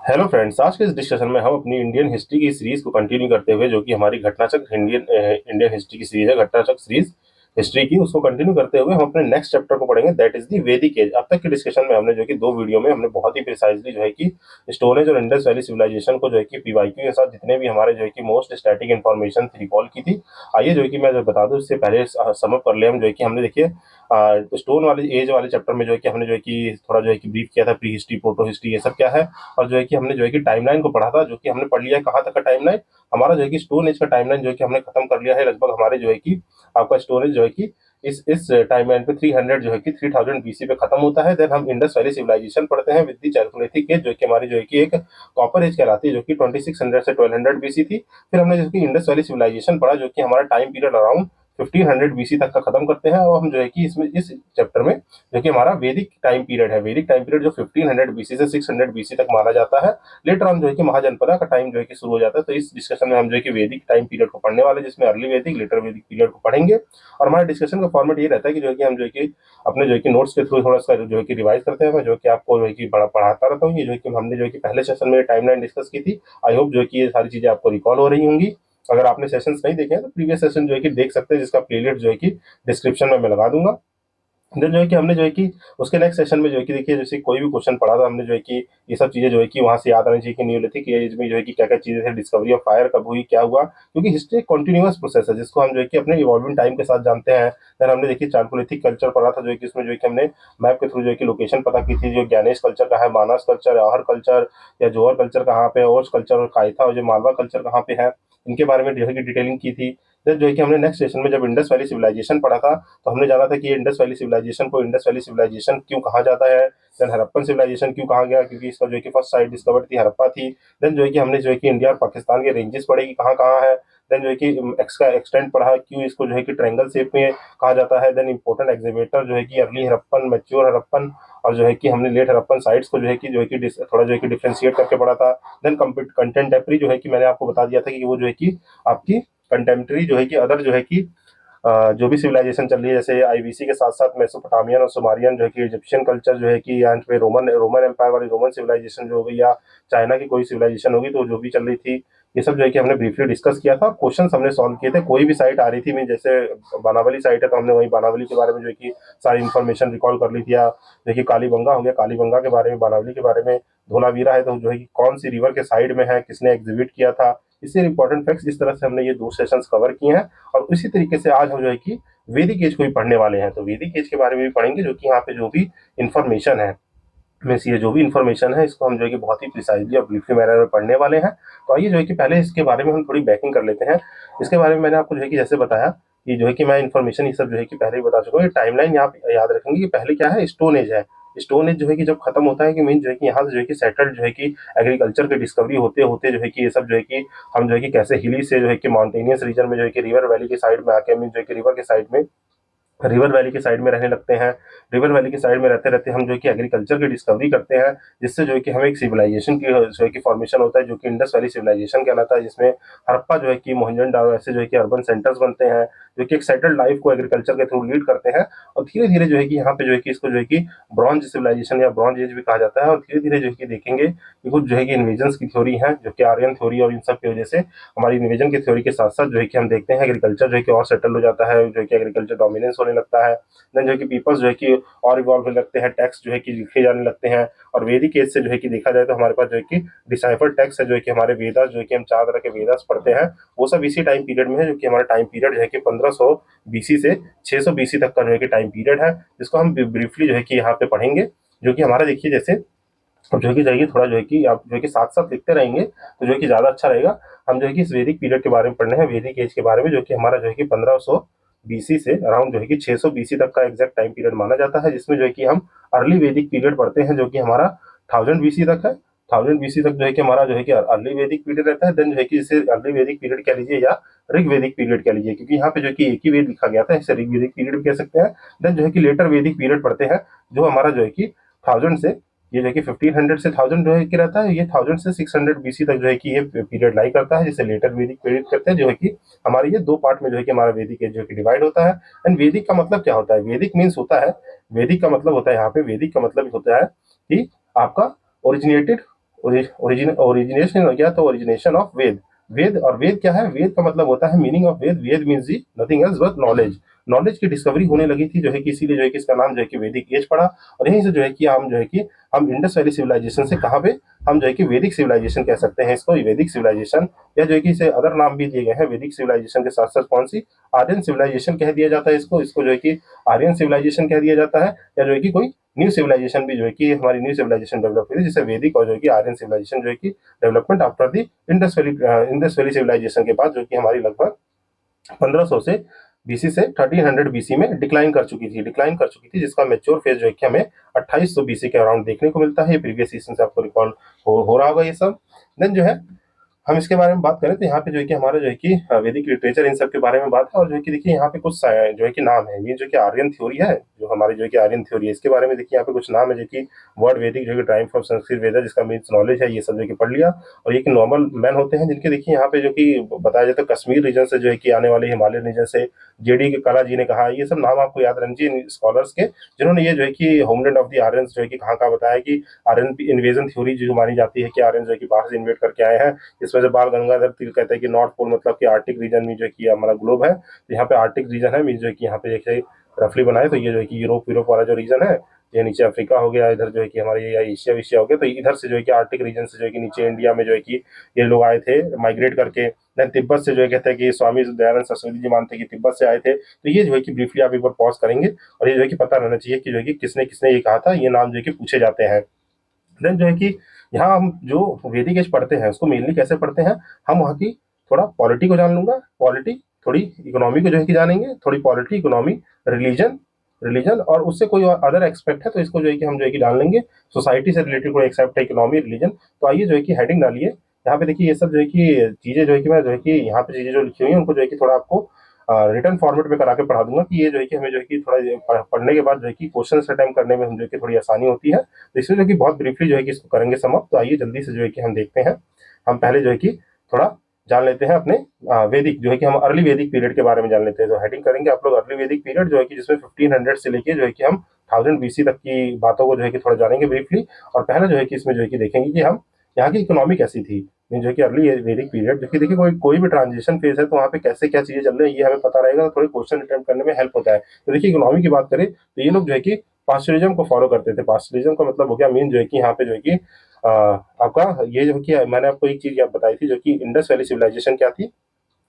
Hello friends, आज के इस डिस्कशन में हम अपनी इंडियन हिस्ट्री की सीरीज को कंटिन्यू करते हुए, जो कि हमारी घटनाचक्र इंडियन हिस्ट्री की सीरीज है, घटनाचक्र सीरीज हिस्ट्री की, उसको कंटिन्यू करते हुए हम अपने नेक्स्ट चैप्टर को पढ़ेंगे, दैट इज द वैदिक एज। अब तक के डिस्कशन में हमने जो कि दो वीडियो में हमने बहुत ही प्रिसाइजली जो है कि स्टोन एज और इंडस वैली सिविलाइजेशन को जो है कि पीवाईक्यू के साथ जितने भी हमारे जो है कि मोस्ट स्टैटिक इन्फॉर्मेशन थी रिकॉल की थी। आइए जो है कि मैं जो बता दूं, इससे पहले समअप कर ले हम जो है कि हमने देखिए स्टोन वाले एज वाले चैप्टर में जो है कि हमने जो है कि थोड़ा जो है कि ब्रीफ किया था, प्री हिस्ट्री, प्रोटो हिस्ट्री, ये सब क्या है। और जो है कि हमने जो है कि टाइमलाइन को पढ़ा था, जो कि हमने पढ़ लिया है कहाँ तक का टाइमलाइन। हमारा जो है कि स्टोन एज का टाइमलाइन जो है कि हमने खत्म कर लिया है लगभग। हमारे जो है कि आपका स्टोरेज जो है कि इस टाइमलाइन पे 300 जो है कि 3000 बीसी पे खत्म होता है। देन हम इंडस वैली सिविलाइजेशन पढ़ते हैं विद द चैल्कोलिथिक एज, जो कि हमारी जो है कि एक कॉपर एज कहलाती है, जो कि 2600 से 1200 बीसी थी। फिर हमने जो कि इंडस वैली सिविलाइजेशन पढ़ा, जो कि हमारा टाइम पीरियड अराउंड 1500 बीसी तक का खत्म करते हैं। और हम जो है कि इसमें इस चैप्टर में जो कि हमारा वैदिक टाइम पीरियड है, वैदिक टाइम पीरियड जो 1500 बीसी से 600 बीसी तक माना जाता है। लेटर ऑन जो है कि महाजनपदा का टाइम जो है कि शुरू हो जाता है। तो इस डिस्कशन में हम जो है कि वैदिक टाइम पीरियड को पढ़ने वाले, जिसमें अर्ली वैदिक, लेटर वैदिक पीरियड को पढ़ेंगे। और हमारे डिस्कशन का फॉर्मेट ये रहता है कि जो है कि हम जो है कि अपने जो है कि नोट्स के थ्रू थोड़ा सा जो है कि रिवाइज करते हैं। मैं जो है कि आपको जो है कि बड़ा पढ़ाता रहता हूँ। ये जो है कि हमने जो है कि पहले सेशन में टाइमलाइन डिस्कस की थी। आई होप जो है कि ये सारी चीजें आपको रिकॉल हो रही होंगी। अगर आपने सेशंस नहीं देखे हैं तो प्रीवियस सेशन जो है कि देख सकते हैं, जिसका प्लेलिस्ट जो है कि डिस्क्रिप्शन में मैं लगा दूंगा। देन जो है कि हमने जो है कि उसके नेक्स्ट सेशन में जो है कि देखिए, जैसे कोई भी क्वेश्चन पढ़ा था हमने जो है कि ये सब चीजें जो है कि वहां से याद आनी चाहिए कि न्यूलिथिक एज में जो है कि क्या क्या चीजें थी, डिस्कवरी ऑफ फायर कब हुई, क्या हुआ, क्योंकि हिस्ट्री एक कॉन्टिन्यूअस प्रोसेस है जिसको हम जो है कि अपने इवॉल्विंग टाइम के साथ जानते हैं। देन हमने देखिए चालकोलिथिक कल्चर पढ़ा था, जो है कि इसमें जो है कि हमने मैप के थ्रू जो है कि लोकेशन पता की थी, जो ज्ञानेश कल्चर का है, मानस कल्चर, आहर कल्चर या जोहर कल्चर कहाँ पे है, ओर्स कल्चर और कायथा और जो मालवा कल्चर कहाँ पे है, इनके बारे में जो है कि डिटेलिंग की थी। देन जो है कि हमने नेक्स्ट सेशन में जब इंडस वैली सिविलाइजेशन पढ़ा था, तो हमने जाना था कि इंडस वैली सिविलाइजेशन को इंडस वैली सिविलाइजेशन क्यों कहा जाता है। देन हड़प्पन सिविलाइजेशन क्यों कहा गया, क्योंकि इसका जो है कि फर्स्ट साइट डिस्कवर्ड थी हड़प्पा थी। देन जो है कि हमने जो है कि इंडिया और पाकिस्तान के रेंजेस पढ़े कि कहाँ कहाँ है। देन जो है कि इसका एक्सटेंट पढ़ा, क्यों इसको जो है कि ट्रायंगल शेप में कहा जाता है। देन इंपॉर्टेंट एग्जीबिटर जो है कि अर्ली हड़प्पन, मैच्योर हड़प्पन, और जो है कि हमने लेट हड़प्पन साइट्स को जो है कि थोड़ा जो है कि डिफ्रेंशिएट करके पढ़ा था। देन कंटेम्प्रेरी जो है कि मैंने आपको बता दिया था कि वो जो है कि आपकी कंटेम्प्रेरी जो है कि अदर जो है कि जो भी सिविलाइजेशन चल रही है, जैसे आईबीसी के साथ साथ मेसोपोटामियन और सुमारियन जो है कि इजिप्शियन कल्चर जो है कि यहाँ पे रोमन रोमन एम्पायर वाली रोमन सिविलाइजेशन जो हो गई, या चाइना की कोई सिविलाइजेशन होगी, तो जो भी चल रही थी, ये सब जो है कि हमने ब्रीफली डिस्कस किया था। क्वेश्चंस हमने सॉल्व किए थे। कोई भी साइट आ रही थी, मैं जैसे बानावली साइट है तो हमने वही बानावली के बारे में जो है कि सारी इन्फॉर्मेशन रिकॉल कर ली थी। या देखिए कालीबंगा हो गया, कालीबंगा के बारे में, बानावली के बारे में। धोलावीरा है तो जो है कि कौन सी रिवर के साइड में है, किसने एग्जिबिट किया था, इससे इंपॉर्टेंट फैक्ट्स। इस तरह से हमने ये दो सेशंस कवर किए हैं। और उसी तरीके से आज हम जो है कि वैदिक एज को भी पढ़ने वाले हैं। तो वैदिक एज के बारे में भी पढ़ेंगे, जो कि यहाँ पे जो भी इंफॉर्मेशन है, मीन्स ये जो भी इंफॉर्मेशन है, इसको हम जो है कि बहुत ही प्रिसाइजली और ब्रीफली मैनर में पढ़ने वाले हैं। तो आइए जो है कि पहले इसके बारे में हम थोड़ी बैकिंग कर लेते हैं। इसके बारे में मैंने आपको जो है कि जैसे बताया कि जो है कि मैं इंफॉर्मेशन ये सब जो है कि पहले ही बता चुका हूँ। टाइमलाइन आप याद रखेंगे कि पहले क्या है, स्टोन एज है। स्टोन एज जो है कि जब खत्म होता है, कि मीन जो है कि यहाँ से जो है कि सेटल्ड जो है कि एग्रीकल्चर की डिस्कवरी होते होते जो है कि ये सब जो है कि हम जो है कि कैसे हिली से जो है कि माउंटेनियस रीजन में जो है कि रिवर वैली की साइड में आके, मीन जो है कि रिवर के साइड में, रिवर वैली के साइड में रहने लगते हैं। रिवर वैली के साइड में रहते रहते हम जो है कि एग्रीकल्चर की डिस्कवरी करते हैं, जिससे जो है कि हमें एक सिविलाइजेशन की जो है कि फॉर्मेशन होता है, जो कि इंडस वैली सिविलाइजेशन कहलाता है, जिसमें हड़प्पा जो है कि मोहनजोदड़ो ऐसे जो है कि अर्बन सेंटर्स बनते हैं, जो कि एक सेटल्ड लाइफ को एग्रीकल्चर के थ्रू लीड करते हैं। और धीरे धीरे जो है कि यहाँ पे जो है कि इसको जो है कि ब्रॉन्ज सिविलाइजेशन या ब्रॉन्ज एज भी कहा जाता है। और धीरे धीरे जो है कि देखेंगे कि कुछ जो है कि इन्वेजन की थ्योरी है, जो कि आर्यन थ्योरी और इन सब की वजह से हमारी इन्वेजन की थ्योरी के साथ साथ जो है कि हम देखते हैं एग्रीकल्चर जो है कि और सेटल हो जाता है, जो है कि एग्रीकल्चर डोमिनेंस होने लगता है। देन जो है कि पीपल्स जो है कि और इवॉल्व होने लगते हैं, टेक्स्ट जो है कि लिखे जाने लगते हैं। और वैदिक एज से जो है कि देखा जाए तो हमारे पास जो है कि डिसाइफर टेक्स्ट है, जो है कि हमारे वेदास, जो है कि हम 4 तरह के वेदास पढ़ते हैं, वो सब इसी टाइम पीरियड में है। जो कि हमारा टाइम पीरियड जो है कि 1500 बीसी से 600 बीसी तक का जो है कि टाइम पीरियड है, जिसको हम ब्रीफली जो है कि यहाँ पे पढ़ेंगे। जो कि हमारा देखिए जैसे अब जो है कि जाइए थोड़ा जो है कि आप जो है कि साथ साथ लिखते रहेंगे तो जो है कि ज्यादा अच्छा रहेगा। हम जो है कि इस वैदिक पीरियड के बारे में पढ़ने हैं, वैदिक एज के बारे में, जो कि हमारा जो है कि 1500 बीसी से अराउंड जो है कि 600 बीसी तक का एग्जैक्ट टाइम पीरियड माना जाता है, जिसमें जो है कि हम अर्ली वैदिक पीरियड पढ़ते हैं, जो कि हमारा 1000 बीसी तक है। 1000 बीसी तक जो है कि हमारा जो है कि अर्ली वैदिक पीरियड रहता है। देन जो है कि इसे अर्ली वैदिक पीरियड कह लीजिए या ऋग वैदिक पीरियड कह लीजिए, क्योंकि यहाँ पे जो है कि एक ही वेद लिखा गया था, इसे ऋग वैदिक पीरियड भी कह सकते हैं। देन जो है कि लेटर वैदिक पीरियड पढ़ते हैं, जो हमारा जो है कि 1000 से, ये जो है कि 1500 से 1000 जो है कि रहता है, ये 1000 से 600 बीसी तक जो है कि ये पीरियड लाई करता है, जिसे लेटर वैदिक पीरियड कहते हैं। जो है कि हमारे ये दो पार्ट में जो है कि हमारा वैदिक एज जो है कि डिवाइड होता है। एंड वैदिक का मतलब क्या होता है, वैदिक मीन्स होता है, वैदिक का मतलब होता है यहाँ पे, वैदिक का मतलब होता है कि आपका ओरिजिनेटेड ओरिजिनेशन क्या था, ओरिजिनेशन ऑफ वेद। वेद, और वेद क्या है, वेद का मतलब होता है, meaning of Ved, Ved means जी nothing else but knowledge. Knowledge की डिस्कवरी होने लगी थी जो है कि इसीलिए जो है कि इसका नाम जो है कि वैदिक एज पड़ा। और यहीं से जो है कि हम इंडस वैली सिविलाइजेशन से कहाँ पे हम जो है कि वैदिक सिविलाइजेशन कह सकते हैं इसको, वैदिक सिविलाइजेशन, या जो है कि इसे अदर नाम भी दिए गए हैं वैदिक सिविलाइजेशन के साथ साथ, कौन सी, आर्यन सिविलाइजेशन कह दिया जाता है इसको, इसको जो है कि आर्यन सिविलाइजेशन कह दिया जाता है, या जो है कि कोई न्यू सिविलाइजेशन भी जो है कि हमारी न्यू सिविलाइजेशन डेवलप हुई थी, जिसे वैदिक और जो है कि आर्यन सिविलाइजेशन जो है कि development after the Indus valley civilisation के बाद जो कि हमारी लगभग 1500 से बीसी से 1300 बीसी में डिक्लाइन कर चुकी थी, जिसका मेच्योर फेज जो है कि हमें 2800 बीसी के अराउंड देखने को मिलता है। प्रीवियस सीजन से आपको रिकॉल हो रहा होगा ये सब। देन जो है हम इसके बारे में बात करें तो यहाँ पे जो है कि हमारा जो है कि वैदिक लिटरेचर इन सब के बारे में बात है। और जो है कि देखिए यहाँ पे कुछ जो है कि नाम है, ये जो कि आर्यन थ्योरी है, जो हमारी जो है कि आर्यन थ्योरी है, इसके बारे में देखिए यहाँ पे कुछ नाम है, जो कि वर्ड वैदिक जो है कि ड्राइव फ्रॉम संस्कृत वेदा, जिसका मीन्स नॉलेज है, ये सब जो कि पढ़ लिया। और ये कि नॉर्मल मैन होते हैं जिनके देखिए यहाँ पे जो कि बताया जाता है कश्मीर रीजन से जो है कि आने वाले, हिमालय रीजन से, जेडी के कला जी ने कहा, ये सब नाम आपको याद रहना चाहिए स्कॉलर्स के, जिन्होंने ये जो है कि होमलैंड ऑफ द आर्यंस जो है कि कहाँ बताया कि आर्यन इन्वेजन थ्योरी जो मानी जाती है कि आर्यन जो है कि बाहर से इन्वेट करके आए हैं। इस वजह से बाल गंगाधर तिलक कहते हैं कि नॉर्थ पोल मतलब कि आर्टिक रीजन में जो है कि हमारा ग्लोब है, तो यहाँ पे आर्टिक रीजन है, मीन जो है कि यहाँ पे देखिए रफली बनाए तो ये जो है कि यूरोप यूरोप वाला जो रीजन है, ये नीचे अफ्रीका हो गया, इधर जो है कि हमारे ये एशिया विशिया हो गया, तो इधर से जो है कि आर्टिक रीजन से जो है कि नीचे इंडिया में जो है कि ये लोग आए थे माइग्रेट करके। देन तिब्बत से जो है कहते हैं कि स्वामी दयानंद सरस्वती जी मानते हैं कि तिब्बत से आए थे। तो ये जो है कि ब्रीफली आप एक बार पॉज करेंगे, और ये जो है कि पता रहना चाहिए कि जो है कि किसने किसने ये कहा था, ये नाम जो है कि पूछे जाते हैं। देन जो है कि यहाँ हम जो वैदिक एज पढ़ते हैं उसको मेनली कैसे पढ़ते हैं, हम वहाँ की थोड़ा पॉलिटी को जान लूंगा, पॉलिटी, थोड़ी इकोनॉमी को जो है कि जानेंगे, थोड़ी पॉलिटी, इकोनॉमी, रिलीजन, रिलीजन और उससे कोई अदर एक्सपेक्ट है तो इसको जो है कि हम जो है कि जान लेंगे। सोसाइटी से रिलेटेड कोई एक्सेप्ट है, इकोनॉमी, रिलीजन। तो आइए जो है कि हेडिंग डालिए यहाँ पे, देखिए ये सब जो है कि चीजें जो है कि मैं जो है कि यहाँ पे चीजें जो लिखी हुई है उनको जो है कि थोड़ा आपको रिटर्न फॉर्मेट में करा के पढ़ा दूंगा, कि ये जो है कि हमें जो है कि थोड़ा पढ़ने के बाद जो है कि क्वेश्चन अटेम्प्ट करने में हम जो है कि थोड़ी आसानी होती है। तो इसमें जो कि बहुत ब्रीफली जो है कि इसको करेंगे समाप्त। तो आइए जल्दी से जो है कि हम देखते हैं। हम पहले जो है कि थोड़ा जान लेते हैं अपने वैदिक जो है कि हम अर्ली वैदिक पीरियड के बारे में जान लेते हैं। तो हेडिंग करेंगे आप लोग अर्ली वैदिक पीरियड, जो है कि जिसमें 1500 से लेके जो है कि हम 1000 बीसी तक की बातों को जो है कि थोड़ा जानेंगे ब्रीफली। और पहले जो है कि इसमें जो है कि देखेंगे कि हम यहाँ की इकोनॉमी कैसी थी, जो कि अर्ली वैदिक पीरियड, जो कि देखिए कोई भी ट्रांजिशन फेज है तो वहाँ पे कैसे क्या चीजें चल रही है ये हमें पता रहेगा, तो थोड़े क्वेश्चन अटेम्प्ट करने में हेल्प होता है। तो देखिए इकोनॉमी की बात करें तो ये लोग जो है कि पास्चुरिज्म को फॉलो करते थे। पास्चुरिज्म का मतलब हो गया मीन जो है कि यहाँ पे जो है कि आपका ये जो कि मैंने आपको एक चीज बताई थी, जो कि इंडस वैली सिविलाइजेशन क्या थी,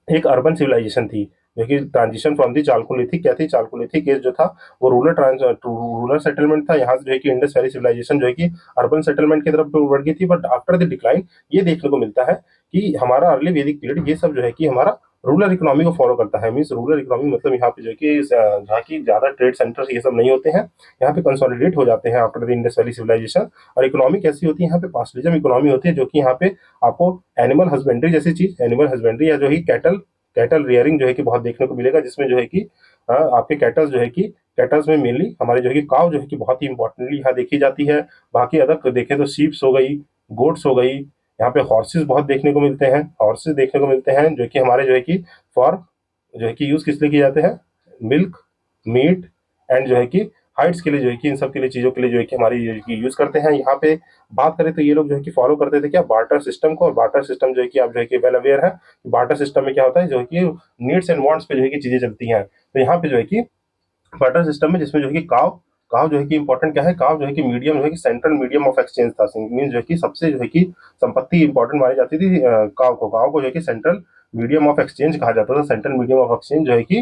एक अर्बन सिविलाइजेशन थी, जो कि ट्रांजिशन फ्रॉम दी चालकोलिथिक क्या थी, चालकोलिथिक एज जो था वो रूरल सेटलमेंट था। यहाँ से जो है कि इंडस वैली सिविलाइजेशन जो है कि अर्बन सेटलमेंट की तरफ बढ़ गई थी। बट आफ्टर द डिक्लाइन ये देखने को मिलता है कि हमारा अर्ली वैदिक पीरियड ये सब जो है कि हमारा रूरल इकोनॉमी को फॉलो करता है। मीन्स रूरल इकोनॉमी मतलब यहाँ पे जो है कि जहाँ की ज्यादा ट्रेड सेंटर्स ये सब नहीं होते हैं, यहाँ पे कंसोलिडेट हो जाते हैं after the Indus valley civilisation. और इकोनॉमी कैसी होती है यहाँ पे, पास्टलिज्म इकोनॉमी होती है, जो कि यहाँ पे आपको एनिमल हस्बेंड्री जैसी चीज, एनिमल हस्बेंड्री या जो है कैटल कैटल रियरिंग जो है कि बहुत देखने को मिलेगा, जिसमें जो है कि आपके कैटल्स जो है कि कैटल्स में मेनली हमारे जो है कि काव जो है कि बहुत ही इंपॉर्टेंटली यहाँ देखी जाती है। बाकी अदर देखें तो शीप्स हो गई, गोट्स हो गई, यहाँ पे हॉर्सेस बहुत देखने को मिलते हैं, हॉर्सेस देखने को मिलते हैं जो कि हमारे जो है कि फॉर जो है कि यूज किस लिए किए जाते हैं, मिल्क, मीट एंड जो है कि हाइट्स के लिए, जो है कि इन सब के लिए चीजों के लिए जो है कि हमारी यूज करते हैं। यहाँ पे बात करें तो ये लोग जो है कि फॉलो करते थे क्या, बार्टर सिस्टम को। और बार्टर सिस्टम जो है कि आप जो है कि वेल अवेयर है, बार्टर सिस्टम में क्या होता है, जो है कि नीड्स एंड वांट्स पे जो है कि चीजें चलती हैं। तो यहाँ पे जो है कि बार्टर सिस्टम में, जिसमें जो है कि काव काव जो है कि इंपॉर्टेंट क्या है, काव जो है कि मीडियम जो है कि सेंट्रल मीडियम ऑफ एक्सचेंज था। मीन जो है कि सबसे जो है कि संपत्ति इंपॉर्टेंट मानी जाती थी काव को जो है कि सेंट्रल मीडियम ऑफ एक्सचेंज कहा जाता था। सेंट्रल मीडियम ऑफ एक्सचेंज जो है कि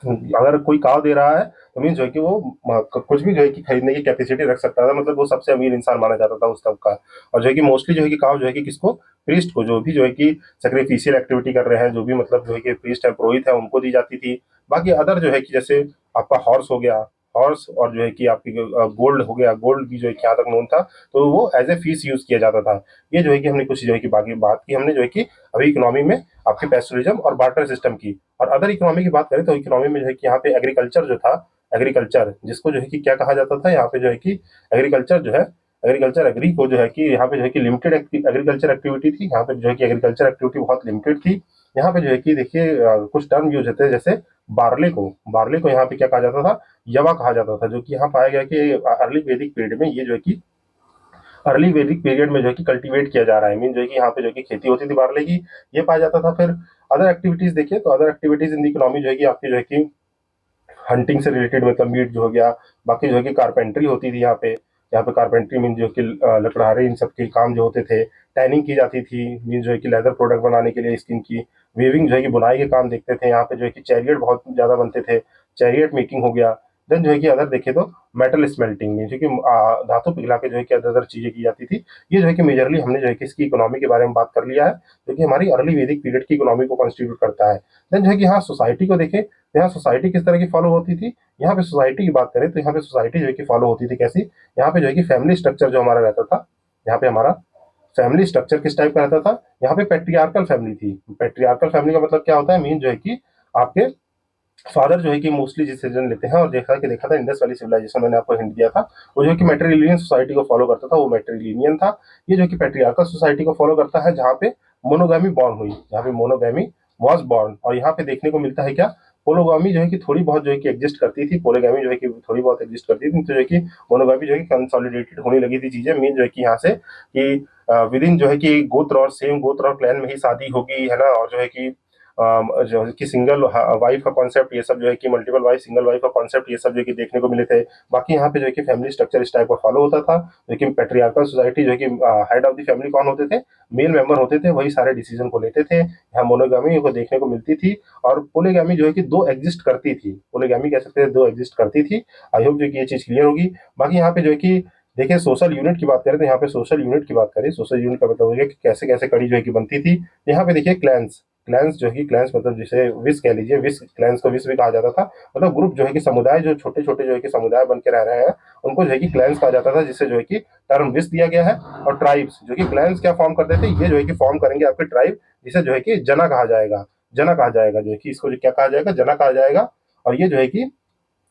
अगर कोई काव दे रहा है तो मीन जो है कि वो कुछ भी जो है कि खरीदने की कैपेसिटी रख सकता था, मतलब वो सबसे अमीर इंसान माना जाता था उस तब का। और जो है कि मोस्टली जो है कि काव जो है कि किसको, प्रीस्ट को, जो भी जो है कि सेक्रीफिशियल एक्टिविटी कर रहे हैं, जो भी मतलब जो है कि प्रीस्ट है, पुरोहित है, उनको दी जाती थी। बाकी अदर जो है कि जैसे आपका हॉर्स हो गया, हॉर्स, और जो है कि आपकी गोल्ड हो गया, गोल्ड भी जो है कि यहाँ तक नोन था, तो वो एज ए फीस यूज किया जाता था। ये जो है कि हमने कुछ जो है कि बाकी बात की हमने जो है कि अभी इकोनॉमी में आपके पैस्टोरिज्म और बार्टर सिस्टम की। और अदर इकोनॉमी की बात करें तो इकोनॉमी में जो है कि यहाँ पे एग्रीकल्चर जो था, एग्रीकल्चर जिसको जो है कि क्या कहा जाता था यहाँ पे जो है कि एग्रीकल्चर जो है, एग्रीकल्चर एग्री को जो है कि यहाँ पे जो है कि लिमिटेड एग्रीकल्चर एक्टिविटी थी। यहाँ पे जो है कि एग्रीकल्चर एक्टिविटी बहुत लिमिटेड थी। यहाँ पे जो है कि देखिए कुछ टर्म यूज होते हैं, जैसे बार्ले को यहाँ पे क्या कहा जाता था, यवा कहा जाता था, जो कि यहाँ पाया गया कि अर्ली वैदिक पीरियड में ये जो है कि अर्ली वैदिक पीरियड में जो है कि कल्टीवेट किया जा रहा है, मीन जो है कि यहाँ पे जो है कि खेती होती थी बारले की, ये पाया जाता था। फिर अदर एक्टिविटीज देखिए तो other activities in the economy जो है कि आपकी जो है कि हंटिंग से रिलेटेड मतलब मीट जो हो गया, बाकी जो है कि कारपेंट्री होती थी यहाँ पे। यहाँ पे कारपेंट्री मीन जो कि लकड़हारे इन सब के काम जो होते थे। टैनिंग की जाती थी मीन जो है कि लेदर प्रोडक्ट बनाने के लिए स्किन की। वीविंग जो है कि बुनाई के काम देखते थे यहाँ पे, जो है कि चैरियट बहुत ज्यादा बनते थे, चैरियट मेकिंग हो गया। देन जो है कि अदर देखे तो मेटल स्मेल्टिंग में जो कि धातु पिघला के जो है कि अदर अदर चीजें की जाती थी। ये जो है कि मेजरली हमने जो है कि इसकी इकोनॉमी के बारे में बात कर लिया है, जो कि हमारी अर्ली वैदिक पीरियड की इकोनॉमी को कॉन्स्टिट्यूट करता है। देन जो है कि हाँ सोसाइटी को देखें, यहाँ सोसाइटी किस तरह की फॉलो होती थी। यहाँ पे सोसाइटी की बात करें तो यहाँ पे सोसाइटी जो है कि फॉलो होती थी कैसी, यहाँ पे जो है कि फैमिली स्ट्रक्चर जो हमारा रहता था, यहाँ पे हमारा फैमिली स्ट्रक्चर किस टाइप का रहता था। यहाँ पे पेट्रियार्कल फैमिली थी। पेट्रियार्कल फैमिली का मतलब क्या होता है, मीन जो है कि आपके फादर जो है कि मोस्टली डिसीजन लेते हैं। और देखा था इंडस वैली सिविलाइजेशन, मैंने आपको हिंट दिया था, वो जो है कि मैट्रिलिनियन सोसाइटी को फॉलो करता था, वो मैट्रिलिनियन था। ये जो है कि पेट्रियार्कल सोसाइटी को फॉलो करता है, जहाँ पे मोनोगामी बॉर्न हुई, जहाँ पे मोनोगामी वॉज बॉर्न। और यहाँ पे देखने को मिलता है क्या, पोलोगामी जो है कि थोड़ी बहुत जो है कि एग्जिस्ट करती थी, पोलोगामी जो है कि थोड़ी बहुत एग्जिस्ट करती थी, तो जो है कि मोनोगामी जो है कि कंसोलिडेटेड होने लगी थी चीजें। मीन जो है कि यहाँ से कि विद इन जो है कि गोत्र और सेम गोत्र और क्लैन में ही शादी होगी, है ना। और जो है कि जो है कि सिंगल वाइफ का कॉन्सेप्ट, ये सब जो है कि मल्टीपल वाइफ, सिंगल वाइफ का कॉन्सेप्ट, ये सब जो है कि देखने को मिले थे। बाकी यहाँ पे जो है कि फैमिली स्ट्रक्चर इस टाइप का फॉलो होता था। लेकिन पेट्रियार्कल सोसाइटी जो है कि हेड ऑफ द फैमिली कौन होते थे, मेल मेंबर होते थे, वही सारे डिसीजन को लेते थे। यहाँ मोनोगामी को देखने को मिलती थी। और पोलीगामी जो है कि दो एग्जिस्ट करती थी, पोलीगामी कह सकते थे दो एग्जिस्ट करती थी। आई होप जो कि ये चीज क्लियर होगी। बाकी यहाँ पे जो है कि देखिए सोशल यूनिट की बात करें तो यहाँ पे सोशल यूनिट की बात करें, सोशल यूनिट का मतलब है कि कैसे कैसे कड़ी जो है कि बनती थी। यहाँ पे देखिए क्लैंस, क्लैंस जो है कि क्लैंस मतलब जिसे विश कह लीजिए, विश क्लैंस को विश भी कहा जाता था। मतलब ग्रुप जो है कि समुदाय, जो छोटे छोटे जो है कि समुदाय बन के रह रहे हैं, उनको जो है कि क्लैंस कहा जाता था, जिससे जो है कि टर्म विश दिया गया है। और ट्राइब्स जो कि क्लैंस क्या फॉर्म करते थे, ये जो है कि फॉर्म करेंगे आपके ट्राइब, जिसे जो है कि जना कहा जाएगा। जना कहा जाएगा जो है कि इसको जो क्या कहा जाएगा, जना कहा जाएगा। और ये जो है कि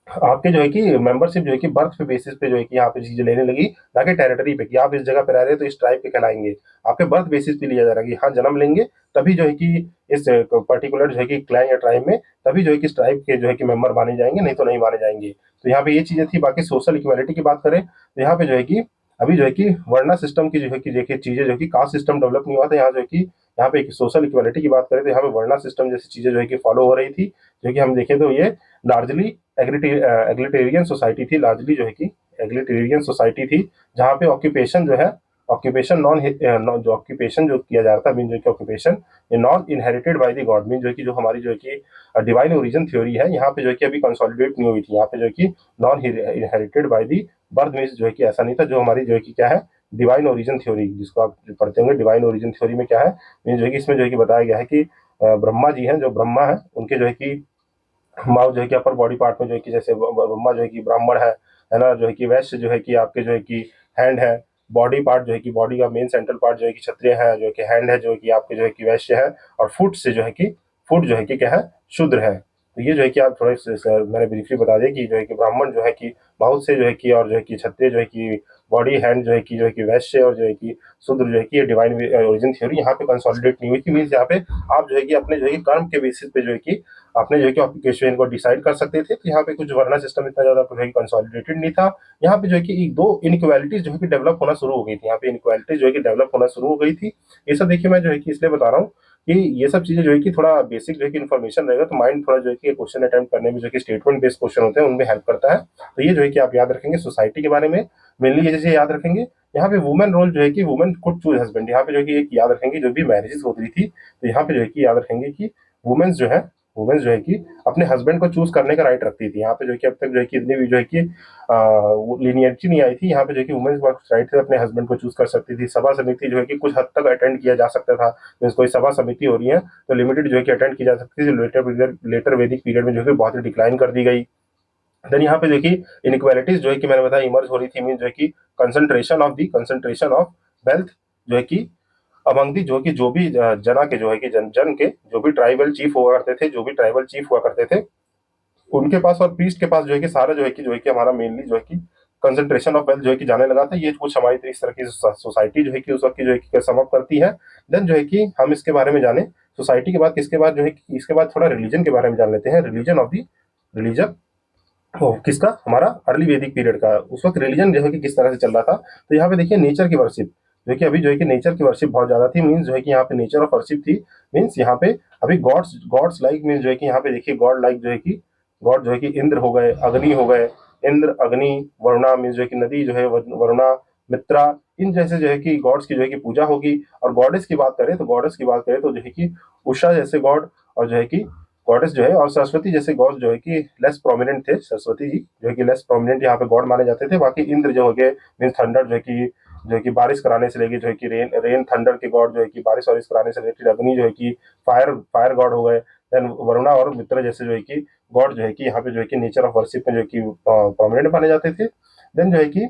आपके जो है कि मेंबरशिप जो है कि बर्थ पे बेसिस पे जो है कि यहाँ पे चीजें लेने लगी, ना कि टेरिटरी पे कि आप इस जगह पे रह रहे हैं तो इस ट्राइब के कहलाएंगे। आपके बर्थ बेसिस पे लिया जा रहा है कि हाँ जन्म लेंगे तभी जो है कि इस पर्टिकुलर जो है कि क्लैन या ट्राइब में, तभी जो है कि इस ट्राइब के जो है कि मेंबर माने जाएंगे, नहीं तो नहीं माने जाएंगे। तो यहाँ पे ये चीजें थी। बाकी सोशल इक्वालिटी की बात करें तो यहाँ पे जो है कि अभी जो है कि वर्णा सिस्टम की जो है कि देखिए चीजें जो है कि कास्ट सिस्टम डेवलप नहीं हुआ था। यहाँ जो है कि यहाँ पे सोशल इक्वालिटी की बात करें तो यहाँ पे वर्णा सिस्टम जैसी चीजें जो है कि फॉलो हो रही थी, जो कि हम देखें तो ये लार्जली एग्लिटेरियन सोसाइटी थी, लार्जली जो है कि एग्लिटेरियन सोसाइटी थी। जहाँ पे ऑक्यूपेशन जो है, ऑक्यूपेशन जो ऑक्यूपेशन जो किया जा रहा था, मीन जो कि ऑक्यूपेशन ये non inherited by the God, mean जो है कि जो हमारी जो है कि डिवाइन ओरिजिन थ्योरी है, यहाँ पे जो है कि अभी कंसोलिडेट नहीं हुई थी। यहाँ पे जो है कि non inherited by the birth में जो है कि ऐसा नहीं था। जो हमारी जो है कि क्या है, डिवाइन ओरिजिन थ्योरी, जिसको आप जो पढ़ते होंगे डिवाइन ओरिजिन थ्योरी में क्या है, मीन जो है कि इसमें जो है कि बताया गया है कि ब्रह्मा जी हैं, जो ब्रह्मा है उनके जो है कि माउथ जो है कि अपर बॉडी पार्ट में जो है कि जैसे ब्रह्मा जो है कि ब्राह्मण है ना। जो है कि वैश्य जो है कि आपके जो है कि हैंड है। बॉडी पार्ट जो है कि बॉडी का मेन सेंट्रल पार्ट जो है कि क्षत्रिय है, जो है कि हैंड है जो है कि आपके जो है कि वैश्य है। और फुट से जो है कि फुट जो है कि क्या है, शूद्र है। तो ये जो है कि आप थोड़े मैंने ब्रीफली बता दिया कि जो है कि ब्राह्मण जो है कि माउथ से जो है कि, और जो है कि क्षत्रिय जो है कि बॉडी, हैंड जो है कि वैश्य, और जो है कि शूद्र जो है कि ये डिवाइन ओरिजिन थ्योरी यहाँ पे कंसोलिडेट नहीं हुई थी। मीन्स यहाँ पे आप जो है कि अपने जो है कि कर्म के बेसिस पे जो है कि आपने जो है कि ऑक्यूपेशन को डिसाइड कर सकते थे। तो यहाँ पे कुछ वर्ना सिस्टम इतना ज्यादा जो है कंसोलिडेटेड नहीं था। यहाँ पे जो है कि एक दो इनइक्वालिटीज जो है कि डेवलप होना शुरू हो गई थी। यहाँ पे इनइक्वालिटीज जो है कि डेवलप होना शुरू हो गई थी। ये सब देखिए मैं जो है कि इसलिए बता रहा हूँ कि ये सब चीजें जो है कि थोड़ा बेसिक जो है कि इन्फॉर्मेशन रहेगा तो माइंड थोड़ा जो है कि क्वेश्चन अटेम्प्ट करने में जो है कि स्टेटमेंट बेस्ड क्वेश्चन होते हैं उनमें हेल्प करता है। तो ये जो है कि आप याद रखेंगे सोसाइटी के बारे में, मेनली ये चीजें याद रखेंगे। यहाँ पे वुमेन रोल जो है कि वुमेन खुद चूज हस्बैंड, यहाँ पे जो है कि एक याद रखेंगे, जो भी मैरिजेस होती रही थी तो यहाँ पे जो है कि याद रखेंगे कि वुमेन्स जो है, वुमेन्स जो है कि अपने हस्बैंड को चूज करने का राइट रखती थी। यहाँ पे जो है कि अब तक जो है कि इतनी भी जो है कि लीनियरिटी नहीं आई थी। यहाँ पे जो है कि वुमेन्स राइट से अपने हस्बैंड को चूज कर सकती थी। सभा समिति जो है कि कुछ हद तक अटेंड किया जा सकता था। मीन्स कोई सभा समिति हो रही है तो लिमिटेड जो है कि अटेंड की जा सकती थी। लेटर वैदिक पीरियड में जो है कि बहुत ही डिक्लाइन कर दी गई। देन यहाँ पे देखिए इनइक्वालिटीज जो है कि मैंने बताया इमर्ज हो रही थी। मीन जो है कि कंसंट्रेशन ऑफ वेल्थ जो है कि अमंग दी, जो कि जो भी जना के जो है कि जन के जो भी ट्राइबल चीफ हुआ करते थे, जो भी ट्राइबल चीफ हुआ करते थे उनके पास और प्रीस्ट के पास जो है कि सारा जो है कि हमारा मेनली जो है कि कंसंट्रेशन ऑफ वेल्थ जो है कि जाने लगा था। ये कुछ हमारी इस तरह की सोसाइटी जो है कि उस वक्त की जो है कि समअप करती है। देन जो है कि हम इसके बारे में जाने सोसाइटी के बाद, किसके बाद जो है कि इसके बाद थोड़ा रिलीजन के बारे में जान लेते हैं। रिलीजन ऑफ दी रिलीजन किसका, हमारा अर्ली वैदिक पीरियड का। उस वक्त रिलीजन जो है कि किस तरह से चल रहा था। तो यहाँ पे देखिए नेचर की वर्शिप, जो कि अभी जो है कि नेचर की वर्शिप बहुत ज्यादा थी, मीन्स जो है कि यहाँ पे नेचर ऑफ वर्शिप थी। मीन्स यहाँ पे अभी गॉड्स गॉड्स लाइक मीन्स जो है कि यहाँ पे देखिए गॉड लाइक जो है कि गॉड जो है कि इंद्र हो गए, अग्नि हो गए, इंद्र अग्नि, वरुणा मीन्स जो है कि नदी जो है वरुणा, मित्रा, इन जैसे जो है कि गॉड्स की जो है कि पूजा होगी। और गॉडेस की बात करें तो गॉडेस की बात करें तो जो है कि उषा जैसे गॉड, और जो है कि गॉडेस जो है, और सरस्वती जैसे गॉड जो है कि लेस प्रोमिनेंट थे। सरस्वती जी जो है कि लेस प्रोमिनेंट यहाँ पे गॉड माने जाते थे। बाकी इंद्र जो हो गए मीन थंडर, जो है कि बारिश कराने से लेके जो है कि रेन रेन थंडर के गॉड जो है कि बारिश वारिश कराने से रिलेटेड। अग्नि जो है कि फायर फायर गॉड हो गए। देन वरुणा और मित्र जैसे जो है कि गॉड जो है कि यहाँ पे जो है कि नेचर ऑफ वर्शिप में जो है कि प्रोमिनेंट माने जाते थे। देन जो है कि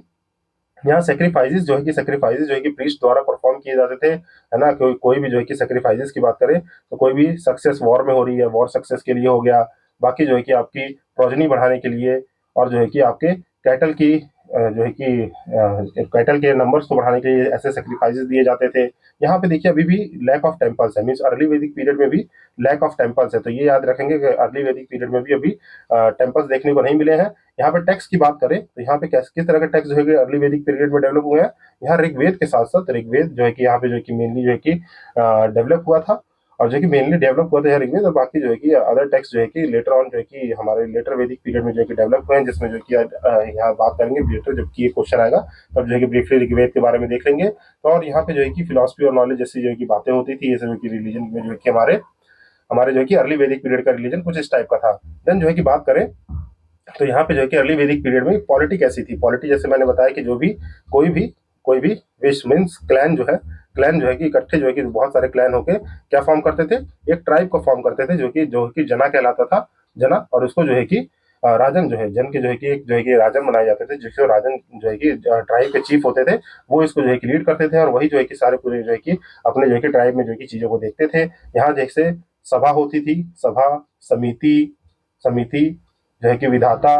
यहाँ सेक्रीफाइसेस जो है कि सेक्रीफाइसेस जो है कि प्रीस्ट द्वारा परफॉर्म किए जाते थे, है ना। कोई भी जो है कि सेक्रीफाइसेस की बात करें तो कोई भी सक्सेस वॉर में हो रही है, वॉर सक्सेस के लिए हो गया। बाकी जो है कि आपकी प्रोजनी बढ़ाने के लिए, और जो है कि आपके कैटल की जो है कि कैटल के नंबर्स को बढ़ाने के लिए ऐसे सेक्रीफाइसेस दिए जाते थे। यहाँ पे देखिए अभी भी लैक ऑफ टेम्पल्स है, मीन्स अर्ली वैदिक पीरियड में भी लैक ऑफ टेम्पल्स है। तो ये याद रखेंगे कि अर्ली वैदिक पीरियड में भी अभी टेम्पल्स देखने को नहीं मिले हैं। यहाँ पे टेक्स्ट की बात करें तो यहाँ पे किस तरह के टेक्स्ट जो है अर्ली वैदिक पीरियड में डेवलप हुए हैं। यहाँ ऋग्वेद के साथ साथ ऋग्वेद जो है कि यहाँ पे जो है कि मेनली जो है कि डेवलप हुआ था, और जो है कि मेनली डेवलप हुआ था यहाँ ऋग्वेद। और बाकी जो है कि अदर टेक्स्ट जो है कि लेटर ऑन जो है कि हमारे लेटर वैदिक पीरियड में जो है कि डेवलप हुए हैं, जिसमें जो है कि यहाँ बात करेंगे लेटर, जबकि ये क्वेश्चन आएगा तब जो है कि ब्रीफली ऋग्वेद के बारे में देख लेंगे। तो और यहाँ पे जो है कि फिलोसफी और नॉलेज जैसी जो है कि बातें होती थी, ये सब जो कि रिलीजन में जो है कि हमारे हमारे जो है कि अर्ली वैदिक पीरियड का रिलीजन कुछ इस टाइप का था। देन जो है कि बात करें तो यहाँ पे जो है कि अर्ली वैदिक पीरियड में पॉलिटी कैसी थी। पॉलिटी जैसे मैंने बताया कि जो भी कोई भी कोई भी विश मीन्स क्लैन जो है, क्लैन जो है कि इकट्ठे जो है कि बहुत सारे क्लैन होके क्या फॉर्म करते थे, एक ट्राइब को फॉर्म करते थे, जो कि जना कहलाता था। जना, और उसको जो है कि राजन जो है, जन के जो है कि एक जो है कि राजन बनाए जाते थे, जिसको राजन जो है कि ट्राइब के चीफ होते थे, वो इसको जो है कि लीड करते थे। और वही जो है कि सारे पूरे जो है कि अपने जो है कि ट्राइब में जो है कि चीजों को देखते थे। यहाँ जैसे सभा होती थी, सभा, समिति, समिति जो है कि विधाता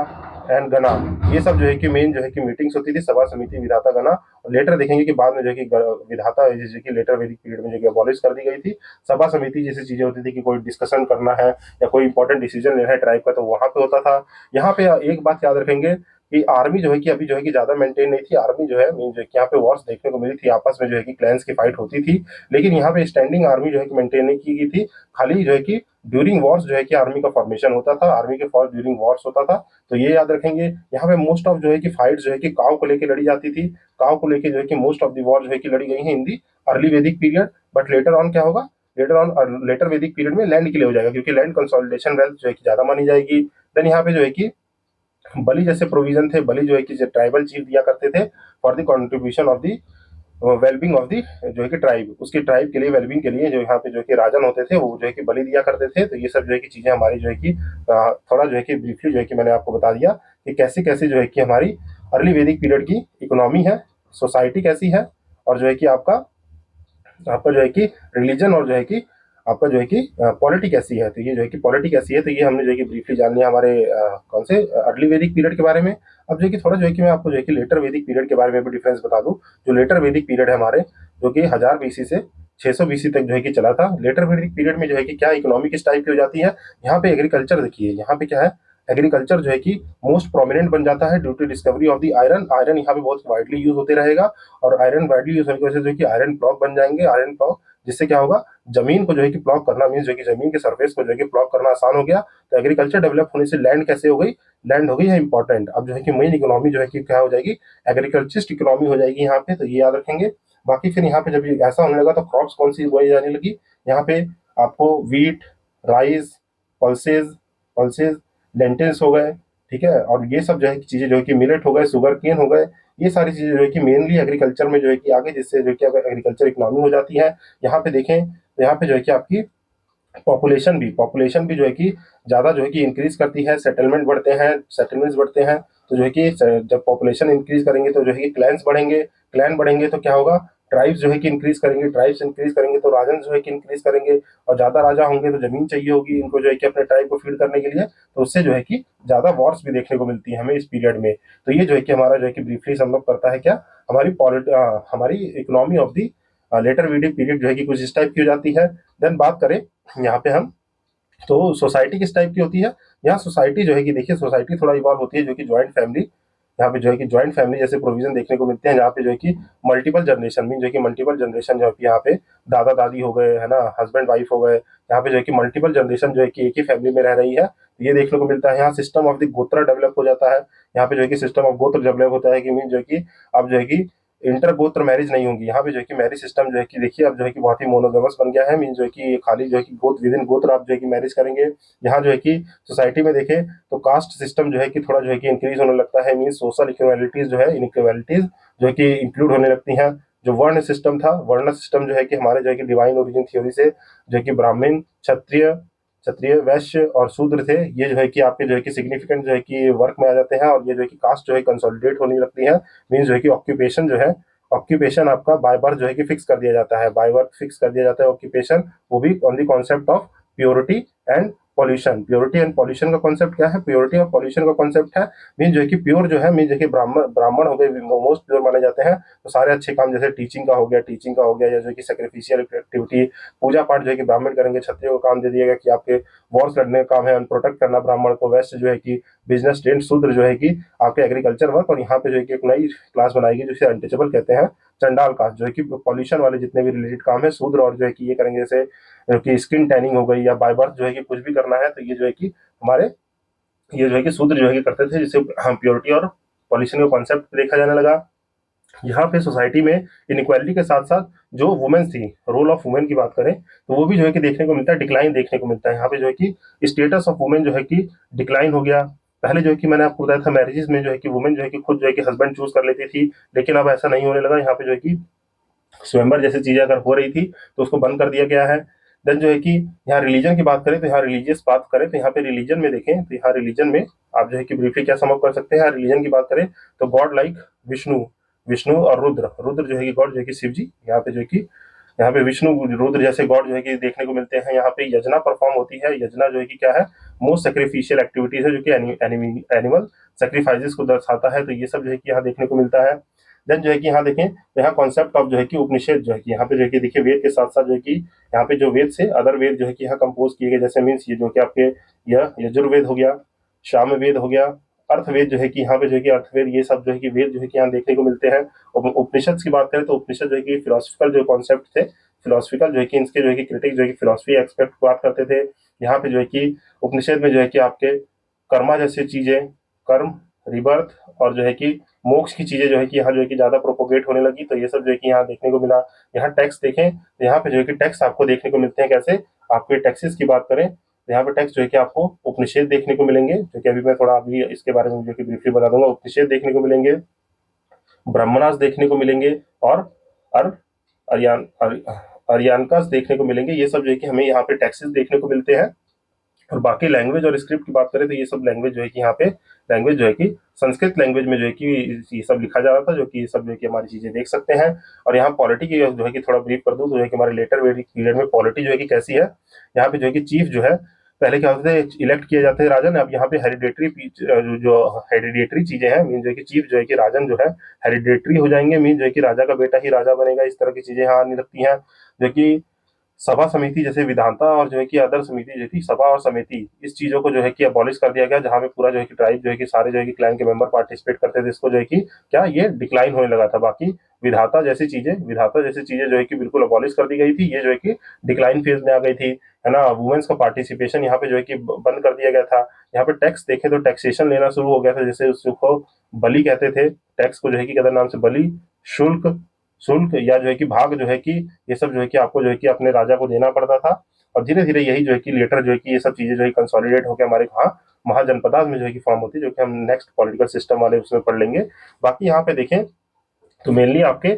एंड गणा, ये सब जो है कि मेन जो है कि मीटिंग्स होती थी, सभा समिति विधाता गणा। और लेटर देखेंगे कि बाद में जो है कि विधाता जैसे कि लेटर वैदिक पीरियड में जो कि अबॉलिश कर दी गई थी। सभा समिति जैसी चीजें होती थी कि कोई डिस्कशन करना है या कोई इंपॉर्टेंट डिसीजन लेना है ट्राइब का, तो वहां पे होता था। यहाँ पे एक बात याद रखेंगे कि आर्मी जो है कि अभी जो है कि ज्यादा मेंटेन नहीं थी। आर्मी जो है मीन जो है कि यहाँ पे वॉर्स देखने को मिली थी, आपस में जो है कि क्लैंस की फाइट होती थी। लेकिन यहाँ पे स्टैंडिंग आर्मी जो है कि मेंटेन नहीं की गई थी। खाली जो है कि ड्यूरिंग वॉर्स जो है कि आर्मी का फॉर्मेशन होता था, आर्मी के फॉर ड्यूरिंग वॉर्स होता था। तो ये याद रखेंगे। यहाँ पे मोस्ट ऑफ जो है कि फाइट जो है कि काव को लेकर लड़ी जाती थी। काव को लेकर जो है कि मोस्ट ऑफ द वॉर जो है कि लड़ी गई है इन दी अर्ली वैदिक पीरियड। बट लेटर ऑन क्या होगा, लेटर ऑन लेटर वैदिक पीरियड में लैंड के लिए हो जाएगा, क्योंकि लैंड कंसोलिडेशन वेल्थ जो है कि ज्यादा मानी जाएगी। देन यहाँ पे जो है कि बलि जैसे प्रोविजन थे, बलि जो है कि ट्राइबल चीफ दिया करते थे for the contribution of the wellbeing of the जो है कि ट्राइब, उसकी ट्राइब के लिए वेलबिंग के लिए जो यहाँ पे जो है कि राजन होते थे वो जो है कि बलि दिया करते थे। तो ये सब जो है कि चीजें हमारी जो है कि थोड़ा जो है कि ब्रीफली जो है कि मैंने आपको बता दिया कि कैसे कैसे जो है कि हमारी अर्ली वैदिक पीरियड की इकोनॉमी है, सोसाइटी कैसी है, और जो है कि आपका आपका जो है कि रिलीजन, और जो है कि आपका जो है कि पॉलिटी कैसी है। तो ये जो है कि पॉलिटी कैसी है, तो ये हमने जो है कि ब्रीफली जान लिया हमारे कौन से अर्ली वैदिक पीरियड के बारे में। अब जो है कि थोड़ा जो है कि मैं आपको जो है कि लेटर वैदिक पीरियड के बारे में भी डिफरेंस बता दूं। जो लेटर वैदिक पीरियड है हमारे, जो कि 1000 बीसी से 600 बीसी तक जो है कि चला था। लेटर वैदिक पीरियड में जो है कि क्या इकोनॉमी किस टाइप की हो जाती है। यहाँ पे एग्रीकल्चर देखिए, यहाँ पे क्या है, एग्रीकल्चर जो है कि मोस्ट प्रोमिनेंट बन जाता है due to discovery of the iron. Iron यहाँ पे बहुत वाइडली यूज होते रहेगा, और आयरन वाइडली यूज होने की वजह से जो है कि आयरन ब्लॉक बन जाएंगे, आयरन ब्लॉक, जिससे क्या होगा, जमीन को जो है कि प्लॉग करना मीन जो है कि जमीन के सरफेस को जो है कि प्लॉग करना आसान हो गया। तो एग्रीकल्चर डेवलप होने से लैंड कैसे हो गई, लैंड हो गई है इंपॉर्टेंट। अब जो है कि मेन इकोनॉमी जो है कि क्या हो जाएगी, एग्रीकल्चरिस्ट इकोनॉमी हो जाएगी यहाँ पे। तो ये याद रखेंगे। बाकी फिर यहाँ पे जब ये ऐसा होने लगा तो क्रॉप्स कौन सी उगाई जाने लगी। यहाँ पे आपको wheat, rice, pulses pulses lentils हो गए, ठीक है। और ये सब जो है कि चीजें जो है कि मिलेट हो गए, शुगर केन हो गए, ये सारी चीजें जो है कि मेनली एग्रीकल्चर में जो है कि आगे, जिससे जो है कि एग्रीकल्चर इकोनॉमी हो जाती है। यहाँ पे देखें तो यहाँ पे जो है कि आपकी पॉपुलेशन भी जो है कि ज़्यादा जो है कि इंक्रीज करती है, सेटलमेंट बढ़ते हैं, सेटलमेंट्स बढ़ते हैं। तो जो है कि जब पॉपुलेशन इंक्रीज करेंगे तो जो है कि क्लैंस बढ़ेंगे, क्लैन बढ़ेंगे तो क्या होगा, ट्राइब्स जो है कि इंक्रीज करेंगे, ट्राइब्स इंक्रीज करेंगे तो राजन जो है कि इंक्रीज करेंगे। और ज़्यादा राजा होंगे तो जमीन चाहिए होगी इनको जो है कि अपने ट्राइब को फीड करने के लिए। तो उससे जो है कि ज़्यादा वॉर्स भी देखने को मिलती है हमें इस पीरियड में। तो ये जो है कि हमारा जो है कि ब्रीफली सम अप करता है क्या, हमारी इकोनॉमी ऑफ दी लेटर वैदिक पीरियड जो है कि कुछ इस टाइप की हो जाती है। देन बात करें यहाँ पे हम तो सोसाइटी किस टाइप की होती है, यहाँ सोसाइटी जो है कि देखिए सोसाइटी थोड़ा इवॉल्व होती है जो कि जॉइंट फैमिली, यहाँ पे जो है कि जॉइंट फैमिली जैसे प्रोविजन देखने को मिलते हैं, जहाँ पे जो है कि मल्टीपल जनरेशन मीन जो है कि मल्टीपल जनरेशन जो है कि यहाँ पे दादा दादी हो गए है ना, हस्बैंड वाइफ हो गए, यहाँ पे जो है कि मल्टीपल जनरेशन जो है कि एक ही फैमिली में रह रही है, तो ये देखने को मिलता है। यहाँ सिस्टम ऑफ द गोत्रा डेवलप हो जाता है, यहाँ पे जो है कि सिस्टम ऑफ गोत्र डेवलप होता है कि मीन जो है कि अब जो है कि इंटर गोत्र मैरिज नहीं होंगी, यहाँ पे जो है कि मैरिज सिस्टम जो है कि देखिए अब जो है कि बहुत ही मोनोगमस बन गया है, मीन जो है कि खाली जो है कि गोत्र विद इन गोत्र आप जो है कि मैरिज करेंगे। यहाँ जो है कि सोसाइटी में देखें तो कास्ट सिस्टम जो है कि थोड़ा जो है कि इंक्रीज होने लगता है, मीन सोशल इक्वालिटीज जो है इनइक्वालिटीज जो है कि इंक्लूड होने लगती हैं। जो वर्ण सिस्टम था, वर्ण सिस्टम जो है कि हमारे जो है कि डिवाइन ओरिजिन थ्योरी से जो है कि ब्राह्मण, क्षत्रिय, क्षत्रिय, वैश्य और शूद्र थे, ये जो है कि आपके जो है कि सिग्निफिकेंट जो है कि वर्क में आ जाते हैं, और ये जो है कि कास्ट जो है कंसोलिडेट होने लगती है। मीन जो है कि ऑक्यूपेशन जो है, ऑक्यूपेशन आपका बाय बर्थ जो है कि फिक्स कर दिया जाता है, बाय बर्थ फिक्स कर दिया जाता है ऑक्यूपेशन, वो भी on the concept of purity and pollution. Purity and pollution का कॉन्सेप्ट क्या है, प्योरिटी और पॉल्यूशन का कॉन्सेप्ट है मीन जो है कि प्योर जो है, मीन जो है कि ब्राह्मण ब्राह्मण हो गए मोस्ट प्योर माने जाते हैं, तो सारे अच्छे काम जैसे टीचिंग का हो गया, टीचिंग का हो गया, या जो है कि सेक्रीफिशियल एक्टिविटी, पूजा पाठ जो है कि ब्राह्मण करेंगे। क्षत्रिय को काम दे दिया गया कि आपके वॉर्स लड़ने का काम है, प्रोटेक्ट करना ब्राह्मण को। वैश्य जो है कि बिजनेस ट्रेंड, शूद्र जो है कि आपके एग्रीकल्चर वर्क, और यहाँ पे जो है कि एक नई क्लास बनाएगी जिसे अनटचेबल कहते हैं, चंडाल कास्ट, जो है कि पॉल्यूशन वाले जितने भी रिलेटेड काम है शूद्र, और जो है कि ये करेंगे जैसे कि स्किन टैनिंग हो गई या बाय बर्थ जो है कि कुछ भी करना है, तो ये जो है कि हमारे ये जो है कि शूद्र जो है कि करते थे, जिससे हम प्योरिटी और पॉल्यूशन का कॉन्सेप्ट देखा जाने लगा। यहाँ पे सोसाइटी में इनइक्वालिटी के साथ साथ जो वुमेन थी, रोल ऑफ वुमेन की बात करें तो वो भी जो है कि देखने को मिलता है, डिक्लाइन देखने को मिलता है। यहाँ पे जो है कि स्टेटस ऑफ वुमेन जो है कि डिक्लाइन हो गया। पहले जो है कि मैंने आपको बताया था मैरिजेस में जो है कि वुमेन जो है कि खुद जो है कि हस्बैंड चूज कर लेती थी, लेकिन अब ऐसा नहीं होने लगा। यहाँ पे जो है कि स्वयंवर जैसी चीजें अगर हो रही थी तो उसको बंद कर दिया गया है। देन जो है कि यहाँ रिलीजन की बात करें तो यहाँ रिलीजियस बात करें तो यहाँ पे रिलीजन में देखें तो यहाँ रिलीजन में आप जो है कि ब्रीफली क्या समअप कर सकते हैं। रिलीजन की बात करें तो गॉड लाइक विष्णु, विष्णु और रुद्र, रुद्र जो है कि गॉड जो है कि शिव जी, यहाँ पे जो है कि यहाँ पे विष्णु रुद्र जैसे गॉड जो है कि देखने को मिलते हैं। यहाँ पे यजना परफॉर्म होती है, यजना जो है कि क्या है, मोस्ट सेक्रीफिशियल एक्टिविटीज है जो कि एनिमल सेक्रीफाइसेस को दर्शाता है, तो ये सब जो है कि यहाँ देखने को मिलता है। देन जो है कि यहाँ देखें तो यहाँ कॉन्सेप्ट ऑफ जो है कि उपनिषद जो है कि यहाँ पे जो है कि देखिए वेद के साथ साथ जो है कि यहाँ पे जो वेद से अदर वेद जो है कि यहाँ कंपोज किए गए, जैसे मीन्स ये जो कि आपके यह यजुर्वेद हो गया, साम वेद हो गया, अर्थवेद जो है कि यहाँ पे जो है कि अर्थवेद, ये सब जो है कि वेद जो है कि यहाँ देखने को मिलते हैं। उपनिषद की बात करें तो उपनिषद जो है कि फिलोसफिकल जो कॉन्सेप्ट थे, फिलोसफिकल जो है कि इनके जो है कि क्रिटिक जो है कि फिलोसफी एक्सपेक्ट बात करते थे। यहाँ पे जो है कि उपनिषद में जो है कि आपके कर्मा जैसी चीजें, कर्म, रिबर्थ और जो है कि मोक्ष की चीजें जो है कि यहाँ जो है कि ज्यादा प्रोपोगेट होने लगी, तो ये सब जो है कि यहाँ देखने को मिला। यहाँ टैक्स देखें तो यहाँ पे जो है कि टैक्स आपको देखने को मिलते हैं कैसे, आपके टैक्सेस की बात करें तो यहाँ पे टैक्स जो है कि आपको उपनिषद देखने को मिलेंगे, जो कि अभी मैं थोड़ा अभी इसके बारे में जो कि ब्रीफली बता दूंगा। उपनिषद देखने को मिलेंगे, ब्रह्मणास देखने को मिलेंगे, और अर अरियान अरियानकास देखने को मिलेंगे। ये सब जो है कि हमें यहाँ पे टैक्सेस देखने को मिलते हैं। और बाकी लैंग्वेज और स्क्रिप्ट की बात करें तो ये सब लैंग्वेज जो है कि यहाँ पे लैंग्वेज जो है कि संस्कृत लैंग्वेज में जो है कि ये सब लिखा जा रहा था, जो कि ये सब जो है कि हमारी चीजें देख सकते हैं। और यहाँ पॉलिटी की जो है कि थोड़ा ब्रीफ कर दूं तो जो है कि हमारे लेटर वैदिक पीरियड में पॉलिटी जो है कि कैसी है। यहाँ पे जो है कि चीफ जो है, पहले क्या होते थे इलेक्ट किए जाते थे राजन, अब यहाँ पे हेरिडेटरी जो हेरिडेटरी चीजें हैं, मीन जो है कि चीफ जो है कि राजन जो है हेरिडेटरी हो जाएंगे, मीन जो है कि राजा का बेटा ही राजा बनेगा। इस तरह की चीजें यहाँ आने लगती हैं। जो कि सभा समिति जैसे विधानता और जो है कि अदर समिति जो थी, सभा और समिति, इस चीजों को जो है कि अबॉलिश कर दिया गया, जहां पे पूरा जो है कि ट्राइब जो है कि सारे जो है कि क्लैन के मेंबर पार्टिसिपेट करते थे। इसको जो है कि क्या ये डिक्लाइन होने लगा था। बाकी विधाता जैसी चीजें जो है कि बिल्कुल अबॉलिश कर दी गई थी, ये जो है कि डिक्लाइन फेज में आ गई थी, है ना। वुमेन्स का पार्टिसिपेशन यहाँ पे जो है कि बंद कर दिया गया था। यहाँ पे टैक्स देखें तो टैक्सेशन लेना शुरू हो गया था, जैसे उसको बलि कहते थे, टैक्स को जो है कि कहते नाम से बलि, शुल्क, शुल्क या जो है कि भाग जो है कि ये सब जो है कि आपको जो है कि अपने राजा को देना पड़ता था। और धीरे धीरे यही जो है कि लेटर जो है कि ये सब चीजें जो है कंसोलिडेट होकर हमारे कहाँ महाजनपदास में जो है कि फॉर्म होती है, जो कि हम नेक्स्ट पॉलिटिकल सिस्टम वाले उसमें पढ़ लेंगे। बाकी यहाँ पे देखें तो मेनली आपके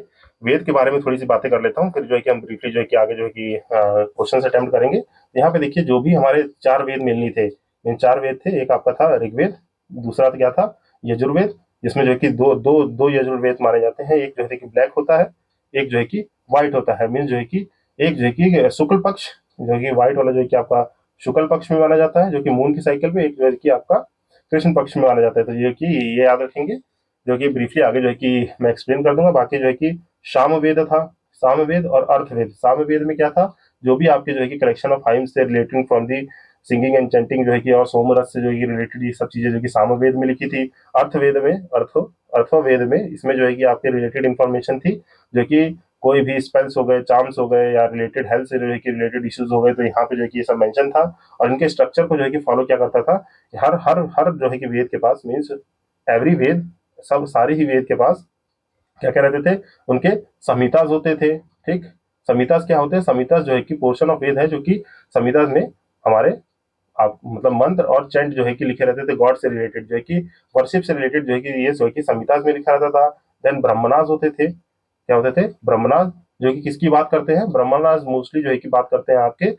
वेद के बारे में थोड़ी सी बातें कर लेता हूँ, फिर जो है कि हम ब्रीफली जो है कि आगे जो है कि क्वेश्चन अटेम्प्ट करेंगे। यहाँ पे देखिए जो भी हमारे चार वेद मेनली थे, इन चार वेद थे, एक आपका था ऋग्वेद, दूसरा क्या था यजुर्वेद, जिसमें जो है कि दो दो दो यजुर्वेद माने जाते हैं। एक जो है कि ब्लैक होता है, एक जो है कि व्हाइट होता है, मीन जो है कि एक जो है कि शुक्ल पक्ष, जो है कि व्हाइट वाला जो है कि आपका शुक्ल पक्ष में माना जाता है जो कि मून की साइकिल में, एक जो है कि आपका कृष्ण पक्ष में माना जाता है। तो ये कि ये याद रखेंगे, जो कि ब्रीफली आगे जो है कि मैं एक्सप्लेन कर दूंगा। बाकी जो है कि सामवेद था, सामवेद और अर्थवेद। सामवेद में क्या था, जो भी आपके जो है कि कलेक्शन ऑफ हाइम्स से relating from the singing and chanting जो है कि और सोमरस से जो है रिलेटेड ये सब चीजें जो कि सामवेद में लिखी थी। अर्थवेद में अर्थवेद में इसमें जो है कि आपके रिलेटेड इंफॉर्मेशन थी, जो कि कोई भी स्पेल्स हो गए, चार्म्स हो गए या रिलेटेड हेल्थ से रिलेटेड इश्यूज हो गए, तो यहाँ पे जो है कि ये सब मेंशन था। और इनके स्ट्रक्चर को जो है कि फॉलो क्या करता था, हर हर हर जो है कि वेद के पास, मीन्स एवरी वेद, सब सारे ही वेद के पास क्या क्या रहते थे, उनके संहिताज होते थे। ठीक, संहिताज क्या होते हैं, संहिताज जो है कि पोर्शन ऑफ वेद है जो कि संहिताज में हमारे आप मतलब मंत्र और चैंट जो है कि लिखे रहते थे, गॉड से रिलेटेड जो है कि वर्शिप से रिलेटेड जो है कि ये जो है कि संहिताज में लिखा रहता था। देन ब्रह्मनाज होते थे, क्या होते थे, ब्रह्मनाज, जो कि किसकी बात करते हैं, ब्रह्मनाज मोस्टली जो है कि बात करते हैं आपके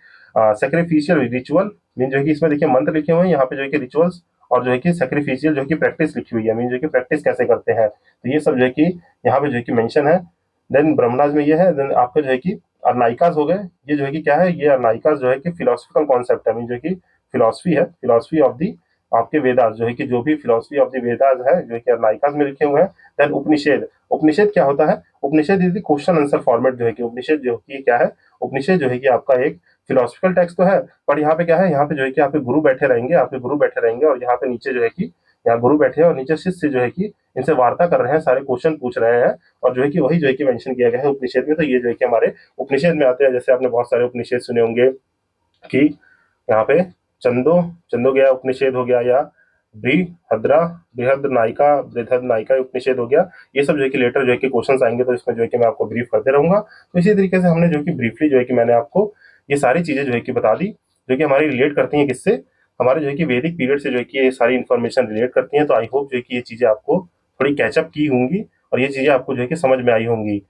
सेक्रीफिशियल रिचुअल, मीन जो है कि इसमें देखिए मंत्र लिखे हुए हैं, यहाँ पे जो है कि रिचुअल्स और जो है कि सेक्रीफिशियल जो है कि प्रैक्टिस लिखी हुई है, मीन जो है कि प्रैक्टिस कैसे करते हैं, तो ये सब जो है कि यहाँ पे जो है कि मेंशन है। देन ब्रह्मनाज में ये है। देन आपका जो है कि अर्नाइकास हो गए, ये जो है कि क्या है, ये अर्नाइकास जो है कि फिलोसफिकल कॉन्सेप्ट है, मीन जो है कि फिलोसफी है, फिलोसफी ऑफ दी आपके वेदास, जो है कि जो भी फिलोसफी ऑफ द वेदास है जो है कि अर्नाइकास में लिखे हुए हैं। देन उपनिषद, उपनिषद क्या होता है, Upanishad is the question answer format, जो है कि उपनिषद जो कि क्या है, उपनिषद जो है कि आपका एक फिलोसफिकल टेक्स्ट तो है, पर यहाँ पे क्या है, यहाँ पे जो है कि आपके गुरु बैठे रहेंगे, आपके गुरु बैठे रहेंगे और यहाँ पे नीचे जो है कि यहाँ गुरु बैठे हैं और नीचे शिष्य जो है कि इनसे वार्ता कर रहे हैं, सारे क्वेश्चन पूछ रहे हैं, और जो है कि वही जो है कि मेंशन किया गया है उपनिषद में। तो ये जो है कि हमारे उपनिषद में आते हैं। जैसे आपने बहुत सारे उपनिषद सुने होंगे कि यहाँ पे चंदो चंदोग्या उपनिषद हो गया, या बृहद्रा बृहद नायिका बृहद नायिका उपनिषद हो गया। ये सब जो है कि लेटर जो है कि क्वेश्चंस आएंगे, तो इसमें जो है कि मैं आपको ब्रीफ करते रहूंगा। तो इसी तरीके से हमने जो है कि ब्रीफली जो है कि मैंने आपको ये सारी चीजें जो है कि बता दी, जो कि हमारी रिलेट करती हैं किससे, हमारे जो है कि वैदिक पीरियड से जो है कि ये सारी इन्फॉर्मेशन रिलेट करती हैं। तो आई होप जो है कि ये चीजें आपको थोड़ी कैचअप की होंगी और ये चीजें आपको जो है कि समझ में आई होंगी।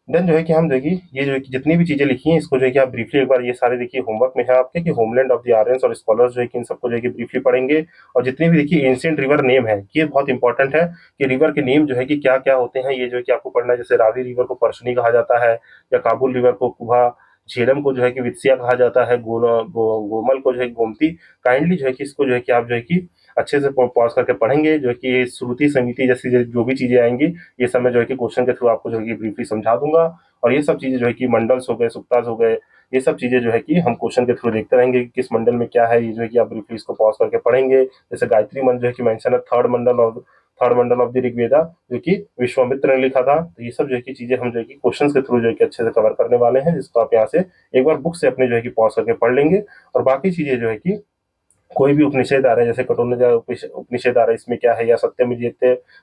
देन जो है कि हम देखिए ये जो है कि जितनी भी चीजें लिखी हैं, इसको जो है कि आप ब्रीफली एक बार ये सारे देखिए होमवर्क में है आपके, कि होमलैंड ऑफ द आर्यंस और स्कॉलर्स जो है कि इन सबको जो है कि ब्रीफली पढ़ेंगे। और जितनी भी देखिए एंशिएंट रिवर नेम है, ये बहुत इंपॉर्टेंट है कि रिवर के नेम जो है कि क्या क्या होते हैं, ये जो है कि आपको पढ़ना है। जैसे रावी रिवर को परसनी कहा जाता है, या काबुल रिवर को कुभा, झेलम को जो है कि वित्सिया कहा जाता है, गोमल को जो है गोमती। काइंडली जो है कि इसको जो है कि आप जो है कि अच्छे से पॉज करके पढ़ेंगे, जो है कि श्रुति समिति जैसी जो भी चीजें आएंगी, ये सब मैं जो है कि क्वेश्चन के थ्रू आपको जो है कि ब्रीफली समझा दूंगा। और ये सब चीजें जो है कि मंडल्स हो गए, सुक्तास हो गए, ये सब चीजें जो है कि हम क्वेश्चन के थ्रू देखते रहेंगे कि किस मंडल में क्या है, ये जो है कि आप ब्रीफली इसको पॉज करके पढ़ेंगे। जैसे गायत्री मंत्र जो है कि मेंशन है third Mandal of the Rigveda, जो कि विश्वामित्र ने लिखा था। तो ये सब जो है कि चीजें हम जो है कि क्वेश्चन के थ्रू जो है कि अच्छे से कवर करने वाले हैं, जिसको आप यहाँ से एक बार बुक से अपने जो है कि पॉज करके पढ़ लेंगे। और बाकी चीजें जो है कि कोई भी उपनिषद आ रहा है, जैसे कटोन्नजा उपनिषद आ रहा है, इसमें क्या है, या सत्यमेव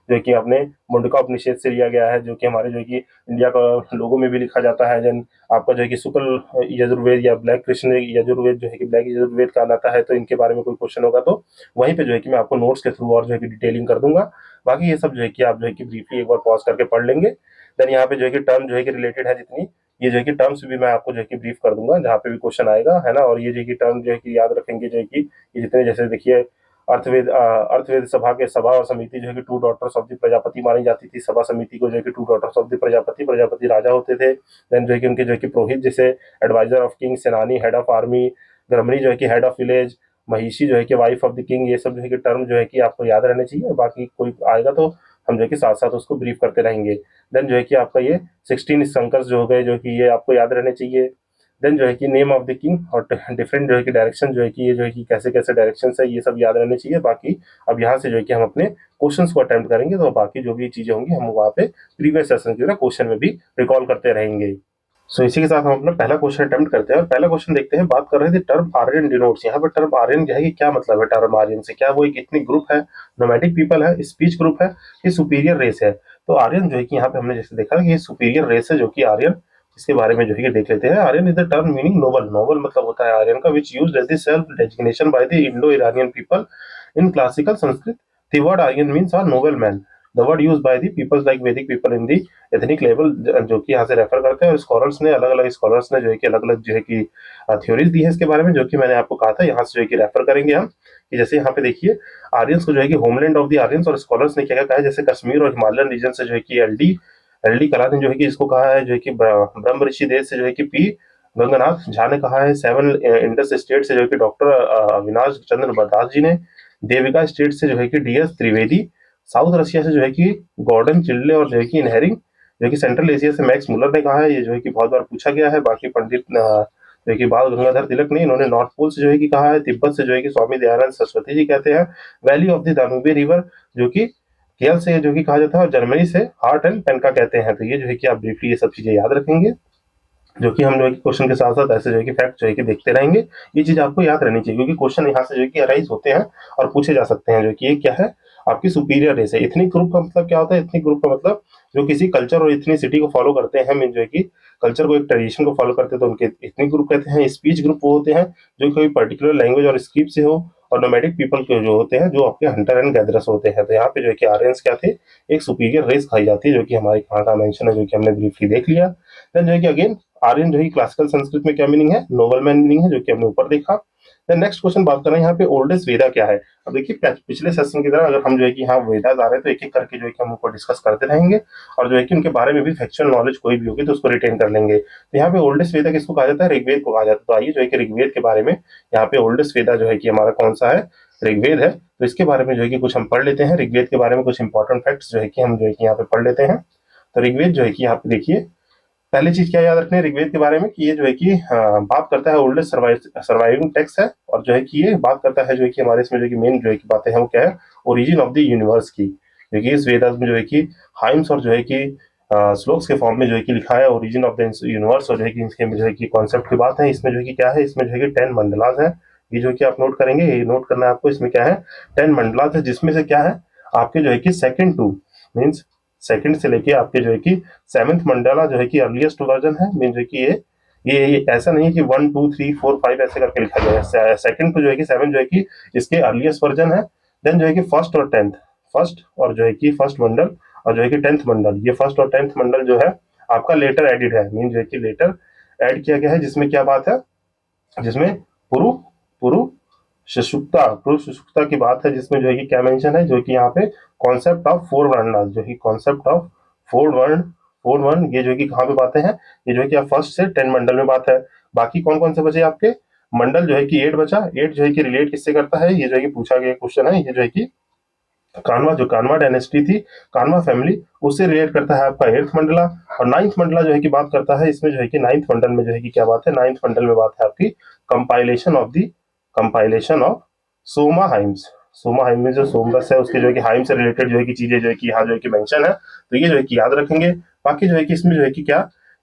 जो कि आपने मुंडका उपनिषद से लिया गया है, जो कि हमारे जो है कि इंडिया का लोगों में भी लिखा जाता है। जन आपका जो है कि शुक्ल यजुर्वेद या ब्लैक कृष्ण यजुर्वेद जो है कि ब्लैक यजुर्वेद कहलाता है, तो इनके बारे में कोई क्वेश्चन होगा तो वहीं पे जो है कि मैं आपको नोट्स के थ्रू और जो है कि डिटेलिंग कर दूंगा। बाकी ये सब जो है कि आप जो है कि ब्रीफली एक बार पॉज करके पढ़ लेंगे। देन यहाँ पे जो है कि टर्म जो है कि रिलेटेड है जितनी, ये जो है कि टर्म्स भी मैं आपको जो है कि ब्रीफ कर दूंगा जहाँ पे भी क्वेश्चन आएगा, है ना। और ये जो है कि टर्म जो है कि याद रखेंगे, जो है कि ये जितने, जैसे देखिए अर्थवेद सभा के सभा और समिति जो है कि two daughters of the Prajapati मानी जाती थी। सभा समिति को जो है कि two daughters of the Prajapati, Prajapati राजा होते थे। देन जो है कि उनके जो है कि पुरोहित, जैसे एडवाइजर ऑफ किंग, सेनानी हेड ऑफ आर्मी, ग्रमणी जो है कि हेड ऑफ विलेज, महिषी जो है कि वाइफ ऑफ द किंग। ये सब जो है कि टर्म जो है कि आपको याद रहने चाहिए। बाकी कोई आएगा तो हम जो है कि साथ साथ उसको ब्रीफ करते रहेंगे। देन जो है कि आपका ये 16 संकर्स जो हो गए, जो कि ये आपको याद रहने चाहिए। देन जो है कि नेम ऑफ द किंग और डिफरेंट जो है कि डायरेक्शन, जो है कि ये जो है कि कैसे कैसे डायरेक्शन है, ये सब याद रहने चाहिए। बाकी अब यहाँ से जो है कि हम अपने क्वेश्चंस को अटेम्प्ट करेंगे, तो बाकी जो भी चीजें होंगी हम वहाँ पे प्रीवियस सेशन के क्वेश्चन में भी रिकॉल करते रहेंगे। सो इसी के साथ हम अपना पहला क्वेश्चन अटेम्प्ट करते हैं, और पहला क्वेश्चन देखते हैं। बात कर रहे थे टर्म आर्यन डिनोट्स। यहाँ पे टर्म आर्यन क्या है, कि क्या मतलब है टर्म आर्यन से, क्या वो एक इतनी ग्रुप है, नोमैडिक पीपल है, स्पीच ग्रुप है, ये सुपीरियर रेस है। तो आर्यन जो है कि यहाँ पे हमने जैसे देखा कि ये सुपीरियर रेस है, जो कि आर्यन, इसके बारे में जो है कि देख लेते हैं। Aryan is the term meaning noble, noble मतलब होता है आर्यन का, which used as the self designation by the Indo Iranian people in classical Sanskrit. The word Aryan means are noble man, the word used by the peoples like Vedic people in the ethnic level, जो कि यहाँ से refer करते हैं। और scholars ने अलग अलग स्कॉलर्स ने जो है कि अलग अलग जो है कि थ्योरीज दी है इसके बारे में, जो कि मैंने आपको कहा था। यहाँ से जो है कि रेफर करेंगे हम, कि जैसे यहाँ पे देखिए आर्यंस को जो है कि होमलैंड ऑफ द आर्यंस, और स्कॉलर्स ने क्या क्या कहा है, जैसे कश्मीर और हिमालयन रीजन से जो है कि एल डी कला ने जो है कि इसको कहा है, जो है कि ब्रह्म ऋषि देश से जो है कि पी गंगानाथ झा ने कहा है। सेवन इंडस स्टेट से जो है कि डॉक्टर अविनाश चंद्र बदास जी ने। देविका स्टेट से जो है कि D S Trivedi. South Russia से जो है कि गॉर्डन चिल्ले और जो है कि इनहेरिंग। जो कि सेंट्रल एशिया से मैक्स मुलर ने कहा है। ये जो है कि बहुत बार पूछा गया है। बाकी पंडित जो है कि बाल गंगाधर तिलक ने, इन्होंने नॉर्थ पोल से जो है कि कहा है, तिब्बत से जो है कि स्वामी दयानंद सरस्वती जी कहते हैं, वैली ऑफ द दानुबे रिवर जो कि केरल से जो कि कहा जाता है, और जर्मनी से हार्ट एंड पेनका कहते हैं। तो ये जो है कि आप ब्रीफली ये सब चीजें याद रखेंगे, जो कि हम जो है कि क्वेश्चन के साथ साथ ऐसे जो है कि फैक्ट जो है कि देखते रहेंगे। ये चीज आपको याद रहनी चाहिए, क्योंकि क्वेश्चन यहाँ से जो है कि अराइज होते हैं और पूछे जा सकते हैं, जो कि ये क्या है, आपकी सुपीरियर रेस है। इथनिक ग्रुप का मतलब क्या होता है? इथनिक ग्रुप का मतलब जो किसी कल्चर और इथनिसिटी को फॉलो करते हैं, मीन जो है कि कल्चर को, एक ट्रेडिशन को फॉलो करते हैं, तो उनके इथनिक ग्रुप कहते हैं। स्पीच ग्रुप वो होते हैं जो कोई पर्टिकुलर लैंग्वेज और स्क्रिप्ट से हो, और नोमैडिक पीपल के जो होते हैं, जो आपके हंटर एंड गैदरर्स होते हैं। तो यहाँ पे जो है कि आर्यंस क्या थे, एक सुपीरियर रेस खाई जाती है, जो कि हमारे कहाँ का मेंशन है, जो कि हमने ब्रीफली देख लिया। देन जो है कि अगेन आर्यन जो है क्लासिकल संस्कृत में क्या मीनिंग है? नोबल मैन मीनिंग है, जो कि हमने ऊपर देखा। देन नेक्स्ट क्वेश्चन बात कर रहे हैं यहाँ पे ओल्डेस्ट वेदा क्या है। अब देखिए पिछले सेशन की तरह अगर हम जो है कि यहाँ वेदास आ रहे हैं, तो एक एक करके जो है कि हम ऊपर डिस्कस करते रहेंगे, और जो है कि उनके बारे में भी फैक्चुअल नॉलेज कोई भी होगी तो उसको रिटेन कर लेंगे। तो यहाँ पे ओल्डेस्ट वेदा किसको कहा जाता है? ऋग्वेद को कहा जाता है। तो आइए जो है कि ऋग्वेद के बारे में, यहाँ पे ओल्डेस्ट वेदा जो है कि हमारा कौन सा है? ऋग्वेद है। तो इसके बारे में जो है कि कुछ हम पढ़ लेते हैं, ऋग्वेद के बारे में कुछ इंपॉर्टेंट फैक्ट्स जो है कि हम जो है कि यहाँ पे पढ़ लेते हैं। तो ऋग्वेद जो है कि यहाँ पे देखिए, पहली चीज क्या याद रखनी है ऋग्वेद के बारे में, कि ये जो है कि बात करता है ओल्डेस्ट सर्वाइविंग टेक्स्ट है, और जो है कि ये बात करता है जो है कि हमारे इसमें जो कि मेन जो है कि बातें हैं वो क्या है? ओरिजिन ऑफ द यूनिवर्स की। क्योंकि इस वेदास में जो है कि हाइम्स और जो है कि श्लोक्स के फॉर्म में जो है कि लिखा है ओरिजिन ऑफ द यूनिवर्स, और जो है कि इसके जो है कि कॉन्सेप्ट की बात है। इसमें जो है कि क्या है, इसमें जो है कि 10 मंडलास है। ये जो है कि आप नोट करेंगे, ये नोट करना है आपको। इसमें क्या है? 10 मंडलास है, जिसमें से क्या है, आपके जो है कि सेकंड टू, मीन्स सेकंड से लेके आपके जो है कि सेवंथ मंडला जो है कि अर्लीस्ट वर्जन है। मीन जो है कि ये ऐसा नहीं है कि 1 2 3 4 5 ऐसे करके लिखा गया है। सेकंड टू जो है कि 7 जो है कि इसके अर्लीस्ट वर्जन है। देन जो है कि फर्स्ट और टेंथ, फर्स्ट और जो है कि फर्स्ट मंडल और जो है कि टेंथ मंडल, ये फर्स्ट और टेंथ मंडल जो है आपका लेटर एडिड है। मीन जो है कि लेटर ऐड किया गया है, जिसमें क्या बात है, जिसमें पुरु पुरु पुरु सुषुप्ता की बात है, जिसमें जो है कि क्या मेंशन है, जो कि यहाँ पे कॉन्सेप्ट ऑफ फोर वर्ण, जो कि कॉन्सेप्ट ऑफ फोर वर्ण ये जो है कि कहाँ पे बातें हैं, ये जो है कि आप फर्स्ट से 10 मंडल में बात है। बाकी कौन कौन से बचे आपके मंडल? जो है कि 8 बचा। 8 जो है कि रिलेट किससे करता है? ये जो है कि पूछा गया क्वेश्चन है, ये जो है कि कानवा, जो कानवा डायनेस्टी थी, कानवा फैमिली, उससे रिलेट करता है आपका 8th मंडला। और 9th मंडला जो है कि बात करता है, इसमें जो है कि 9th मंडल में जो है कि क्या बात है, 9th मंडल में बात है आपकी compilation of Soma hymns. Soma hymn में जो सोमरस है, उसके जो है कि हाइम से रिलेटेड जो है कि चीजें जो है कि यहाँ जो है कि मेंशन है। तो ये जो है कि याद रखेंगे। बाकी जो है कि इसमें जो है कि क्या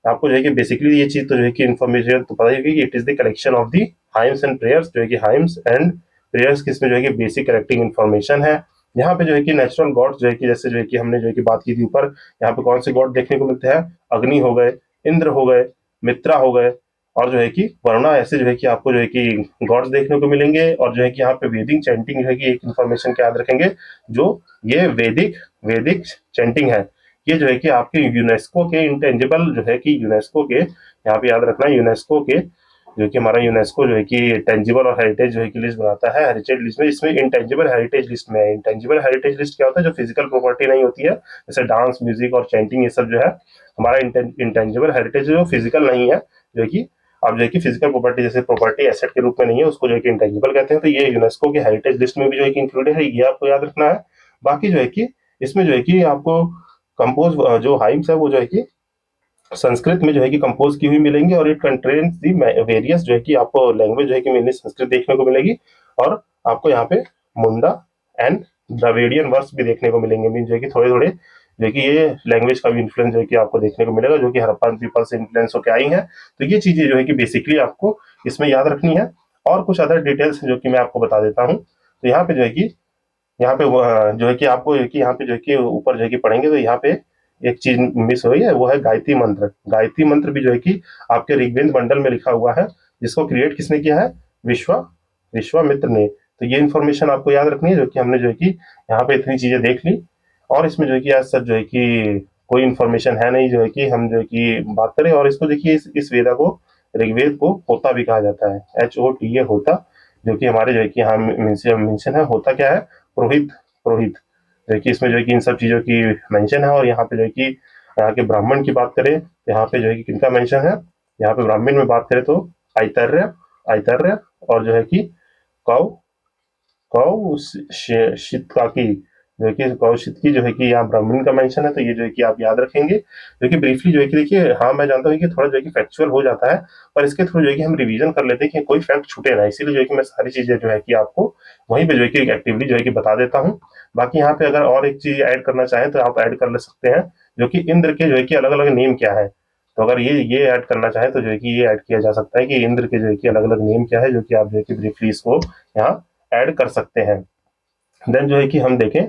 आपको जो है कि बेसिकली ये चीज तो जो है कि इन्फॉर्मेशन तो पता ही होगी कि it is the collection of the hymns and prayers, जो है कि हाइम्स एंड प्रेयर्स किसमें जो है कि बेसिक करेक्टिंग इन्फॉर्मेशन है। यहाँ पे जो है कि नेचुरल गॉड्स जो है कि जैसे जो है कि हमने जो है कि बात की थी ऊपर, यहाँ पे कौन से गॉड देखने को मिलते हैं? अग्नि हो गए, इंद्र हो गए, मित्रा हो गए, और जो है कि वरुणा, ऐसे जो है कि आपको जो है कि गॉड्स देखने को मिलेंगे। और जो है कि यहाँ पे वैदिक चैंटिंग जो है कि एक इन्फॉर्मेशन क्या याद रखेंगे, जो ये वैदिक वैदिक चैंटिंग है, ये जो है कि आपके यूनेस्को के इंटेंजिबल जो है कि यूनेस्को के, यहाँ पे याद रखना, यूनेस्को के जो कि हमारा यूनेस्को जो है कि टेंजिबल और हेरिटेज जो है कि लिस्ट बनाता है, हेरिटेज लिस्ट में, इसमें इंटेंजिबल हेरिटेज लिस्ट में है। इंटेंजिबल हेरिटेज लिस्ट क्या होता है? जो फिजिकल प्रॉपर्टी नहीं होती है, जैसे डांस, म्यूजिक और चैंटिंग, ये सब जो है हमारा इंटेंजिबल हेरिटेज जो फिजिकल नहीं है, जो कि अब जो है कि फिजिकल प्रॉपर्टी, जैसे प्रॉपर्टी एसेट के रूप में नहीं है, उसको जो है कि इंटेंजिबल कहते हैं। तो ये यूनेस्को के हेरिटेज लिस्ट में भी जो है कि इंक्लूडेड है, ये आपको याद रखना है। बाकी जो है कि इसमें जो है कि आपको कंपोज जो हाइम्स है वो जो है कि संस्कृत में जो है कि कंपोज की हुई मिलेंगी, और इट कंटेन्स दी वेरियस जो है कि आपको लैंग्वेज जो है कि मेनली संस्कृत देखने को मिलेगी। और आपको यहाँ पे मुंडा एंड द्रविडियन वर्ड्स भी देखने को मिलेंगे, मीन जो है कि थोड़े थोड़े जो है कि ये लैंग्वेज का भी इन्फ्लुएंस जो है कि आपको देखने को मिलेगा, जो कि हड़प्पन पीपल से इन्फ्लुएंस होकर आई है। तो ये चीजें जो है कि बेसिकली आपको इसमें याद रखनी है। और कुछ अदर डिटेल्स जो कि मैं आपको बता देता हूँ। तो यहाँ पे जो है कि यहाँ पे जो है कि आपको जो है कि यहाँ पे जो है कि ऊपर जो है कि पढ़ेंगे, तो यहाँ पे एक चीज मिस हुई है, वो है गायत्री मंत्र। गायत्री मंत्र भी जो है कि आपके ऋग्वेद मंडल में लिखा हुआ है, जिसको क्रिएट किसने किया है? विश्वामित्र ने। तो ये इन्फॉर्मेशन आपको याद रखनी है, जो कि हमने जो है कि यहाँ पे इतनी चीजें देख ली। और इसमें जो है कि आज सर जो है कि कोई इन्फॉर्मेशन है नहीं, जो है कि हम जो है कि बात करें। और इसको देखिए, इस वेदा को, ऋग्वेद को होता भी कहा जाता है, HOTA होता, जो कि हमारे जो है कि यहाँ मेंशन है। होता क्या है? पुरोहित। पुरोहित जो है कि इसमें जो है कि इन सब चीजों की मेंशन है। और यहाँ पे जो है कि यहाँ के ब्राह्मण की बात करें, यहाँ पे जो है कि किनका मेंशन है? यहाँ पे ब्राह्मण में बात करें तो ऐतर्य, ऐतर्य, और जो है कि कौ कौ शितकाकी, जो है कि कौशिक की जो है कि यहाँ ब्राह्मण का मेंशन है, तो ये जो है कि आप याद रखेंगे। जो कि ब्रीफली जो है कि देखिए, हाँ मैं जानता हूँ कि थोड़ा जो है कि फैक्चुअल हो जाता है, पर इसके थ्रू जो है कि हम रिवीजन कर लेते हैं कि कोई फैक्ट छूटे ना, इसीलिए जो है कि मैं सारी चीजें जो है कि आपको वहीं पे जो है कि एक्टिवली जो है कि बता देता हूँ। बाकी यहाँ पे अगर और एक चीज ऐड करना चाहें तो आप ऐड कर ले सकते हैं, जो कि इंद्र के जो है कि अलग अलग नेम क्या है। तो अगर ये ऐड करना चाहे तो जो है कि ये ऐड किया जा सकता है कि इंद्र के जो है कि अलग अलग नेम क्या है, जो कि आप जो है कि ब्रीफली इसको यहाँ ऐड कर सकते हैं। देन जो है कि हम देखें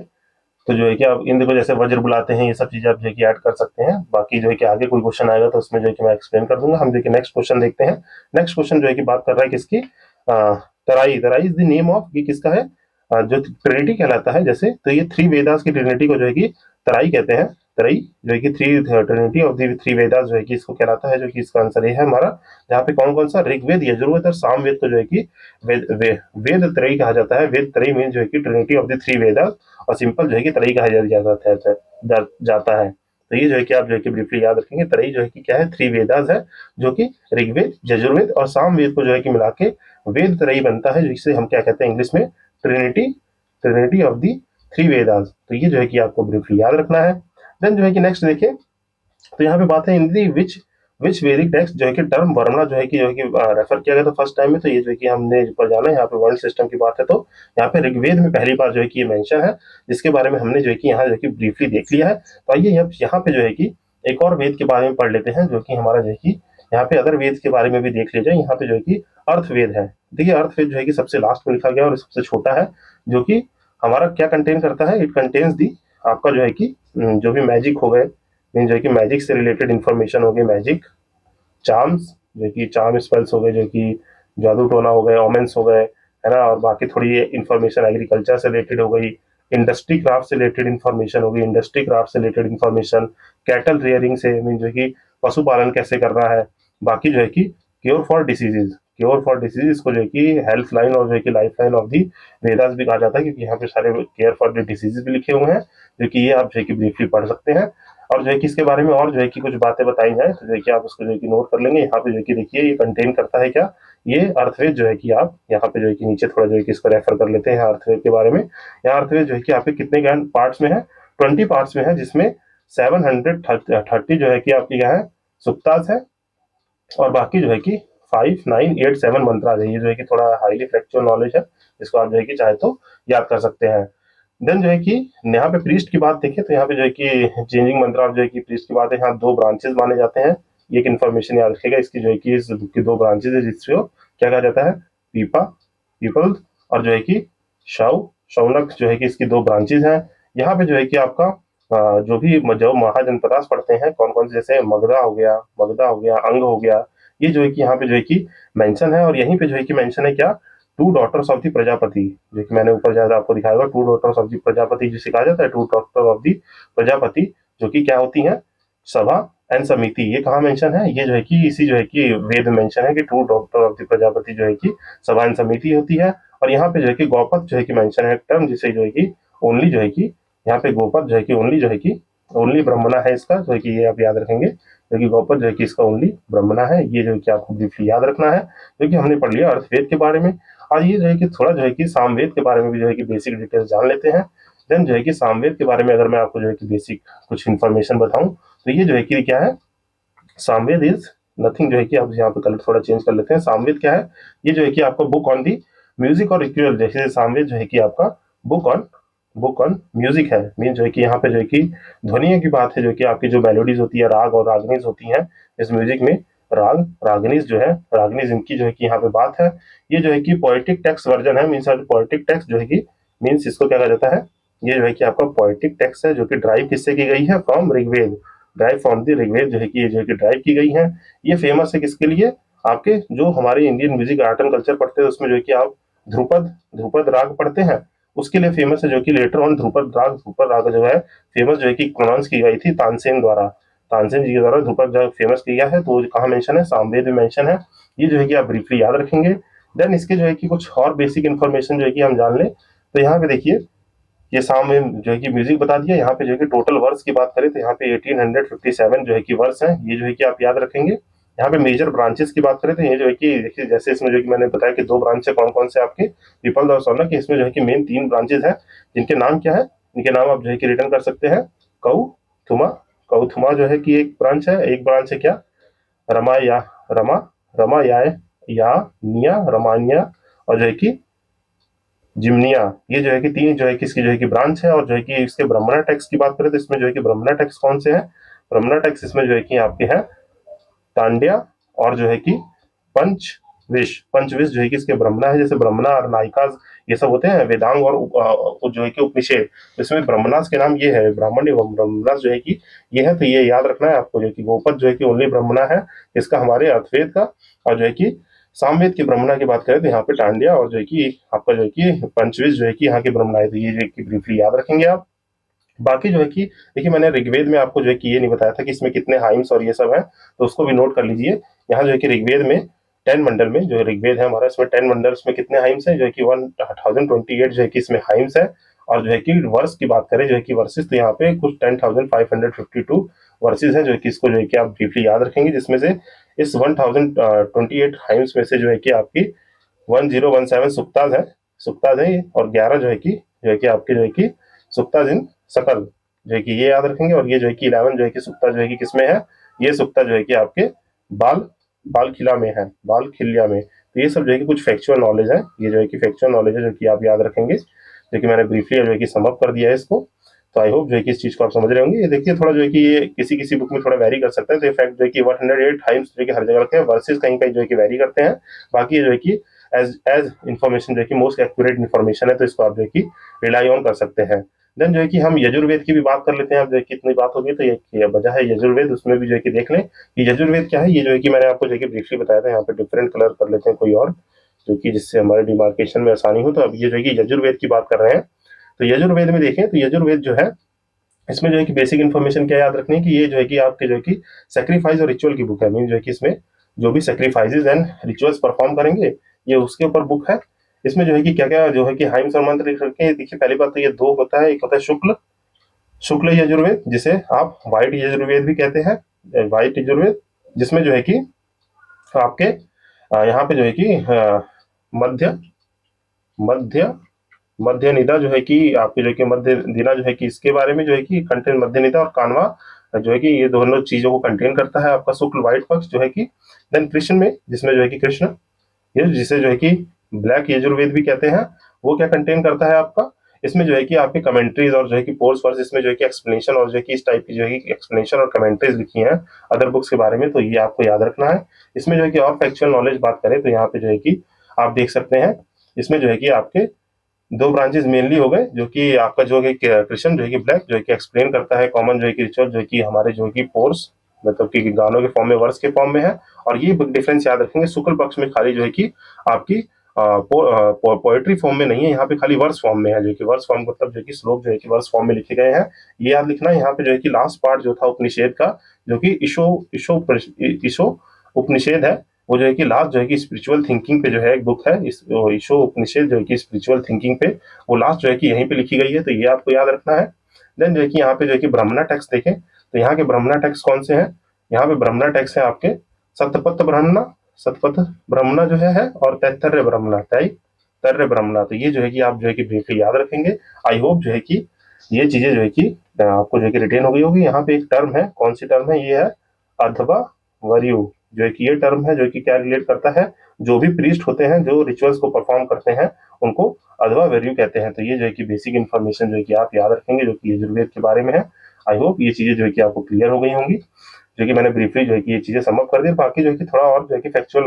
तो जो है कि आप इंद्र को जैसे वज्र बुलाते हैं, ये सब चीजें आप जो है कि ऐड कर सकते हैं। बाकी जो है कि आगे कोई क्वेश्चन आएगा तो उसमें जो है कि मैं एक्सप्लेन कर दूंगा। हम देखिए नेक्स्ट क्वेश्चन देखते हैं। नेक्स्ट क्वेश्चन जो है कि बात कर रहा है किसकी, तराई। तराई इज द नेम ऑफ, ये किसका है, जो ट्रिनिटी कहलाता है। जैसे तो ये थ्री वेदास की ट्रिनिटी को जो है कि तराई कहते हैं। तराई जो है कि three Trinity of the three Vedas जो है कि इसको कहलाता है, जो कि इसका आंसर ये है हमारा। जहाँ पे कौन कौन सा, ऋग्वेद, यजुर्वेद और सामवेद को जो है कि वेद त्रयी कहा जाता है। वेद त्रयी मीन जो है कि Trinity of the three Vedas, और सिंपल जो है कि त्रयी कहा जाता है। तो ये जो है कि आप जो है कि ब्रीफली याद रखेंगे, त्रयी जो है कि क्या है, थ्री वेदास है, जो कि ऋग्वेद, यजुर्वेद और सामवेद को जो है कि मिला के वेद त्रयी बनता है, जिसे हम क्या कहते हैं इंग्लिश में, Trinity, Trinity of the three Vedas. तो ये जो है कि आपको ब्रीफली याद रखना है। देन जो है कि नेक्स्ट देखिए, तो यहाँ पे बात है इन दी विच वेदिक टेक्स्ट जो है कि टर्म वर्णा जो है कि रेफर किया गया था फर्स्ट टाइम में। तो ये जो है कि हमने ऊपर जाना है, यहाँ पे वर्ल्ड सिस्टम की बात है, तो यहाँ पे ऋग्वेद में पहली बार जो है कि ये मेंशन है, जिसके बारे में हमने जो है कि यहाँ जो है कि ब्रीफली देख लिया है। तो आइए अब यहाँ पे जो है कि एक और वेद के बारे में पढ़ लेते हैं, जो कि हमारा जो है कि यहाँ पे अदर वेद के बारे में भी देख लिया जाए। यहाँ पे जो है कि अर्थवेद है। देखिए अर्थवेद जो है कि सबसे लास्ट में लिखा गया और सबसे छोटा है, जो कि हमारा क्या कंटेन करता है, इट कंटेन्स दी, आपका जो है कि जो भी मैजिक हो गए, मीन जो है कि मैजिक से रिलेटेड इन्फॉर्मेशन हो गई, मैजिक चार्म्स, जो कि चार्म स्पेल्स हो गए, जो कि जादू टोना हो गए, ओमेंस हो गए, है ना, और बाकी थोड़ी इन्फॉर्मेशन एग्रीकल्चर से रिलेटेड हो गई, इंडस्ट्री क्राफ्ट से रिलेटेड इन्फॉर्मेशन हो गई, इंडस्ट्री क्राफ्ट से रिलेटेड इन्फॉर्मेशन, कैटल रियरिंग से, मीन जो कि पशुपालन कैसे करना है। बाकी जो है कि cure for diseases, cure for diseases को जो है कि हेल्थ लाइन और जो है कि life line of the Vedas भी कहा जाता है, क्योंकि यहाँ पे सारे केयर फॉर द डिसीजेज भी लिखे हुए हैं, जो कि ये आप जो है कि ब्रीफली पढ़ सकते हैं। और जो है कि इसके बारे में और जो है कि कुछ बातें बताई जाए तो जो है कि आप उसको जो है कि नोट कर लेंगे। यहाँ पे जो है कि देखिए ये कंटेन करता है क्या, ये अर्थवेद जो है कि आप यहाँ पे जो है कि नीचे थोड़ा जो है कि इसको रेफर कर लेते हैं अर्थवेद के बारे में। यहाँ अर्थवेद जो है कि आपके कितने ज्ञान पार्ट्स में है, 20 पार्ट्स में है, जिसमें 730 जो है कि आपकी क्या है, सुक्तास है, और बाकी जो है कि 5987 मंत्रास है। ये जो है कि थोड़ा हाईली फैक्चुअल नॉलेज है, इसको आप जो है कि चाहे तो याद कर सकते हैं। देन जो है कि यहाँ पे प्रीस्ट की बात देखें तो यहाँ पे जो है कि चेंजिंग मंत्र जो है कि प्रीस्ट की बात है, यहाँ दो ब्रांचेस माने जाते हैं। ये एक इन्फॉर्मेशन याद रखेगा, इसकी जो है कि इस बुक की दो ब्रांचेस है, जिसको क्या कहा जाता है, पीपा, पीपल, और जो है कि शव, शौनक, जो है कि इसकी दो ब्रांचेस हैं। यहाँ पे जो है कि आपका जो भी जो महाजनपदास पढ़ते हैं कौन कौन से, जैसे मगधा हो गया, अंग हो गया, ये जो है कि यहाँ पे जो है कि मेंशन है। और यहीं पे जो है कि मेंशन है क्या, two daughters of the Prajapati, जो कि मैंने ऊपर ज्यादा आपको दिखाया होगा, two daughters of the Prajapati जो सिखाया जाता है, two daughter of the Prajapati, जो कि क्या होती है, सभा एंड समिति। ये कहाँ मेंशन है, ये जो है कि इसी जो है कि वेद में मेंशन है कि two daughter of the Prajapati जो है कि सभा एंड समिति होती है। और यहाँ पे जो है कि गौपद जो है कि मेंशन है टर्म, जिसे जो है कि ओनली जो है कि यहाँ पे गोपद जो है कि ओनली जो है कि ओनली ब्रह्मणा है इसका, जो है कि ये आप याद रखेंगे, जो कि गौपद जो है कि इसका ओनली ब्रह्मणा है। ये जो है कि आपको ब्रीफली याद रखना है, जो कि हमने पढ़ लिया अर्थवेद के बारे में। और ये जो है कि थोड़ा जो है कि सामवेद के बारे में भी जो है कि बेसिक डिटेल्स जान लेते हैं। देन जो है कि सामवेद के बारे में अगर मैं आपको जो है कि बेसिक कुछ इन्फॉर्मेशन बताऊं तो ये जो है कि क्या है, सामवेद इज नथिंग, जो है कि आप यहाँ पे कलर थोड़ा चेंज कर लेते हैं। सामवेद क्या है, ये जो है कि आपका बुक ऑन दी म्यूजिक और रिचुअल, जैसे सामवेद जो है कि आपका बुक ऑन म्यूजिक है। मीन जो है कि यहाँ पे जो है कि ध्वनियों की बात है, जो कि आपकी जो मेलोडीज होती है, राग और रागनीज होती हैं इस म्यूजिक में, राग रागनीज जो है, रागनीज इनकी जो है कि यहाँ पे बात है। ये जो है कि पोएटिक टेक्स्ट वर्जन है, मीन्स पोएटिक टेक्स्ट जो है कि मीन्स इसको क्या कहा जाता है, ये जो है कि आपका पोएटिक टेक्स्ट है, जो कि ड्राइव किससे की गई है, from Rigveda, drive from the Rigveda जो है कि ये जो है कि ड्राइव की गई है। ये फेमस है किसके लिए, आपके जो हमारे Indian music art and culture पढ़ते हैं उसमें जो है कि आप ध्रुपद ध्रुपद राग पढ़ते हैं, उसके लिए फेमस है, जो कि लेटर ऑन ध्रुपद राग जो है फेमस जो है कि प्रोनाउंस की गई थी तानसेन द्वारा, तानसेन जी के द्वारा ध्रुपद राग फेमस किया है। तो कहाँ मेंशन है, सामवेद में मेंशन है। ये जो है कि आप ब्रीफली याद रखेंगे। देन इसके जो है कि कुछ और बेसिक इन्फॉर्मेशन जो है कि हम जान लें, तो यहाँ पे देखिए ये साम में जो है कि म्यूजिक बता दिया। यहाँ पे जो है कि टोटल वर्स की बात करें तो यहाँ पे 1857 जो है कि वर्स हैं, ये जो है कि आप याद रखेंगे। यहाँ पे मेजर ब्रांचेस की बात करें तो ये जो है कि देखिए, जैसे इसमें जो है कि मैंने बताया कि दो ब्रांच है, कौन कौन से आपके, पीपल और सोना, कि इसमें जो है कि मेन तीन ब्रांचेस हैं, जिनके नाम क्या है, इनके नाम आप जो है कि रिटर्न कर सकते हैं। कौथुमा, कौथुमा जो है कि एक ब्रांच है, एक ब्रांच है क्या, रमा या रमा, रमा या निया, रमानिया, और जो है कि जिम्निया। ये जो है कि तीन जो है कि इसकी जो है कि ब्रांच है। और जो है कि इसके ब्राह्मणा टैक्स की बात करें तो इसमें जो है कि ब्राह्मणा टैक्स कौन से हैं, ब्राह्मणा टैक्स इसमें जो है कि आपके हैं तांड्या और जो है कि पंचविश, पंचविश जो है कि इसके ब्राह्मणा है, जैसे ब्राह्मणा और नायिकाज ये सब होते हैं वेदांग और जो है कि उपनिषेध, इसमें ब्राह्मणास के नाम ये है, ब्राह्मण एवं ब्राह्मणास जो है कि ये है। तो ये याद रखना है आपको, जो कि गोपद जो है कि ओनली ब्राह्मणा है इसका हमारे अर्थवेद का। और जो है कि सामवेद की ब्राह्मणा की बात करें तो यहाँ पे टांड्या और जो है कि आपका जो है कि पंचविश जो है कि यहाँ की ब्राह्मणा है। तो ये जो है कि ब्रीफली याद रखेंगे आप। बाकी जो है कि देखिए मैंने ऋग्वेद में आपको जो है कि ये नहीं बताया था कि इसमें कितने हाइम्स और ये सब है, तो उसको भी नोट कर लीजिए। यहाँ जो है कि ऋग्वेद में 10 मंडल में जो ऋग्वेद है हमारा, इसमें 10 मंडल्स में कितने हाइम्स है, जो है कि 1028 जो है कि इसमें हाइम्स है। और जो है कि वर्ष की बात करें जो है कि वर्सेस, तो यहाँ पे कुछ 10,552 वर्सेस है जो है कि इसको जो है कि आप ब्रीफली याद रखेंगे, जिसमें से इस 1028 हाइम्स में से जो है कि आपकी 1017 सुक्ताज है, सुक्ताज है, और 11 जो है कि आपके जो है कि सुक्ताज इन सकल जो है कि ये याद रखेंगे। और ये जो है कि 11 जो है कि सुक्ता जो है कि किसमें है, ये सुक्ता जो है कि आपके बाल बाल खिला में है, बाल खिलिया में। तो ये सब जो है कि कुछ फैक्चुअल नॉलेज है, ये जो है कि फैक्चुअल नॉलेज है जो कि आप याद रखेंगे, जो कि मैंने ब्रीफली जो है कि समअप कर दिया है इसको। तो आई होप जो है कि इस चीज को आप समझ रहे होंगे। ये देखिए थोड़ा जो है कि ये किसी किसी बुक में थोड़ा वेरी कर सकता है, तो ये फैक्ट जो है कि 108 टाइम्स जो है कि हर जगह रखते हैं, वर्सेस कहीं कहीं जो है कि वेरी करते हैं। बाकी ये जो है कि एज एज इन्फॉर्मेशन जो है कि मोस्ट एक्यूरेट इन्फॉर्मेशन है, तो इसको आप जो है कि रिलाई ऑन कर सकते हैं। देन जो है कि हम यजुर्वेद की भी बात कर लेते हैं। अब जो है कि इतनी बात होगी तो ये वजह है यजुर्वेद, उसमें भी जो है कि देख लें कि यजुर्वेद क्या है। ये जो है कि मैंने आपको जो है कि ब्रीफली बताया था, यहाँ पे डिफरेंट कलर कर लेते हैं कोई और, जो कि जिससे हमारे डिमार्केशन में आसानी हो। तो अब ये जो है कि यजुर्वेद की बात कर रहे हैं। तो यजुर्वेद में देखें तो यजुर्वेद जो है इसमें जो है कि बेसिक इन्फॉर्मेशन क्या याद रखनी है कि ये जो है कि आपके जो है कि सेक्रीफाइस और रिचुअल की बुक है। मीन जो है कि इसमें जो भी सेक्रीफाइसेज एंड रिचुअल्स परफॉर्म करेंगे ये उसके ऊपर बुक है। इसमें जो है कि क्या क्या जो है कि हाइम्स और मंत्र लिख रखे हैं। देखिए पहली बात तो ये दो होता है, एक होता है शुक्ल, शुक्ल यजुर्वेद जिसे आप व्हाइट यजुर्वेद भी कहते हैं, व्हाइट यजुर्वेद, जिसमें जो है कि आपके यहाँ पे जो है कि मध्य मध्य मध्य निदा जो है कि आपके जो है कि मध्य दिना जो है कि इसके बारे में जो है कि कंटेन मध्य निदा और कानवा जो है कि ये दोनों चीजों को कंटेन करता है आपका शुक्ल व्हाइट पक्ष जो है कि। देन कृष्ण में, जिसमें जो है कि कृष्ण, ये जिसे जो है कि ब्लैक यजुर्वेद भी कहते हैं, वो क्या कंटेन करता है आपका, इसमें जो है कि आपके कमेंट्रीज और जो है कि पोर्स वर्स, इसमें जो है कि एक्सप्लेनेशन और जो है कि इस टाइप की जो है कि एक्सप्लेनेशन और कमेंट्रीज लिखी हैं अदर बुक्स के बारे में, तो ये आपको याद रखना है। इसमें जो है कि और फैक्चुअल नॉलेज बात करें तो यहाँ पे जो है कि आप देख सकते हैं, इसमें जो है कि आपके दो ब्रांचेस मेनली हो गए, जो कि आपका जो है कृष्ण जो है कि ब्लैक जो है कि एक्सप्लेन करता है कॉमन जो है कि रिचुअल जो है कि हमारे जो है कि पोर्स, मतलब कि गानों के फॉर्म में, वर्स के फॉर्म में है। और ये डिफरेंस याद रखेंगे, शुक्ल पक्ष में खाली जो है कि आपकी पोएट्री फॉर्म में नहीं है, यहाँ पे खाली वर्स फॉर्म में है, जो कि वर्स फॉर्म मतलब जो कि श्लोक जो है कि वर्स फॉर्म में लिखे गए हैं। ये याद लिखना है। यहाँ पे जो है कि लास्ट पार्ट जो था उपनिषेद का, जो कि ईशो उपनिषेद है, वो जो है कि लास्ट जो है कि स्पिरिचुअल थिंकिंग पे जो है एक बुक है, इस ईशो उपनिषद जो है कि स्पिरिचुअल थिंकिंग पे, वो लास्ट जो है कि यहीं पे लिखी गई है, तो ये आपको याद रखना है। देन जो है कि यहाँ पे जो है कि ब्राह्मणा टेक्स्ट देखें तो यहाँ के ब्राह्मणा टेक्स्ट कौन से हैं, यहाँ पे ब्राह्मणा टेक्स्ट है आपके सतपथ ब्राह्मणा, सतपथ ब्राह्मणा जो है और तैतर्य ब्राह्मणा, तैतर्य ब्राह्मणा। तो ये जो है कि आप जो है कि ब्रीफली याद रखेंगे। आई होप जो है कि ये चीजें जो है कि आपको जो है कि रिटेन हो गई होगी। यहाँ पे एक टर्म है, कौन सी टर्म है, ये है अथवा वरियु, जो है कि ये टर्म है जो कि क्या रिलेट करता है, जो भी प्रीस्ट होते हैं जो रिचुअल्स को परफॉर्म करते हैं उनको अथवा वैल्यू कहते हैं। तो ये जो है कि बेसिक इन्फॉर्मेशन जो है कि आप याद रखेंगे, जो कि यजुर्वेद के बारे में है। आई होप ये चीजें जो है कि आपको क्लियर हो गई होंगी, जो कि मैंने ब्रीफली जो है कि ये चीजें समअप कर दी। बाकी जो है कि थोड़ा और जो है कि फैक्चुअल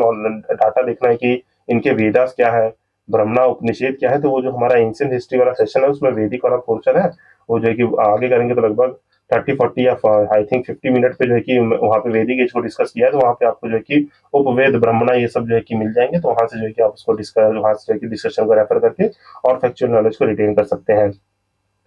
डाटा देखना है कि इनके वेदास क्या है, ब्रह्मणा उपनिषेद क्या है, तो वो जो हमारा एंशियंट हिस्ट्री वाला सेशन है उसमें वैदिक वाला पोर्शन है, वो जो है कि आगे करेंगे तो लगभग 30-40 या आई थिंक 50 मिनट पे जो है कि वहाँ पे वैदिक एज को डिस्कस किया है, तो वहाँ पे आपको जो है कि उपवेद ब्राह्मणा ये सब जो है कि मिल जाएंगे, तो वहाँ से जो है कि आप उसको डिस्कस, वहाँ से जो है कि डिस्कशन को रेफर करके और फैक्चुअल नॉलेज को रिटेन कर सकते हैं।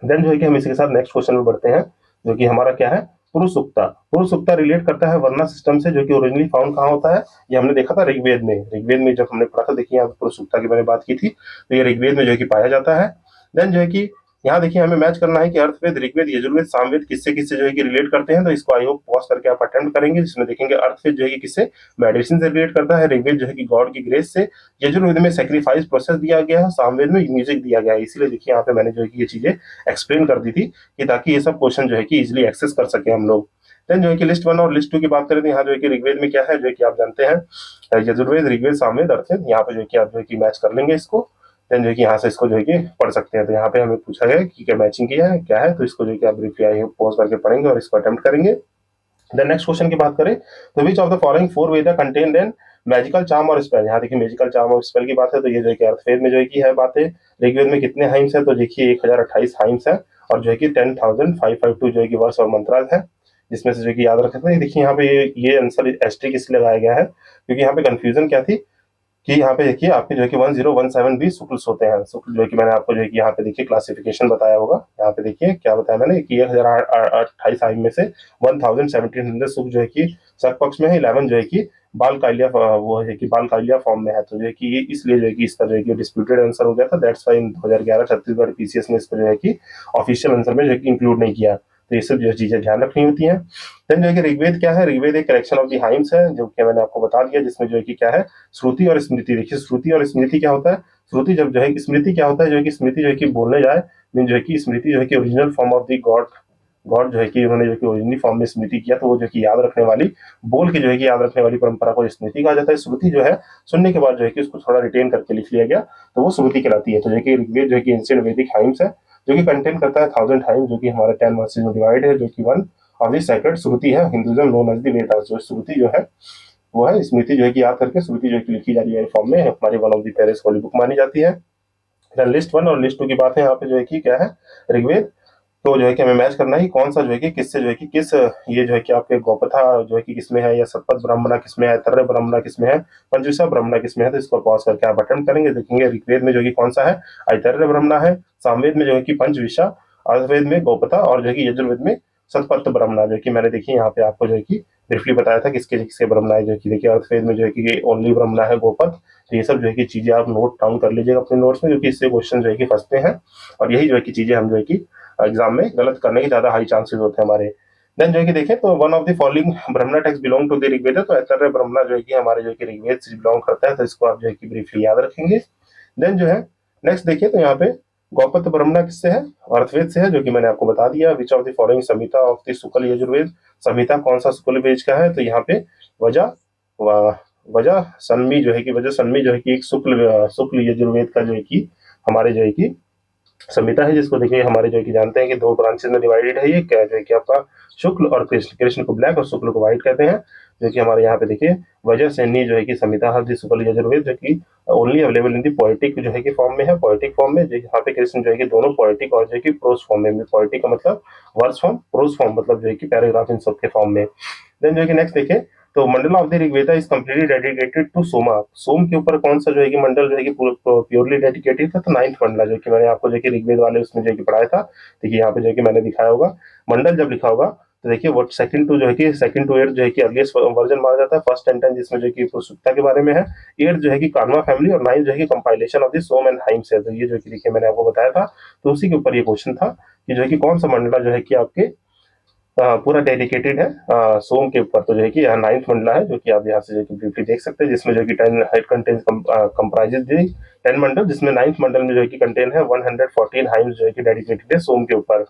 देन जो है कि हम इसी के साथ नेक्स्ट क्वेश्चन में बढ़ते हैं, जो कि हमारा क्या है, पुरुष सुक्ता। पुरुष सुक्ता रिलेट करता है वर्णा सिस्टम से, जो कि ओरिजिनली फाउंड कहाँ होता है, ये हमने देखा था ऋग्वेद में। ऋग्वेद में जब हमने पढ़ा था, देखिए यहाँ पुरुष सुक्ता की मैंने बात की थी, तो ये ऋग्वेद में जो है कि पाया जाता है। देन जो है कि यहाँ देखिए हमें मैच करना है कि अर्थवेद, ऋग्वेद, यजुर्वेद, सामवेद किससे किससे जो है कि रिलेट करते हैं। तो इसको आई होप पॉज करके आप अटेम्प्ट करेंगे, जिसमें देखेंगे अर्थवेद जो है कि किससे, मेडिसिन से रिलेट करता है, ऋग्वेद जो है कि गॉड की ग्रेस से, यजुर्वेद में सेक्रीफाइस प्रोसेस दिया गया है, सामवेद में म्यूजिक दिया गया है। इसीलिए देखिए यहाँ पे मैंने जो है कि ये चीजें एक्सप्लेन कर दी थी कि ताकि ये सब क्वेश्चन जो है कि इजिली एक्सेस कर सके हम लोग। देन जो है कि लिस्ट 1 और लिस्ट 2 की बात करें तो यहाँ जो है कि ऋग्वेद में क्या है जो है कि आप जानते हैं, यजुर्वेद, ऋग्वेद, सामवेद, अर्थवेद। यहाँ पे जो है कि आप जो है कि मैच कर लेंगे इसको। देन जो है कि यहाँ से इसको जो है कि पढ़ सकते हैं। तो यहाँ पे हमें पूछा गया कि क्या मैचिंग किया है क्या है, तो इसको जो है कि आप ब्रीफली आई पॉज करके पढ़ेंगे और इसको अटेम्प्ट करेंगे। देन नेक्स्ट क्वेश्चन की बात करें तो which of the following four Veda contain an magical charm और स्पेल। यहाँ देखिए मैजिकल चार्म और स्पेल की बात है, तो ये जो है कि अर्थवेद में जो है कि है बात है। ऋग्वेद में कितने हाइम्स है, तो देखिए 1028 हाइम्स है, और जो है कि 10,552 जो है कि वर्ष और मंत्राल है, जिसमें से जो है कि याद रख सकते हैं। देखिए यहाँ पे ये आंसर एस्ट्रिक इसलिए लगाया गया है क्योंकि यहाँ पे कंफ्यूजन क्या थी कि यहाँ पे देखिए आपके जो है कि 1017 भी शुक्ल होते हैं। शुक्ल जो है कि मैंने आपको जो है कि यहाँ पे देखिए क्लासिफिकेशन बताया होगा। यहाँ पे देखिए क्या बताया मैंने कि 1028 आयु में से 1700 शुक्ल जो है कि शक पक्ष में है, 11 जो है कि बाल कालिया, वो है कि बाल कालिया फॉर्म में है। तो जो है कि ये इसलिए जो है कि इसका जो है कि डिस्प्यूटेड आंसर हो गया था। दैट्स वाई 2011 छत्तीसगढ़ पीसीएस ने इसको जो है कि ऑफिशियल आंसर में जो है कि इंक्लूड नहीं किया। तो ये सब जो चीजें ध्यान रखनी होती हैं। देन जो है कि ऋग्वेद क्या है, ऋग्वेद एक कलेक्शन ऑफ दी हाइम्स है, जो कि मैंने आपको बता दिया, जिसमें जो है कि क्या है, श्रुति और स्मृति। देखिए श्रुति और स्मृति क्या होता है, श्रुति जब जो है कि स्मृति क्या होता है, जो है कि स्मृति जो है कि बोलने जाए, मीन जो है कि स्मृति जो है कि original form of the God, God जो है कि उन्होंने जो कि ओरिजिनल फॉर्म में स्मृति किया, तो वो जो कि याद रखने वाली, बोल के जो है कि याद रखने वाली परंपरा को स्मृति कहा जाता है। श्रुति जो है सुनने के बाद जो है कि उसको थोड़ा रिटेन करके लिख लिया गया, तो वो श्रुति कहलाती है। तो जो कि ऋग्वेद जो है कि एंशिएंट वैदिक हाइम्स है, जो कि कंटेन करता है 1000 हाइम्स, जो कि हमारे 10 वर्सेज में डिवाइड है, जो कि one of the sacred Shruti है। Hinduism known as the Vedas. जो श्रुति जो है वो है स्मृति जो है कि याद करके श्रुति जो है कि लिखी जा रही है फॉर्म में, हमारी one of the parents Holi book मानी जाती है। लिस्ट 1 और लिस्ट 2 की बात है यहाँ पे जो है कि क्या है, ऋग्वेद। तो जो है कि हमें मैच करना है कौन सा जो है कि किससे जो है कि किस, ये जो है कि आपके गौपथा जो है कि किसमें है, या सतपथ ब्राह्मणा किसमें है, तर्र ब्राह्मणा किसमें है, पंचविशा ब्राह्मणा किसमें है। तो इसको पॉज करके आप अटेम्प्ट करेंगे, देखेंगे ऋग्वेद में जो है कि कौन सा है, ऐतरेय ब्राह्मणा है, सामवेद में जो है कि पंचविशा, अर्थवेद में गौपथा, और जो है कि यजुर्वेद में सतपथ ब्राह्मणा। जो है कि मैंने देखिए यहाँ पे आपको जो है कि ब्रीफली बताया था किसके किसके ब्राह्मणा है। जो है कि देखिए अर्थवेद में जो है कि ओनली ब्राह्मणा है गोपथ। तो ये सब जो है कि चीजें आप नोट डाउन कर लीजिएगा अपने नोट्स में, क्योंकि इससे क्वेश्चन जो है कि फंसते हैं, और यही जो है कि चीजें हम जो है कि एग्जाम में गलत करने के ज्यादा हाई चांसेस होते हैं हमारे। देन जो है कि देखें तो one of the following Brahmana text belong to the Rigveda है, तो ऐतरेय ब्राह्मणा जो है कि हमारे जो है कि ऋग्वेद से बिलोंग करता है। तो इसको आप जो है कि ब्रीफली याद रखेंगे। देन जो है नेक्स्ट देखिए तो यहाँ पे गौपथ ब्राह्मणा किससे है, अर्थवेद से है, जो कि मैंने आपको बता दिया। Which of the following Samhita of the Shukla Yajurveda, Samhita कौन सा शुक्ल वेद का है, तो यहाँ पे वजा वजह सन्मी जो है कि वजह सन्मी जो है कि एक शुक्ल शुक्ल यजुर्वेद का जो है कि हमारे जो है कि संहिता है, जिसको देखिए हमारे जो है कि जानते हैं कि दो ब्रांचेस में डिवाइडेड है। ये क्या जो है कि आपका शुक्ल और कृष्ण, कृष्ण को ब्लैक और शुक्ल को व्हाइट कहते हैं। जो कि हमारे यहाँ पे देखिए वजह सैनी जो है कि संहिता हर शुक्ल यजुर्वेद, जो कि only available in the poetic जो है कि फॉर्म में है, पोएटिक फॉर्म में। जो यहाँ पे कृष्ण जो है कि दोनों पोएटिक और जो है कि प्रोस फॉर्म में, पोएटिक का मतलब वर्स फॉर्म, प्रोस फॉर्म मतलब जो है कि पैराग्राफ इन सब के फॉर्म में। देन जो है कि नेक्स्ट देखें तो mandala of the Rigveda is completely dedicated to Soma. Soma के ऊपर कौन सा जो है कि मंडल जो है कि प्योरली डेडिकेटेड था, तो 9th मंडला, जो कि मैंने आपको जो है कि ऋग्वेद वाले उसमें जो है कि पढ़ाया था। देखिए यहाँ पे जो है कि मैंने दिखाया होगा, मंडल जब लिखा होगा तो देखिए वो सेकंड टू जो है कि सेकंड टू 8 जो है कि अर्लीस्ट वर्जन माना जाता है। फर्स्ट एंड 10 जिसमें जो है कि पुरुषत्ता के बारे में है, 8 जो है कि कानवा फैमिली, और 9 जो है कि compilation of the Soma and hymns है। तो ये जो है कि देखिए मैंने आपको बताया था, तो उसी के ऊपर ये क्वेश्चन था कि जो है कि कौन सा मंडला जो है कि आपके पूरा डेडिकेटेड है सोम के ऊपर। तो जो है कि यहाँ 9th मंडला है, जो कि आप यहाँ से जो कि ब्रीफली देख सकते हैं, जिसमें जो कि 10 हेड कंटेन्स कंप्राइजेज दी 10 मंडल, जिसमें 9th मंडल में जो है कि कंटेन है 114 हाइम्स जो है कि डेडिकेटेड है सोम के ऊपर।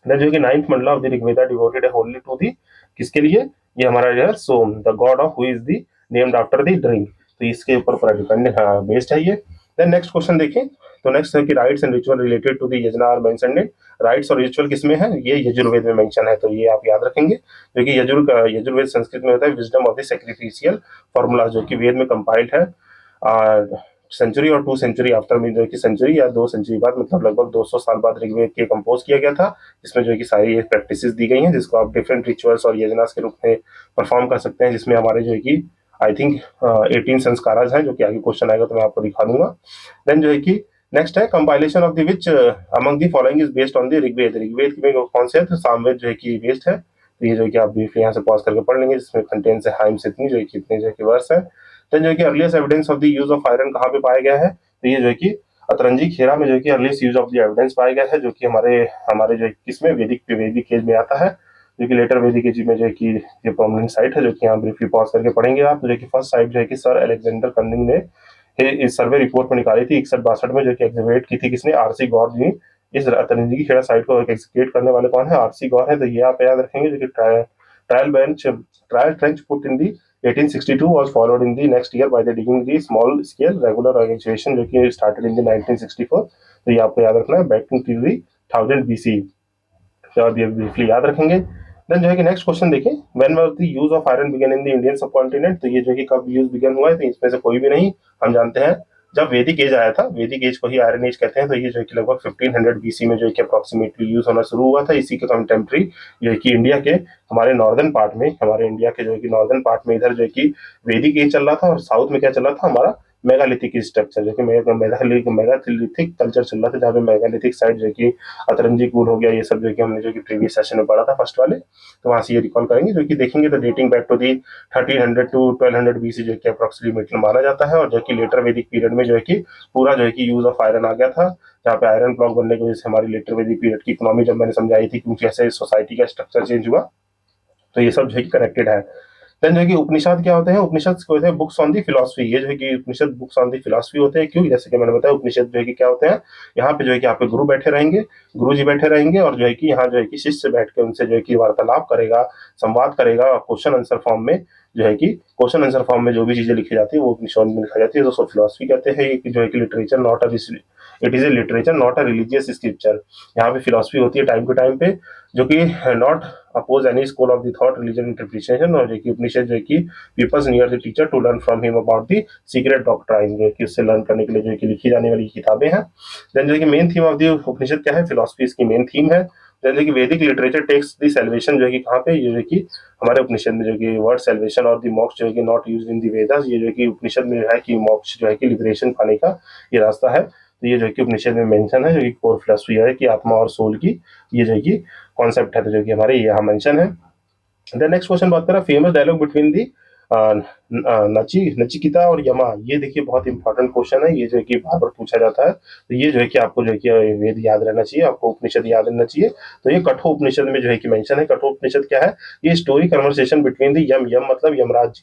देन जो है कि 9th Mandla of the Rigveda devoted है होनली टू दी, किसके लिए, ये हमारा जो है Soma, the god of who is the named after the drink. तो इसके ऊपर पूरा डिपेंड बेस्ड है ये। देन नेक्स्ट क्वेश्चन देखें तो नेक्स्ट है कि rites and ritual related to the yajna are mentioned in, rites और रिचुअल किसमें है, ये यजुर्वेद में मेंशन है। तो ये आप याद रखेंगे, जो कि यजुर्वेद संस्कृत में होता है wisdom of the sacrificial formula, जो कि वेद में कंपाइल्ड है सेंचुरी और 2 सेंचुरी आफ्टर में, जो है कि सेंचुरी या 2 सेंचुरी बाद, मतलब लगभग 200 साल बाद ऋग्वेद के कंपोज किया गया था। इसमें जो है कि सारी प्रैक्टिसेस दी गई हैं, जिसको आप डिफरेंट रिचुअल्स और यजनास के रूप में परफॉर्म कर सकते हैं, जिसमें हमारे जो है कि आई थिंक 18 संस्काराज हैं, जो कि आगे क्वेश्चन आएगा तो मैं आपको दिखा दूंगा। देन जो है कि नेक्स्ट है compilation of the which among the following is based on the Rigveda, Rigveda में कौन से है, तो सामवेद जो है कि बेस्ड है। तो ये जो है कि आप ब्रीफली यहाँ से पॉज करके पढ़ लेंगे, जिसमें कंटेन्स है हाइम्स इतनी जो है कि वर्स है। देन जो है कि earliest evidence of the use of iron कहाँ पे पाया गया है, तो ये जो है कि अतरंजी खेरा में जो है कि earliest use of the evidence पाया गया है, जो कि हमारे हमारे जो किसमें वैदिक एज में आता है, जो कि लेटर वैदिक एज में जो है कि ये प्रोमिनेंट साइट है, जो कि यहाँ ब्रीफली पॉज करके पढ़ेंगे आप। तो जो कि फर्स्ट साइट जो है कि सर अलेक्जेंडर कनिंग ने इस सर्वे रिपोर्ट में निकाली थी 61-62 में, जो कि एग्जीक्यूट की थी किसने, आरसी गौर जी। इस अतरंजी की खेड़ा साइट को एग्जीक्यूट करने वाले कौन है, आरसी गौर है। तो ये आप याद रखेंगे, जो कि trial trench put in the 1862 was followed in the next year by the digging the small scale regular excavation, जो कि started in the 1964। तो ये आपको याद रखना है, back to the 1000 BC। तो आप ये ब्रीफली याद रखेंगे। देन जो है कि नेक्स्ट क्वेश्चन देखें, when was the use of iron began in the Indian subcontinent. तो ये जो है कि कब यूज बिगन हुआ है, तो इसमें से कोई भी नहीं, हम जानते हैं जब वैदिक एज आया था, वैदिक एज को ही आयरन एज कहते हैं। तो ये जो है कि लगभग 1500 बीसी में जो है कि अप्रोक्सीमेटली यूज होना शुरू हुआ था। इसी के कंटेम्प्रेरी जो है कि इंडिया के हमारे नॉर्दर्न पार्ट में, हमारे इंडिया के जो है कि नॉर्दर्न पार्ट में इधर जो है कि वैदिक एज चल रहा था, और साउथ में क्या चल रहा था, हमारा मेगालिथिक स्ट्रक्चर, जो कि मेगालिथिक कल्चर चल रहा था, जहाँ पे मेगालिथिक साइड जो कि अतरंजी कूल हो गया, ये सब जो कि हमने जो कि प्रीवियस सेशन में पढ़ा था फर्स्ट वाले। तो वहां से ये रिकॉल करेंगे, जो कि देखेंगे तो dating back to the 1300 to 1200 BC जो कि अप्रोक्सीमेटली माना जाता है। और जो कि लेटर वैदिक पीरियड में जो है कि पूरा जो है कि यूज ऑफ आयरन आ गया था, जहाँ पे आयरन ब्लॉक बनने की वजह से हमारी लेटर वैदिक पीरियड की इकोनॉमी जब मैंने समझाई थी, क्योंकि ऐसे सोसाइटी का स्ट्रक्चर चेंज हुआ, तो ये सब जो है कि कनेक्टेड है। देन जो है कि उपनिषद क्या होते हैं, उपनिषद को होते हैं बुक्स ऑन दी फिलोसफी। ये जो है कि उपनिषद बुक्स ऑन दी फिलोसफी होते हैं। क्यों, जैसे कि मैंने बताया, उपनिषद जो है कि क्या होते हैं, यहाँ पे जो है कि यहाँ पे गुरु बैठे रहेंगे, गुरु जी बैठे रहेंगे, और जो है कि यहाँ जो है कि शिष्य बैठ के उनसे जो है कि वार्तालाप करेगा, संवाद करेगा, क्वेश्चन आंसर फॉर्म में जो है कि क्वेश्चन आंसर फॉर्म में जो भी चीजें लिखी जाती है वो उपनिषद में लिखा जाती है। दोस्तों फिलोसफी कहते हैं जो है कि literature not a, it is A literature not a religious scripture. यहाँ पे फिलोसफी होती है टाइम टू टाइम पे, जो कि not oppose any school of the thought religion interpretation. और जो कि उपनिषद जो है कि peoples near the teacher to learn from him about the secret doctrine, जो कि उससे लर्न करने के लिए जो है कि लिखी जाने वाली किताबें हैं। देन जो है कि मेन थीम ऑफ द उपनिषद क्या है, फिलोसफी इसकी मेन थीम है। देन जो कि वैदिक लिटरेचर टेक्स द सैल्वेशन, जो है कि कहाँ पे, ये जो है कि हमारे उपनिषद में जो कि वर्ड सैल्वेशन और द मोक्ष जो है कि not used in the Vedas. ये जो है कि उपनिषद में है कि मोक्ष जो है कि लिबरेशन पाने का ये रास्ता है। तो ये जो है कि उपनिषद में मेंशन है, जो कि कोर फिलोसफी है कि आत्मा और सोल की ये जो है कि कॉन्सेप्ट है, तो जो कि हमारे यहाँ मेंशन है। देन नेक्स्ट क्वेश्चन बात करें, फेमस डायलॉग बिटवीन दी नचिकिता और यमा। ये देखिए बहुत इंपॉर्टेंट क्वेश्चन है, ये जो है कि बार बार पूछा जाता है। तो ये जो है कि आपको जो है कि वेद याद रहना चाहिए, आपको उपनिषद याद रहना चाहिए। तो ये कठोर उपनिषद में जो है कि मेंशन है। कठोर उपनिषद क्या है, ये स्टोरी कन्वर्सेशन बिटवीन दी यम मतलब यमराज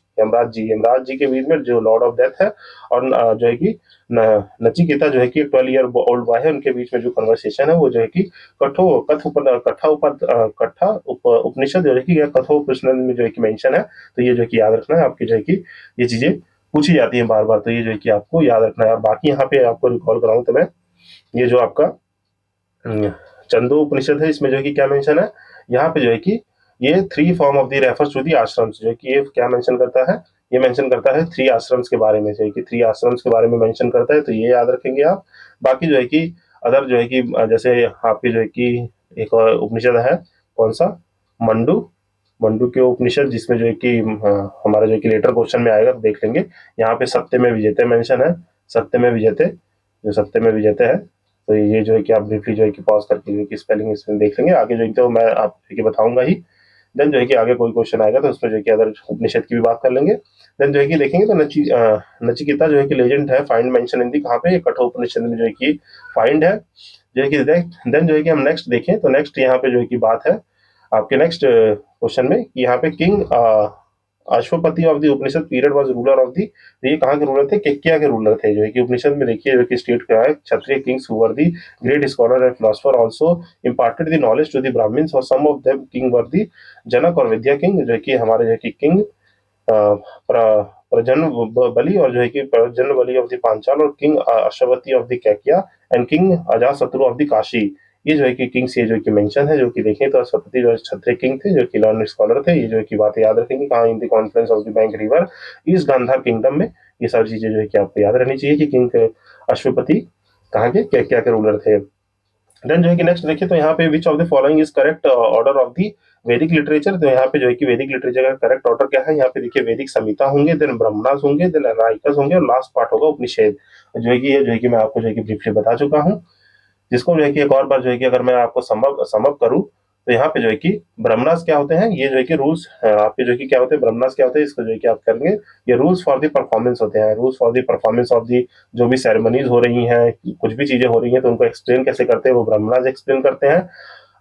जी के बीच में, जो लॉर्ड ऑफ डेथ है, और जो है कि नचिकेता जो है कि 12 ईयर ओल्ड बॉय है, उनके बीच में जो कन्वर्सेशन है वो जो है कि उपनिषद जो है कि कठोपनिषद में जो है कि मेंशन है। तो ये जो है कि याद रखना है, आपकी जो है कि ये चीजें पूछी जाती है बार बार, तो ये जो है कि आपको याद रखना है। और बाकी यहाँ पे आपको रिकॉल कराऊं तो मैं, ये जो आपका चंदो उपनिषद है, इसमें जो है कि क्या मेंशन है, यहाँ पे जो है कि ये 3 form of the refers to the ashrams, जो है कि ये क्या मेंशन करता है, ये मेंशन करता है 3 आश्रम्स के बारे में, जो है कि 3 आश्रम्स के बारे में मेंशन करता है। तो ये याद रखेंगे आप। बाकी जो है कि अदर जो है कि जैसे आपके जो है कि एक और उपनिषद है, कौन सा, मंडू मंडू के उपनिषद, जिसमें जो है कि हमारा जो है कि लेटर क्वेश्चन में आएगा, तो देख लेंगे। यहाँ पे सत्य में विजेते मेंशन है, सत्य में विजेते, जो सत्य में विजेते है। तो ये जो है कि आप ब्रीफली जो है कि पॉज करके जो है कि स्पेलिंग इसमें देख लेंगे। आगे जो है तो मैं आप बताऊंगा ही। देन जो है कि आगे कोई क्वेश्चन आएगा तो उसमें जो है कि अदर उपनिषद की भी बात कर लेंगे। देन जो है कि देखेंगे तो नचिकेता जो है कि लेजेंड है, फाइंड मेंशन इन दी, कहाँ पे, कठोर उपनिषद में जो है कि फाइंड है, जो है कि देन जो है कि हम नेक्स्ट देखें तो नेक्स्ट यहाँ पे जो है कि बात है आपके नेक्स्ट क्वेश्चन में कि यहाँ पे king Ashwapati of the Upanishad period was ruler of the. ये कहाँ के रूलर थे, केक्किया के रूलर थे। जो है कि उपनिषद में देखिए जो कि स्टेट क्या है, Kshatriya kings who were the great scholar and philosopher also imparted the knowledge to the Brahmans, और some of them king were the Janaka और विद्या किंग। जो है कि हमारे जो है कि किंग प्रजन बलि, और जो है कि प्रजन बलि ऑफ द पांचाल, और king Ashwapati of the Kaikeya, and king Ajatashatru of the Kashi. ये जो है कि किंग्स ये जो कि मेंशन है, जो कि देखें तो अश्वपति जो क्षत्रिय किंग थे, जो कि लर्न स्कॉलर थे। ये जो है कि बातें याद रखेंगे, कहाँ, in the confluence of the bank river east Gandhara kingdom में। ये सारी चीजें जो है कि आपको याद रहनी चाहिए कि किंग अश्वपति कहाँ के, क्या क्या के रूलर थे। देन जो है कि नेक्स्ट देखिए तो यहाँ पे विच of the following is correct order of the वैदिक लिटरेचर। तो यहाँ पे जो है कि वैदिक लिटरेचर का करेक्ट ऑर्डर क्या है, यहाँ पे देखिए वैदिक संहिता होंगे, देन ब्रह्मणास होंगे, देन अनायकस होंगे, और लास्ट पार्ट होगा उपनिषद। जो है कि ये जो है कि मैं आपको जो है कि ब्रीफली बता चुका हूँ। जिसको जो है कि एक और बार जो है कि अगर मैं आपको समअप करूँ तो यहाँ पे जो है कि ब्रह्मणास क्या होते हैं, ये जो है कि रूल्स आपके जो है कि क्या होते हैं, ब्रह्मणास क्या होते हैं, इसको जो है कि आप करेंगे, ये रूल्स फॉर द परफॉर्मेंस होते हैं, rules for the performance of the, जो भी सेरेमनीज हो रही हैं, कुछ भी चीजें हो रही हैं तो उनको एक्सप्लेन कैसे करते हैं, वो ब्रह्मणास एक्सप्लेन करते हैं।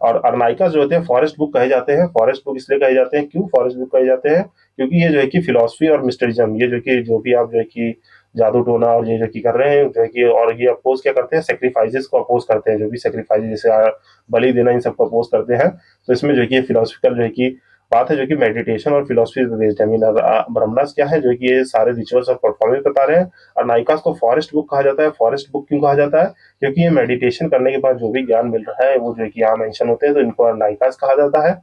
और अरनाइका जो होते हैं फॉरेस्ट बुक कहे जाते हैं। फॉरेस्ट बुक इसलिए कहे जाते हैं, क्यों फॉरेस्ट बुक कहे जाते हैं, क्योंकि ये जो है कि फिलोसफी और मिस्टरिज्म, ये जो कि जो भी आप जो है कि जादू टोना और ये जो कि कर रहे हैं जो है कि, और ये अपोज क्या करते हैं, सेक्रीफाइसेस को अपोज करते हैं, जो भी सेक्रीफाइस जैसे बलि देना, इन सबको अपोज करते हैं। तो इसमें जो है कि फिलोसफिकल जो है कि बात है, जो कि मेडिटेशन और फिलोसफी पे बेस्ड है। मीन ब्रह्मणास क्या है, जो कि ये सारे रिचुअल्स और परफॉर्मेंस बता रहे हैं। और नाइकास को फॉरेस्ट बुक कहा जाता है। फॉरेस्ट बुक क्यों कहा जाता है, क्योंकि ये मेडिटेशन करने के बाद जो भी ज्ञान मिल रहा है वो जो है कि यहाँ मेंशन होते हैं, तो इनको नाइकास कहा जाता है।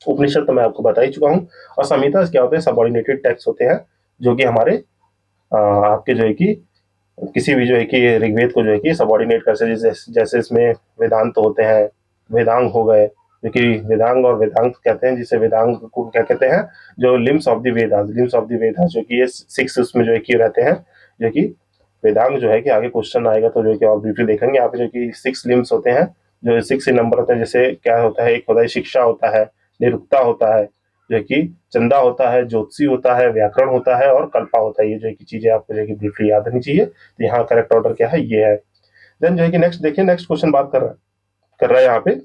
उपनिषद तो मैं आपको बता ही चुका हूँ। और संहितास क्या होते हैं, सबऑर्डिनेटेड टेक्स्ट होते हैं, जो कि हमारे आपके जो है कि किसी भी जो है कि ऋग्वेद को जो है कि सबऑर्डिनेट कर सकते, जैसे जैसे इसमें वेदांत होते हैं, वेदांग हो गए, जो कि वेदांग और वेदांत कहते हैं, जिसे वेदांग को क्या कहते हैं, जो limbs of the Vedas, limbs of the Vedas, जो कि ये 6 उसमें जो है कि रहते हैं, जो कि वेदांग जो है कि आगे क्वेश्चन आएगा तो जो है कि और ब्रीफली देखेंगे। यहाँ पे जो कि 6 लिम्स होते हैं, जो 6 नंबर होते हैं, जैसे क्या होता है, एक होता है शिक्षा होता है, निरुक्ता होता है, जो है कि चंदा होता है, ज्योतिषी होता है, व्याकरण होता है और कल्पा होता है। ये जो है कि चीजें आपको जो है कि ब्रीफली याद रहनी चाहिए। तो यहाँ करेक्ट ऑर्डर क्या है, ये है। देन जो है कि नेक्स्ट देखिए, नेक्स्ट क्वेश्चन बात कर रहा है यहाँ पे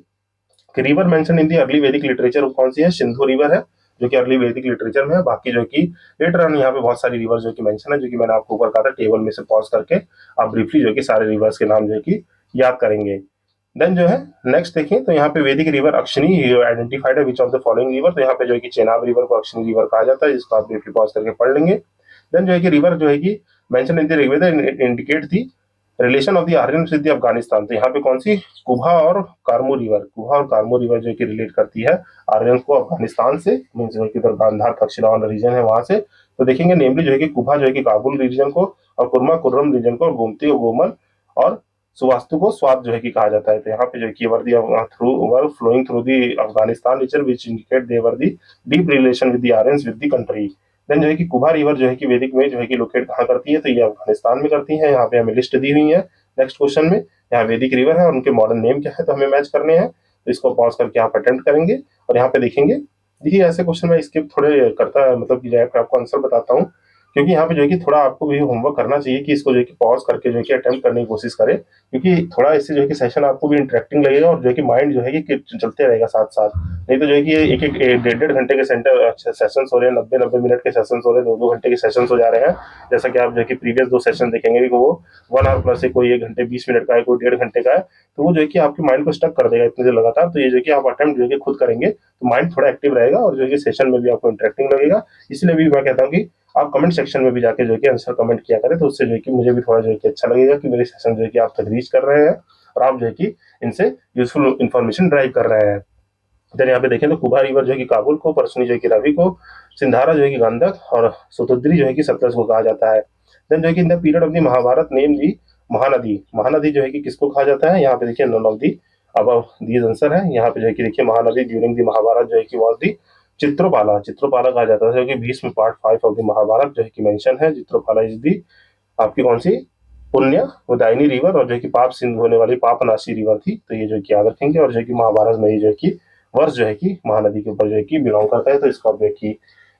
कि river mention in the early वैदिक लिटरेचर, वो कौन सी है, सिंधु रिवर है, जो कि अर्ली वैदिक लिटरेचर में है। बाकी जो कि लेटर ऑन यहाँ पे बहुत सारी रिवर जो कि मेंशन है, जो कि मैंने आपको ऊपर कहा था, टेबल में से पॉज करके आप ब्रीफली जो कि सारे रिवर्स के नाम जो है कि याद करेंगे। देन जो है नेक्स्ट देखिए, तो यहाँ पे वैदिक रिवर अक्षनी आइडेंटिफाइड है, विच ऑफ द फॉलोइंग रिवर, तो यहाँ पे जो है कि चेनाब रिवर को अक्षनी रिवर कहा जाता है, जिसको आप ब्रीफली पॉज करके पढ़ लेंगे। देन जो है कि रिवर जो है कि mention in the Rigveda indicate the relation of the Aryan with the Afghanistan, तो यहाँ पे कौन सी, कुभा और कारमू रिवर, कुभा और कारमू रिवर जो कि रिलेट करती है आर्यन को अफगानिस्तान से, मीन जो कि गांधार तक्षशिला रीजन है वहां से। तो देखेंगे नेमली जो है कि कुभा जो है कि काबुल रीजन को, और कुरमा कुर्रम रीजन को, और गोमती और गोमल और सुवास्तु को स्वात जो है कि कहा जाता है। तो यहाँ पे जो है कि were through were flowing through the Afghanistan region which indicate they were the deep relation with the Aryans with the country. Then जो है कि कुभा रिवर जो है कि वैदिक में जो है कि लोकेट कहाँ करती है, तो ये अफगानिस्तान में करती है। यहाँ पे हमें लिस्ट दी हुई है नेक्स्ट क्वेश्चन में। यहाँ वैदिक रिवर है और उनके मॉडर्न नेम क्या है, तो हमें मैच करने हैं। तो इसको पॉज करके आप अटेम्प्ट करेंगे और यहाँ पे देखेंगे। देखिए ऐसे क्वेश्चन में स्किप थोड़े करता है, मतलब कि जो है आपको आंसर बताता हूँ, क्योंकि यहाँ पे जो है कि थोड़ा आपको भी होमवर्क करना चाहिए कि इसको जो है कि पॉज करके जो है कि अटेम्प्ट करने की कोशिश करें, क्योंकि थोड़ा इससे जो है कि सेशन आपको भी इंटरेक्टिंग लगेगा और जो है कि माइंड जो है कि चलते रहेगा साथ साथ। नहीं तो जो है कि एक एक 1.5 घंटे के सेशन हो रहे हैं, 90-90 मिनट के सेशन हो रहे हैं, 2-2 घंटे के सेशन हो जा रहे हैं। जैसा कि आप जो है कि प्रीवियस 2 सेशन देखेंगे कि वो 1 आवर प्लस है, कोई 1 घंटे 20 मिनट का है, कोई 1.5 घंटे का है, तो वो जो है कि आपके माइंड को स्टक कर देगा इतने देर लगातार। तो ये जो है कि आप अटेम्प्ट जो है कि खुद करेंगे तो माइंड थोड़ा एक्टिव रहेगा और जो है कि सेशन में भी आपको इंटरेक्टिंग लगेगा। इसलिए भी मैं कहता हूँ कि आप कमेंट सेक्शन में भी जाके जो है कि आंसर कमेंट किया करें, तो उससे जो है कि मुझे भी थोड़ा जो है कि अच्छा लगेगा कि मेरे सेशन जो है कि आप तक रीच कर रहे हैं और आप जो है कि इनसे यूजफुल इन्फॉर्मेशन ड्राइव कर रहे हैं। देन यहाँ पे देखें तो कुबा रिवर जो है कि काबुल को, परसनी जो है कि रवि को, सिंधारा जो है कि गंधक और सुतुद्री जो है कि सतलज को कहा जाता है। देन जो है कि in the period of the Mahabharata name the Mahanadi, Mahanadi जो है कि किसको कहा जाता है, यहाँ पे देखिए नन ऑफ दी अब दीज आंसर है। यहाँ पे जो है कि देखिए महानदी ड्यूरिंग द महाभारत जो है कि वॉज दी चित्रोपाला, चित्रोपाला कहा जाता है, जो कि Bhishma part 5 of the Mahabharata जो है कि मेंशन है। चित्रोपाला इज दी आपकी कौन सी, पुण्य उदायनी रिवर, और जो है कि पाप सिंधु होने वाली पापनाशी रिवर थी। तो ये जो है कि याद रखेंगे, और जो है कि महाभारत में ये जो है कि वर्ष जो है कि महानदी के ऊपर जो है कि बिलोंग करता है, तो इसको आप जो है कि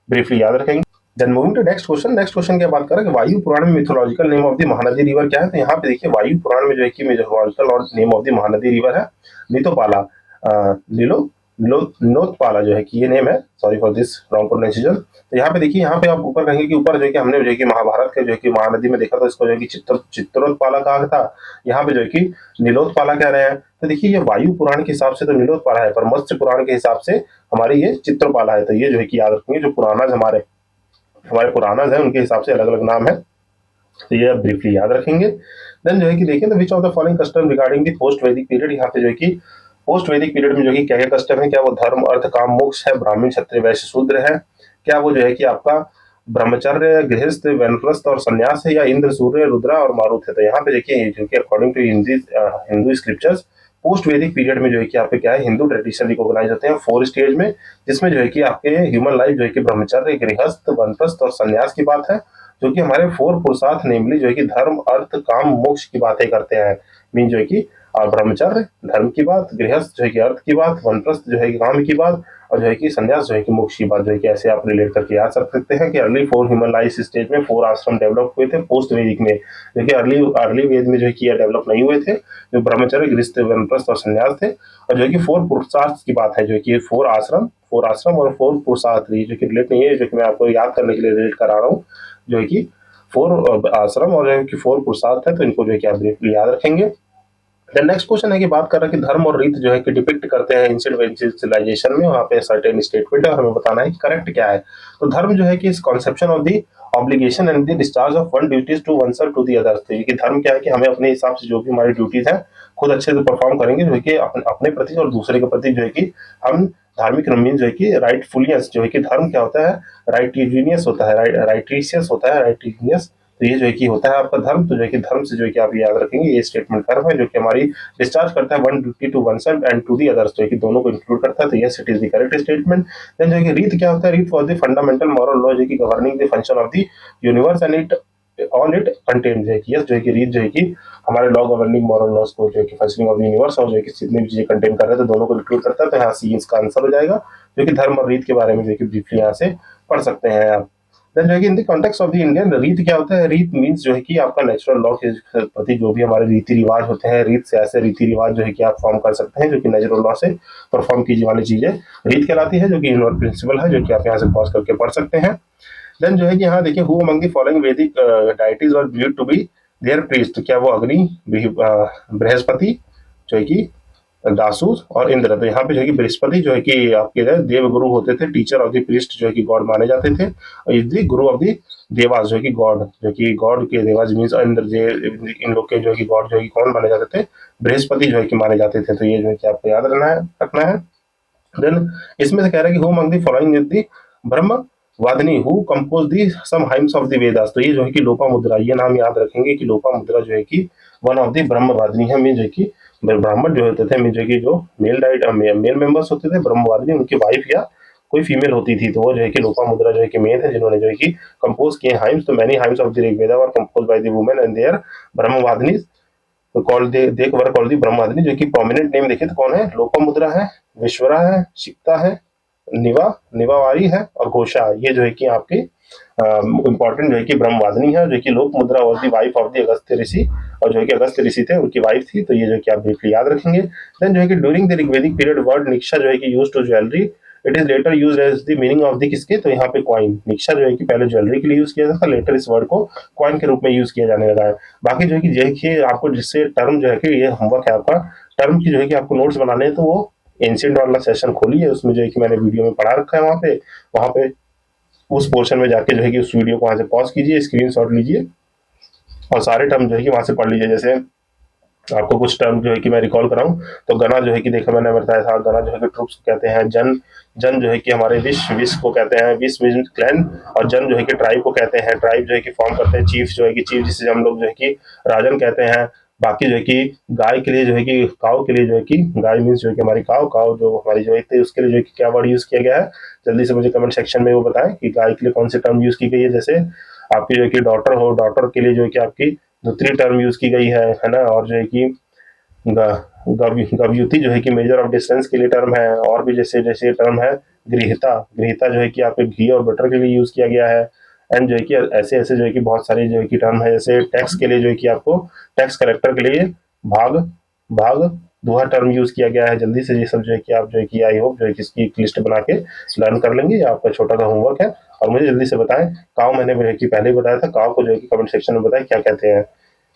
ब्रीफली याद रखेंगे। Then moving to next question, next question क्या बात करें कि वायु पुराण में mythological name of the Mahanadi river क्या है, तो यहाँ पे देखिए वायु पुराण में जो है कि mythological name of the Mahanadi river है नीतोपाला, नीलो नोतपाला जो है कि ये नेम है, sorry for this wrong pronunciation. तो यहाँ पे देखिए, यहाँ पे आप ऊपर कहेंगे कि ऊपर जो है कि हमने जो है कि महाभारत के जो है कि महानदी में देखा था, इसको जो है कि चित्रोत्पाला कहा था। यहाँ पे जो है कि नीलोत्पाला कह रहे हैं। तो देखिए ये वायु पुराण के हिसाब से तो नीलोत्पाला है, पर मत्स्य पुराण के हिसाब से हमारे ये चित्रपाला है। तो ये जो है कि याद रखेंगे, जो पुराना हमारे पुराना है उनके हिसाब से अलग अलग नाम है, तो ये ब्रीफली याद रखेंगे। देन जो है कि देखिए, विच of the following custom regarding the post Vedic period, यहाँ पे जो है कि पोस्ट वैदिक पीरियड में जो कि क्या क्या कस्टम है, क्या वो धर्म अर्थ काम मोक्ष है, ब्राह्मण क्षत्रिय वैश्य शूद्र है, क्या वो जो है कि आपका ब्रह्मचर्य गृहस्थ वानप्रस्थ और संन्यास है, या इंद्र सूर्य रुद्रा और मारुत है। तो यहाँ पे देखिए जो कि according to Hindu scriptures post Vedic period में जो है कि आपके क्या है, हिंदू ट्रेडिशन रिकॉग्नाइज होते हैं 4 स्टेज में, जिसमें जो है कि आपके ह्यूमन लाइफ जो है कि ब्रह्मचर्य गृहस्थ वानप्रस्थ और संन्यास की बात है, जो कि हमारे 4 पुरुषार्थ नेमली जो है कि धर्म अर्थ काम मोक्ष की बातें करते हैं। मीन जो है कि और ब्रह्मचर्य धर्म की बात, गृहस्थ जो है कि अर्थ की बात, वानप्रस्थ जो है कि काम की बात, और जो है कि संन्यास जो है कि मोक्ष की बात जो है कि ऐसे आप रिलेट करके याद रख सकते हैं कि अर्ली 4 ह्यूमन लाइफ स्टेज में 4 आश्रम डेवलप हुए थे पोस्ट वैदिक में, जो कि अर्ली अर्ली वेद में जो है कि ये डेवलप नहीं हुए थे, जो ब्रह्मचर्य, गृहस्थ, वानप्रस्थ और संन्यास थे। और जो है कि 4 पुरुषार्थ की बात है, जो कि 4 आश्रम और 4 पुरुषार्थ, जो कि रिलेट नहीं है, जो कि मैं आपको याद करने के लिए रिलेट करा रहा हूँ, जो है कि 4 आश्रम और जो है कि 4 पुरुषार्थ है, तो इनको जो है कि आप ब्रीफली याद रखेंगे। देन नेक्स्ट क्वेश्चन है कि बात कर रहा है कि धर्म और रीत जो है कि डिपिक्ट करते हैं एंशिएंट सिविलाइजेशन में, वहाँ पे सर्टेन स्टेटमेंट है और हमें बताना है कि करेक्ट क्या है। तो धर्म जो है कि इस conception of the obligation and the discharge of one duties to oneself to the others. तो ये कि धर्म क्या है कि हमें अपने हिसाब से जो भी हमारी ड्यूटीज है खुद अच्छे से परफॉर्म करेंगे, जो है कि अपने प्रति और दूसरे के प्रति जो है कि हम धार्मिक रमीन जो है कि राइटफुलियस, जो है कि धर्म क्या होता है, राइटिजिनियस होता है, राइटिशियस होता है, राइटिजिनियस। तो ये जो है कि होता है आपका धर्म। तो जो है कि धर्म से जो है कि आप याद रखेंगे ये स्टेटमेंट कर्म है, जो कि हमारी डिस्चार्ज करता है one duty to oneself and to the others, जो है कि दोनों को इंक्लूड करता है। तो yes, it is the correct statement. Then जो है कि रीत क्या होता है, Rita for the fundamental moral law, जो कि governing the function of the universe and it all it contain, जो है कि यस, जो है कि रीत जो है कि हमारे लॉ गवर्निंग मॉरल लॉस को जो है कि फंक्शनिंग ऑफ द यूनिवर्स और जो है कि जितनी भी चीजें कंटेन कर रहे हैं तो दोनों को इंक्लूड करता है। तो यहाँ सी इसका आंसर हो जाएगा, जो कि धर्म और रीत के बारे में जो है कि ब्रीफली यहाँ से पढ़ सकते हैं आप। देन जो है कि in the context of the Indian, रीत क्या होता है, रीत मींस जो है कि आपका नेचुरल लॉ के प्रति जो भी हमारे रीति रिवाज होते हैं, रीत से ऐसे रीति रिवाज जो है कि आप फॉर्म कर सकते हैं जो कि नेचुरल लॉ से परफॉर्म कीजिए वाली चीजें रीत कहलाती है, जो कि यूनिवर्सल प्रिंसिपल है, जो कि आप यहाँ से पॉज करके पढ़ सकते हैं। देन जो है कि यहाँ देखिए, who among the following Vedic deities were believed to be their priest. क्या वो अग्नि, बृहस्पति, जो है कि दासूस और इंद्र। तो यहाँ पे जो है कि बृहस्पति जो है कि आपके देव गुरु होते थे, टीचर ऑफ द प्रीस्ट, जो है कि गॉड माने जाते थे, और is the Guru of the Dewas, जो है कि गॉड, जो कि गॉड के देवास मीन्स इंद्र, इन लोग के जो है कि गॉड जो है कि कौन माने जाते थे, बृहस्पति जो है कि माने जाते थे। तो ये जो है कि आपको याद रखना है। देन इसमें से कह रहा है कि who among the following is the Brahmavadini who compose the some hymns of the Vedas. तो ये जो है कि लोपा मुद्रा, ये नाम याद रखेंगे कि लोपा मुद्रा जो है कि वन ऑफ द ब्रह्म वादनी है, मीन जो है कि ब्राह्मण जो होते थे, मीन जो कि जो मेल मेंबर्स होते थे ब्रह्मवादिनी, उनकी वाइफ या कोई फीमेल होती थी, तो वो जो है कि लोपा मुद्रा जो है कि मेन है, जिन्होंने जो है कि कंपोज किए हाइम्स। तो many hymns of the Rigveda were compose by the women and their Brahmavadini, तो called they were called the Brahmavadini. जो कि प्रोमिनेंट नेम देखिए तो कौन है, लोपामुद्रा है, विश्वरा है, शिक्ता है, निवावारी है और घोषा। ये जो है कि आपके इंपॉर्टेंट जो है कि ब्रह्मवादिनी है, जो कि लोक मुद्रा और दी वाइफ ऑफ द अगस्त्य ऋषि, और जो है कि अगस्त्य ऋषि थे उनकी वाइफ थी। तो ये जो कि आप ब्रीफली याद रखेंगे। देन जो है कि during the Rigvedic period word niksha जो है कि use to jewellery, it is later use as the meaning of the किसके, तो यहाँ पे कॉइन। निक्षा जो है कि पहले ज्वेलरी के लिए यूज किया जाता था, लेटर इस वर्ड को कॉइन के रूप में यूज किया जाने लगा है। बाकी जो है कि देखिए आपको जिससे टर्म जो है कि ये होमवर्क है आपका, टर्म की जो है कि आपको नोट्स बनाने हैं, तो वो एंशिएंट वाला सेशन खोलिए, उसमें जो है कि मैंने वीडियो में पढ़ा रखा है, वहाँ पे उस पोर्शन में जाके जो है कि उस वीडियो को वहां से पॉज कीजिए, स्क्रीनशॉट लीजिए और सारे टर्म जो है कि वहां से पढ़ लीजिए। जैसे आपको कुछ टर्म जो है कि मैं रिकॉल कराऊं, तो गना जो है कि देखा मैंने बताया था, गना जो है कि ट्रुप्स को कहते हैं, जन जन जो है कि हमारे विश को कहते हैं, विश मीन क्लैन, और जन जो है कि ट्राइब को कहते हैं, ट्राइब जो है कि फॉर्म करते हैं, चीफ जो है कि चीफ जिसे हम लोग जो है कि राजन कहते हैं। बाकी जो है कि गाय के लिए जो है कि काव के लिए जो है कि गाय मीन्स जो है कि हमारी काव काव जो हमारी जो है उसके लिए जो है कि क्या वर्ड यूज किया गया है, जल्दी से मुझे कमेंट सेक्शन में वो बताएं कि गाय के लिए कौन सी टर्म यूज की गई है। जैसे आपकी जो है कि डॉटर हो, डॉटर के लिए जो है कि आपकी दूसरी टर्म यूज की गई है ना। और जो है कि गव्युति जो है कि मेजर ऑफ डिस्टेंस के लिए टर्म है। और भी जैसे जैसे टर्म है गृहता, गृहता जो है कि आपके घी और बटर के लिए यूज किया गया है। एंड जो है कि ऐसे ऐसे जो है कि बहुत सारी जो है कि टर्म है, जैसे टैक्स के लिए जो है कि आपको टैक्स कलेक्टर के लिए भाग भाग दुहा टर्म यूज किया गया है। जल्दी से ये सब जो है कि आप जो है कि आई होप जो है कि इसकी एक लिस्ट बना के लर्न कर लेंगे, ये आपका छोटा सा होमवर्क है। और मुझे जल्दी से बताएं, काव मैंने जो है कि पहले ही बताया था, काव को जो है कि कमेंट सेक्शन में बताएं क्या कहते हैं।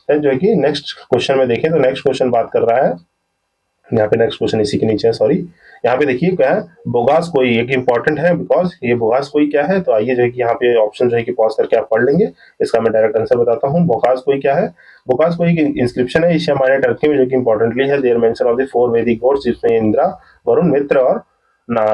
फिर जो है कि नेक्स्ट क्वेश्चन में देखें, तो नेक्स्ट क्वेश्चन बात कर रहा है, यहाँ पे नेक्स्ट क्वेश्चन इसी के नीचे है, सॉरी। यहाँ पे देखिए क्या है, बोगास कोई, एक इंपॉर्टेंट है बिकॉज ये बोगास कोई क्या है। तो आइए जो है कि यहाँ पे ऑप्शन जो है कि पॉज करके आप पढ़ लेंगे, इसका मैं डायरेक्ट आंसर बताता हूँ। बोगास कोई क्या है, बोगास कोई एक इंस्क्रिप्शन है एशिया माइनर टर्की में, जो कि इंपॉर्टेंटली है, देयर मेंशन ऑफ द 4 वैदिक गॉड्स, जिसमें इंद्रा, वरुण, मित्र और ना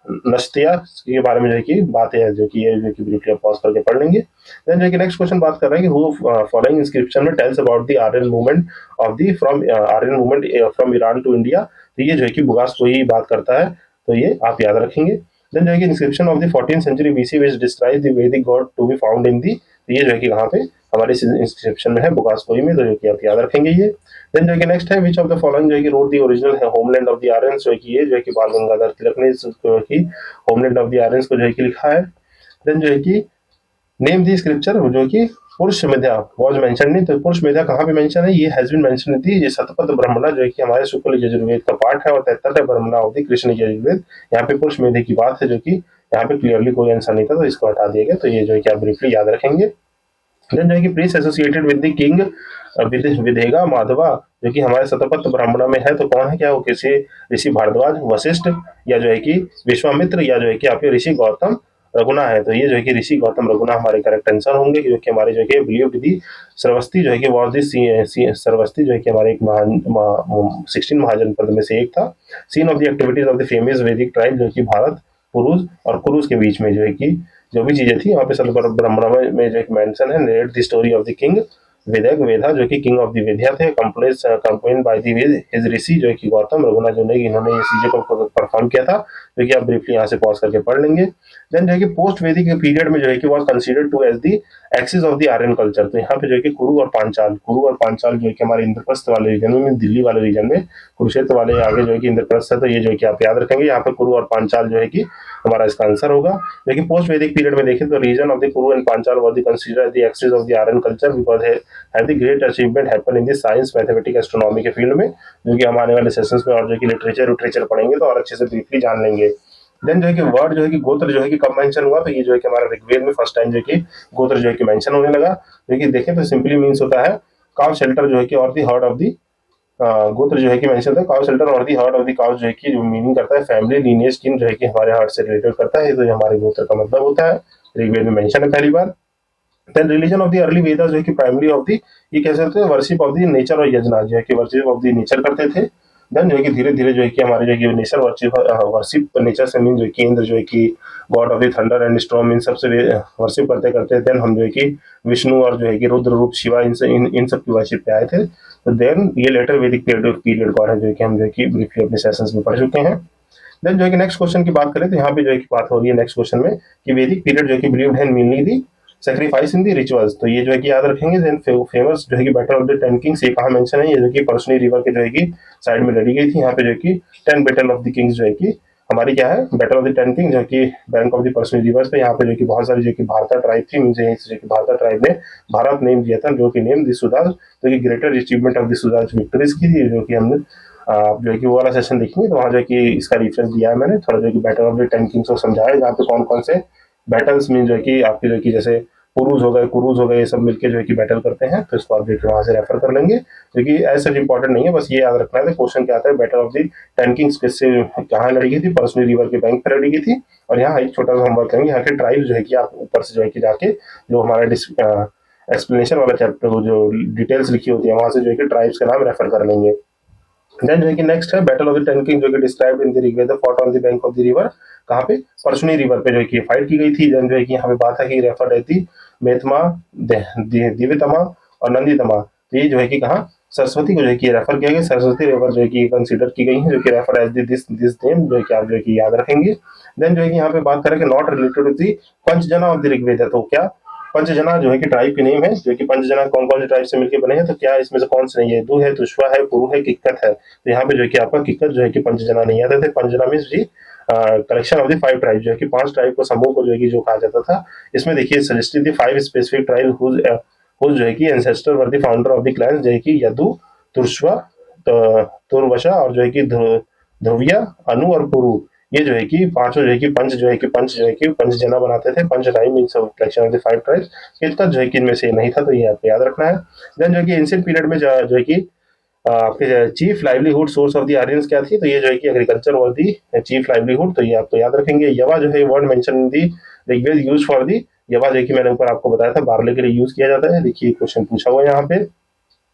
नस्तिया के बारे में जो है कि बातें हैं, जो कि ये जो कि ब्रीफली पॉज करके पढ़ लेंगे। देन जो है कि नेक्स्ट क्वेश्चन बात कर रहे हैं कि हु फॉलोइंग इंस्क्रिप्शन में tells about the Aryan movement of the from Aryan movement from Iran to India. तो ये जो है कि बुगास को ही बात करता है, तो ये आप याद रखेंगे। देन जो है कि inscription of the 14th century BC which describes the Vedic god to be found in the, तो ये जो है कि कहाँ पे हमारे इंस्क्रिप्शन में है बुकास्कोई में, तो जो कि आप याद रखेंगे ये। देन जो है कि नेक्स्ट है विच ऑफ द फॉलोइंग जो है कि रोड द ओरिजिनल है होमलैंड ऑफ द आर्यंस, जो है कि ये जो है कि बाल गंगाधर तिलक ने जो है कि होमलैंड ऑफ द आर्यंस को जो है कि लिखा है। देन जो है कि नेम दी स्क्रिप्चर जो कि पुरुष मेधा वॉज मेंशन नहीं, तो पुरुष मेधा कहाँ पे मेंशन है, ये हैज बीन मेंशन थी, ये शतपथ ब्रह्मणा जो है कि हमारे शुक्ल यजुर्वेद का पार्ट है और 73 ब्रह्मणा होती कृष्ण यजुर्वेद। यहाँ पे पुरुष मेधे की बात है जो कि यहाँ पे क्लियरली कोई आंसर नहीं था, तो इसको हटा दिया गया, तो ये जो है कि आप ब्रीफली याद रखेंगे। देन जो है कि priest associated with the king Videgha Madhava जो कि हमारे शतपथ ब्राह्मण में है, तो कौन है, क्या वो किसी ऋषि भारद्वाज, वशिष्ठ, या जो है कि विश्वामित्र, या जो है कि आपके ऋषि गौतम रघुना है, तो ये जो है कि ऋषि गौतम रघुना हमारे करेक्ट आंसर होंगे, जो कि हमारे जो है बिलीव्ड दी श्रवस्ती जो है कि वॉज दी श्रवस्ती जो है कि हमारे एक 16 महाजनपद में से एक था। Seen of the activities of the famous Vedic tribe जो कि भारत, पुरुष और कुरुस के बीच में जो है कि जो भी चीजें थी, यहाँ पे शतपथ ब्रह्मण में जो एक मेंशन है, narrate the story of the king वेदक वेदा जो कि किंग ऑफ द विद्या थे, कंप्लेन बाय द हिज ऋषि जो कि गौतम रघुना जो नहीं, इन्होंने इस चीजें को परफॉर्म किया था, जो कि आप ब्रीफली यहाँ से पॉज करके पढ़ लेंगे। देन जो है कि पोस्ट वैदिक पीरियड में जो है कि was considered to as the axis of the Aryan culture, तो यहाँ पे जो है कि कुरु और पांचाल जो है कि हमारे इंद्रप्रस्थ वाले रीजन में, दिल्ली वाले रीजन में, कुरुक्षेत्र वाले आगे जो है कि इंद्रप्रस्थ है, तो ये जो है कि आप याद रखेंगे, यहाँ पे कुरु और पांचाल जो है कि हमारा इसका आंसर होगा। लेकिन पोस्ट वैदिक पीरियड में देखें तो region of the Kuru and Panchala was considered the axis of the Aryan culture because have the great achievement happen in the science mathematics astronomy के फील्ड में, जो कि हम आने वाले सेशंस में और जो कि लिटरेचर पढ़ेंगे तो और अच्छे से ब्रीफली जान लेंगे। देन जो है कि वर्ड जो है कि गोत्र जो है कि कब मेंशन हुआ, तो ये जो है कि हमारा ऋग्वेद में फर्स्ट टाइम जो है कि गोत्र जो है कि मेंशन होने लगा, जो कि देखें तो सिंपली मीन्स होता है काउ शेल्टर जो है कि और दी हर्ड ऑफ दी गोत्र जो है कि मेंशन होता है काउ शेल्टर और दी हर्ड ऑफ दी काउ जो है कि जो मीनिंग करता है फैमिली लीनियज किन जो है कि हमारे हार्ट से रिलेटेड करता है, तो ये हमारे गोत्र का मतलब होता है, ऋग्वेद में मेंशन है पहली बार। Then religion of the early Vedas जो है कि प्राइमरी ऑफ दी ये कैसे होते हैं वर्शिप ऑफ द नेचर और यजना जो है कि वर्शिप ऑफ द नेचर करते थे। देन जो है कि धीरे धीरे जो है कि हमारे जो है कि नेचर वर्शिप नेचर से मीन जो है कि इंद्र जो है कि god of the thunder and storm इन सबसे वर्शिप करते करते देन हम जो है कि विष्णु और जो है कि रुद्र रूप शिवा इन सब की वर्शिप पे आए थे, तो देन ये लेटर वैदिक पीरियड गॉड है जो कि हम जो है कि ब्रीफली अपने सेशंस में पढ़ चुके हैं। देन जो है कि नेक्स्ट क्वेश्चन की बात करें तो यहाँ पे जो है कि बात हो रही है नेक्स्ट क्वेश्चन में कि वैदिक पीरियड जो है कि बिलीव्ड है मेनली दी सेक्रीफाइस इन दी रिचुअल्स, तो ये जो है कि याद रखेंगे। देन फेमस जो है कि बैटल ऑफ द 10 किंग्स ये कहाँ मेंशन है, ये जो कि परसनी रिवर के जो है कि साइड में लड़ी गई थी, यहाँ पे जो है कि 10 बैटल ऑफ द किंग्स जो है कि हमारी क्या है बैटल ऑफ द 10 किंग जो है कि बैंक ऑफ द परसनी रिवर पे, यहाँ पे जो कि बहुत सारी जो कि भारता ट्राइब थी, मीन जो कि भारता ट्राइब ने भारत नेम दिया था, जो कि नेम दी सुधार जो कि ग्रेटर अचीवमेंट ऑफ द सुधार विक्टोरीज की थी, जो कि हमने आप जो है कि वो वाला सेशन देखेंगे तो वहाँ जो है कि इसका रेफरेंस दिया है मैंने थोड़ा, जो कि बैटल ऑफ द 10 किंग्स को समझाया जहाँ पे कौन कौन से बैटल्स मीन जो है कि आपके जो है कि जैसे पुरुष हो गए कुरुज हो गए ये सब मिलके जो है कि बैटल करते हैं, तो इसको आप वहां से रेफर कर लेंगे, जो कि ऐसा इंपॉर्टेंट नहीं है, बस ये याद रखना है। क्वेश्चन क्या आता है बैटल ऑफ द 10 किंग्स किससे कहाँ लड़ी गई थी, परसनी रिवर के बैंक पर लड़ी गई थी, और यहाँ एक छोटा सा होमवर्क करेंगे, यहाँ के ट्राइब जो है कि आप ऊपर से जो है कि जाके जो हमारा एक्सप्लेनेशन वाला चैप्टर जो डिटेल्स लिखी होती है वहां से जो है कि ट्राइब्स का नाम रेफर कर लेंगे। देन जो है कि नेक्स्ट है बैटल ऑफ द 10 किंग जो कि described in the Rigveda fought on the bank of the river, कहाँ पे परसुनी रिवर पे जो है कि फाइट की गई थी। देन जो है कि यहाँ पे बात है कि रेफर रहती मेथमा दिव्यतमा और नंदीतमा, तो ये जो है कि कहाँ सरस्वती को जो है कि रेफर किया गया, सरस्वती रिवर जो है कि कंसीडर की गई है, जो कि refer as this this name जो है कि आप जो है कि याद रखेंगे। देन जो है कि यहाँ पे बात करें कि not related to the Panchajana of the Rigveda, तो क्या पंचजना जो है कि ट्राइब की नेम है, जो कि पंचजना कौन कौन से ट्राइब से मिलकर बने हैं, तो क्या इसमें से कौन से नहीं है, दु है, तुष्वा है, पुरु है, किक्कत है, तो यहाँ पे जो है कि आपका किक्कत जो है कि पंचजना नहीं आते थे। Panchajana means the collection of the 5 tribe जो है कि 5 ट्राइब को समूह को जो है कि जो कहा जाता था, इसमें देखिए suggested the 5 specific tribe whose जो है कि ancestor were the founder of the clan, जो है कि यदु, तुर्श्वा, तुर्वशा और जो है कि ध्रुविया, अनु और पुरु, ये जो है कि पांचों जो है कि पंच जो है कि पंच जना बनाते थे, पंच टाइम इन सब कलेक्शन ऑफ द 5 ट्राइब्स, इनका जो है कि इनमें से नहीं था, तो ये आपको याद रखना है। देन जो है कि एंशिएंट पीरियड में जो है कि आपके chief livelihood source of the Aryans क्या थी, तो ये जो है कि एग्रीकल्चर और दी चीफ लाइवलीहुड, तो ये आपको याद रखेंगे। यवा जो है word mention in the Rigveda use for the yava, जो कि मैंने ऊपर आपको बताया था बार्ले के लिए यूज किया जाता है, देखिए क्वेश्चन पूछा हुआ है यहाँ पे।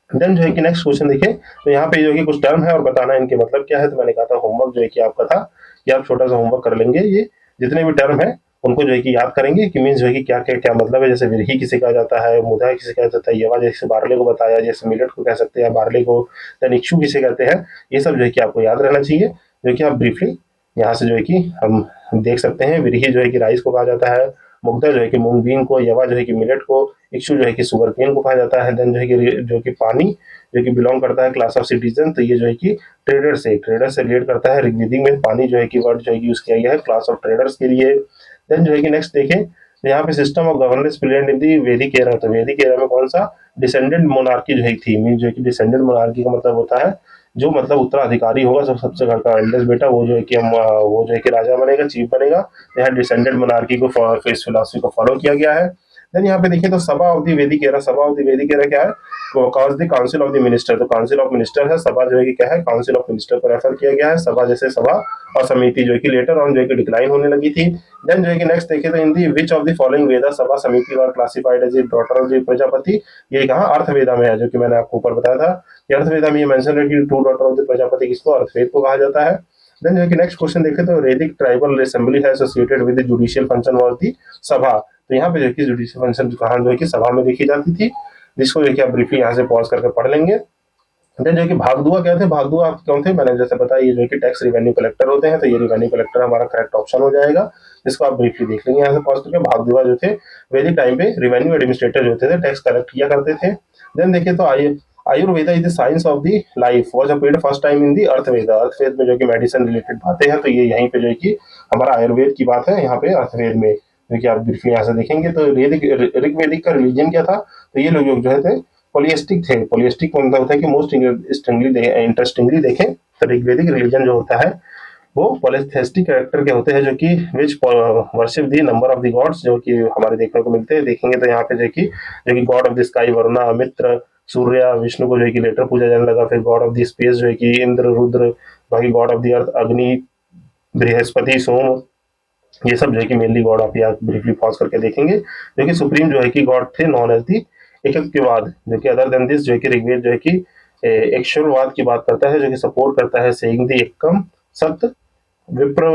देन जो है कि नेक्स्ट क्वेश्चन देखिए, तो यहाँ पे जो है कि कुछ टर्म है और बताना है इनके मतलब क्या है, तो मैंने कहा था होमवर्क जो है कि आपका था कि आप छोटा सा होमवर्क कर लेंगे, ये जितने भी टर्म है उनको जो है कि याद करेंगे कि मीन्स जो है कि क्या क्या क्या मतलब है, जैसे विरही किसे कहा जाता है, मुदा किसे कहा जाता है, यवा जैसे बारले को बताया, जैसे मिलेट को कह सकते हैं बारले को, देन इक्षु किसे कहते हैं, ये सब जो है कि आपको याद रहना चाहिए, जो कि आप ब्रीफली यहाँ से जो है कि हम देख सकते हैं। विरही जो है कि राइस को कहा जाता है, मुग्धा जो है कि मूंगबीन को, यवा जो है कि मिलेट को, इक्षु जो है कि शुगर केन को कहा जाता है। देन जो है कि पानी जो कि बिलोंग करता है क्लास ऑफ सिटीजन, तो ये जो है कि ट्रेडर से रिलेट करता है। ऋग्वेदी में पानी जो है कि वर्ड जो है कि यूज किया गया है क्लास ऑफ ट्रेडर्स के लिए। देन जो है कि नेक्स्ट देखें तो यहाँ पे system of governance present in the Vedic era, तो वैदिक एरा में कौन सा डिसेंडेंट मोनार्की जो है थी, मीन जो है कि डिसेंडेंट मोनार्की का मतलब होता है जो मतलब उत्तराधिकारी होगा, सबसे घर का एल्डेस्ट बेटा, वो जो है कि वो जो है कि राजा बनेगा, चीफ बनेगा। यहाँ डिसेंडेंट मोनार्की को फेस फिलोसफी को फॉलो किया गया है। देन यहाँ पे देखिए तो सभा ऑफ द वैदिक एरा, सभा ऑफ द वैदिक एरा क्या है, cause the council of the minister, तो काउंसिल ऑफ मिनिस्टर है, सभा जो है कि क्या है, काउंसिल ऑफ मिनिस्टर को रेफर किया गया है। सभा जैसे सभा और समिति जो है कि लेटर ऑन जो है कि डिक्लाइन होने लगी थी। देन जो है कि नेक्स्ट देखिए तो in the which of the following Veda sabha samiti were classified as a daughter of the Prajapati, ये कहा अर्थवेदा में है, जो कि मैंने आपको ऊपर बताया था कि अर्थवेदा में ये मेंशन है कि two daughter of the Prajapati किसको, अर्थवेद को कहा जाता है। देन जो है कि नेक्स्ट क्वेश्चन देखें तो वैदिक ट्राइबल असेंबली है associated with judicial function was the सभा, तो यहाँ पे जो है कि जुडिशियल फंक्शन कहाँ जो है कि सभा में देखी जाती थी, जिसको जो है कि आप ब्रीफली यहाँ से पॉज करके पढ़ लेंगे। देन जो है कि भागदुआ क्या थे, भागदुआ कौन थे, मैंने जैसे बताया ये जो है कि टैक्स रिवेन्यू कलेक्टर होते हैं, तो ये रिवेन्यू कलेक्टर हमारा करेक्ट ऑप्शन हो जाएगा, जिसको आप ब्रीफली देख लेंगे यहाँ से पॉज करके। भागदुआ जो थे वैदिक टाइम पे रिवेन्यू एडमिनिस्ट्रेटर जो होते थे, टैक्स कलेक्ट किया करते थे। देन देखिए तो Ayurveda is the science of the life was appeared first time in the Atharvaveda, Atharvaveda में जो कि मेडिसिन रिलेटेड बातें हैं, तो ये यहीं पे जो है कि हमारा आयुर्वेद की बात है यहाँ पे अर्थवेद में, जो कि आप ब्रीफली यहाँ से देखेंगे। तो ऋग्वेदिक का रिलीजन क्या था, तो ये लोग जो है पोलियस्टिक थे। पोलियस्टिक का मतलब होता है कि मोस्ट इंटरेस्टिंगली देखें तो ऋग्वेदिक रिलीजन जो होता है वो पॉलिथेस्टिक कैरेक्टर के होते हैं, जो कि which worship the number of the gods, जो कि हमारे देखने को मिलते हैं। देखेंगे तो यहाँ पे जो कि god of the sky Varuna, Mitra, Surya, Vishnu को जो है कि लेटर पूजा जाने लगा। फिर गॉड ऑफ द स्पेस जो है कि इंद्र, रुद्र, बाकी गॉड ऑफ द अर्थ अग्नि, बृहस्पति, सोम, ये सब जो है कि मेनली गॉड आप यहाँ ब्रीफली पॉज करके देखेंगे, जो कि सुप्रीम जो है कि गॉड थे नॉन एज दी एकत्ववाद, जो कि अदर देन दिस जो है कि ऋग्वेद जो है कि एकश्वरवाद की बात करता है, जो कि सपोर्ट करता है सेइंग दी एकम सत्य विप्र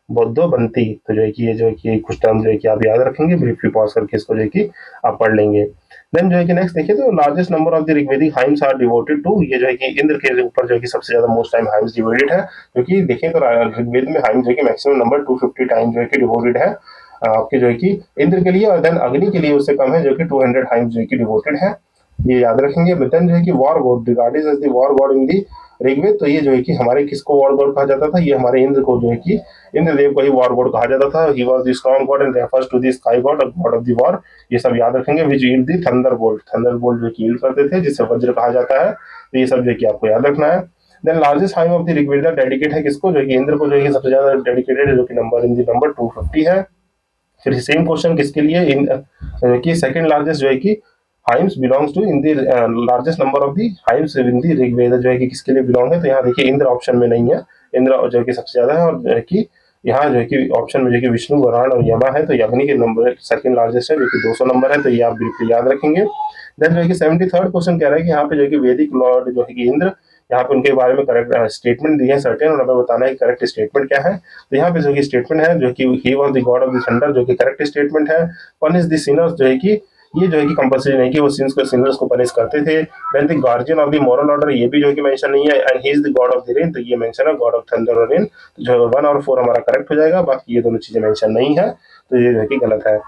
बौद्धो बनती, तो जो है कि ये जो है कि कुछ टर्म जो है कि आप याद रखेंगे, ब्रीफली पॉज करके इसको जो है कि आप पढ़ लेंगे। देन जो है कि नेक्स्ट देखिए तो largest number of the Rigvedic hymns are devoted to, ये जो है कि इंद्र के ऊपर जो है कि सबसे ज्यादा मोस्ट टाइम हाइम्स डिवोटेड है, क्योंकि देखिए तो ऋग्वेद में हाइम्स जो है कि मैक्सिमम नंबर 250 टाइम जो है कि डिवोटेड है आपके जो है कि इंद्र के लिए, और देन अग्नि के लिए उससे कम है, जो कि 200 हाइम्स जो है कि डिवोटेड है, ये याद रखेंगे। देन जो है कि war god regarded as the war god in the Rigveda, तो ये जो है कि हमारे किसको वॉर गॉड कहा जाता था, ये हमारे इंद्र को जो है कि इंद्रदेव को ही वॉर गॉड कहा जाता था। He was the strong god and refers to the sky god और गॉड ऑफ द वॉर, ये सब याद रखेंगे। विच यील्ड द थंडरबोल्ट जो कि यील्ड करते थे, जिसे वज्र कहा जाता है, तो ये सब जो है कि आपको याद रखना है। Then largest hymn of the Rigveda dedicate है किसको, जो कि इंद्र को जो है कि सबसे ज्यादा डेडिकेटेड है, जो कि नंबर इन द नंबर 250 है। फिर सेम क्वेश्चन किसके लिए इन कि सेकंड लार्जेस्ट जो है कि hymns belongs to in the largest number of the hymns in the Rigveda जो है कि किसके लिए बिलोंग है, तो यहाँ देखिए इंद्र ऑप्शन में नहीं है, इंद्र जो है कि सबसे ज्यादा है, और जो है कि यहाँ जो है कि ऑप्शन में जो कि विष्णु, वराण और यमा है, तो अग्नि के नंबर सेकंड लार्जेस्ट है, जो कि 200 नंबर है, तो ये आप बिल्कुल याद रखेंगे। देन जो है कि 73rd क्वेश्चन कह रहा है कि यहाँ पे जो है कि वैदिक लॉर्ड जो है कि इंद्र, यहाँ पे उनके बारे में करेक्ट स्टेटमेंट दिए हैं सर्टेन, और हमें बताना है करेक्ट स्टेटमेंट क्या है। तो यहाँ पे जो कि स्टेटमेंट है जो कि ही was the god of the thunder, जो कि करेक्ट स्टेटमेंट है। पनिश द सिनर्स, जो है कि ये जो है कि कंपल्सरी नहीं कि वो सिनर्स को पनिश करते थे। Then the guardian of the moral order, ये भी जो है कि मेंशन नहीं है। And he is the god of the rain, तो ये मेंशन है गॉड ऑफ थंडर और रेन, जो 1 और 4 हमारा करेक्ट हो जाएगा, बाकी ये दोनों चीजें मेंशन नहीं है, तो ये जो है कि गलत है,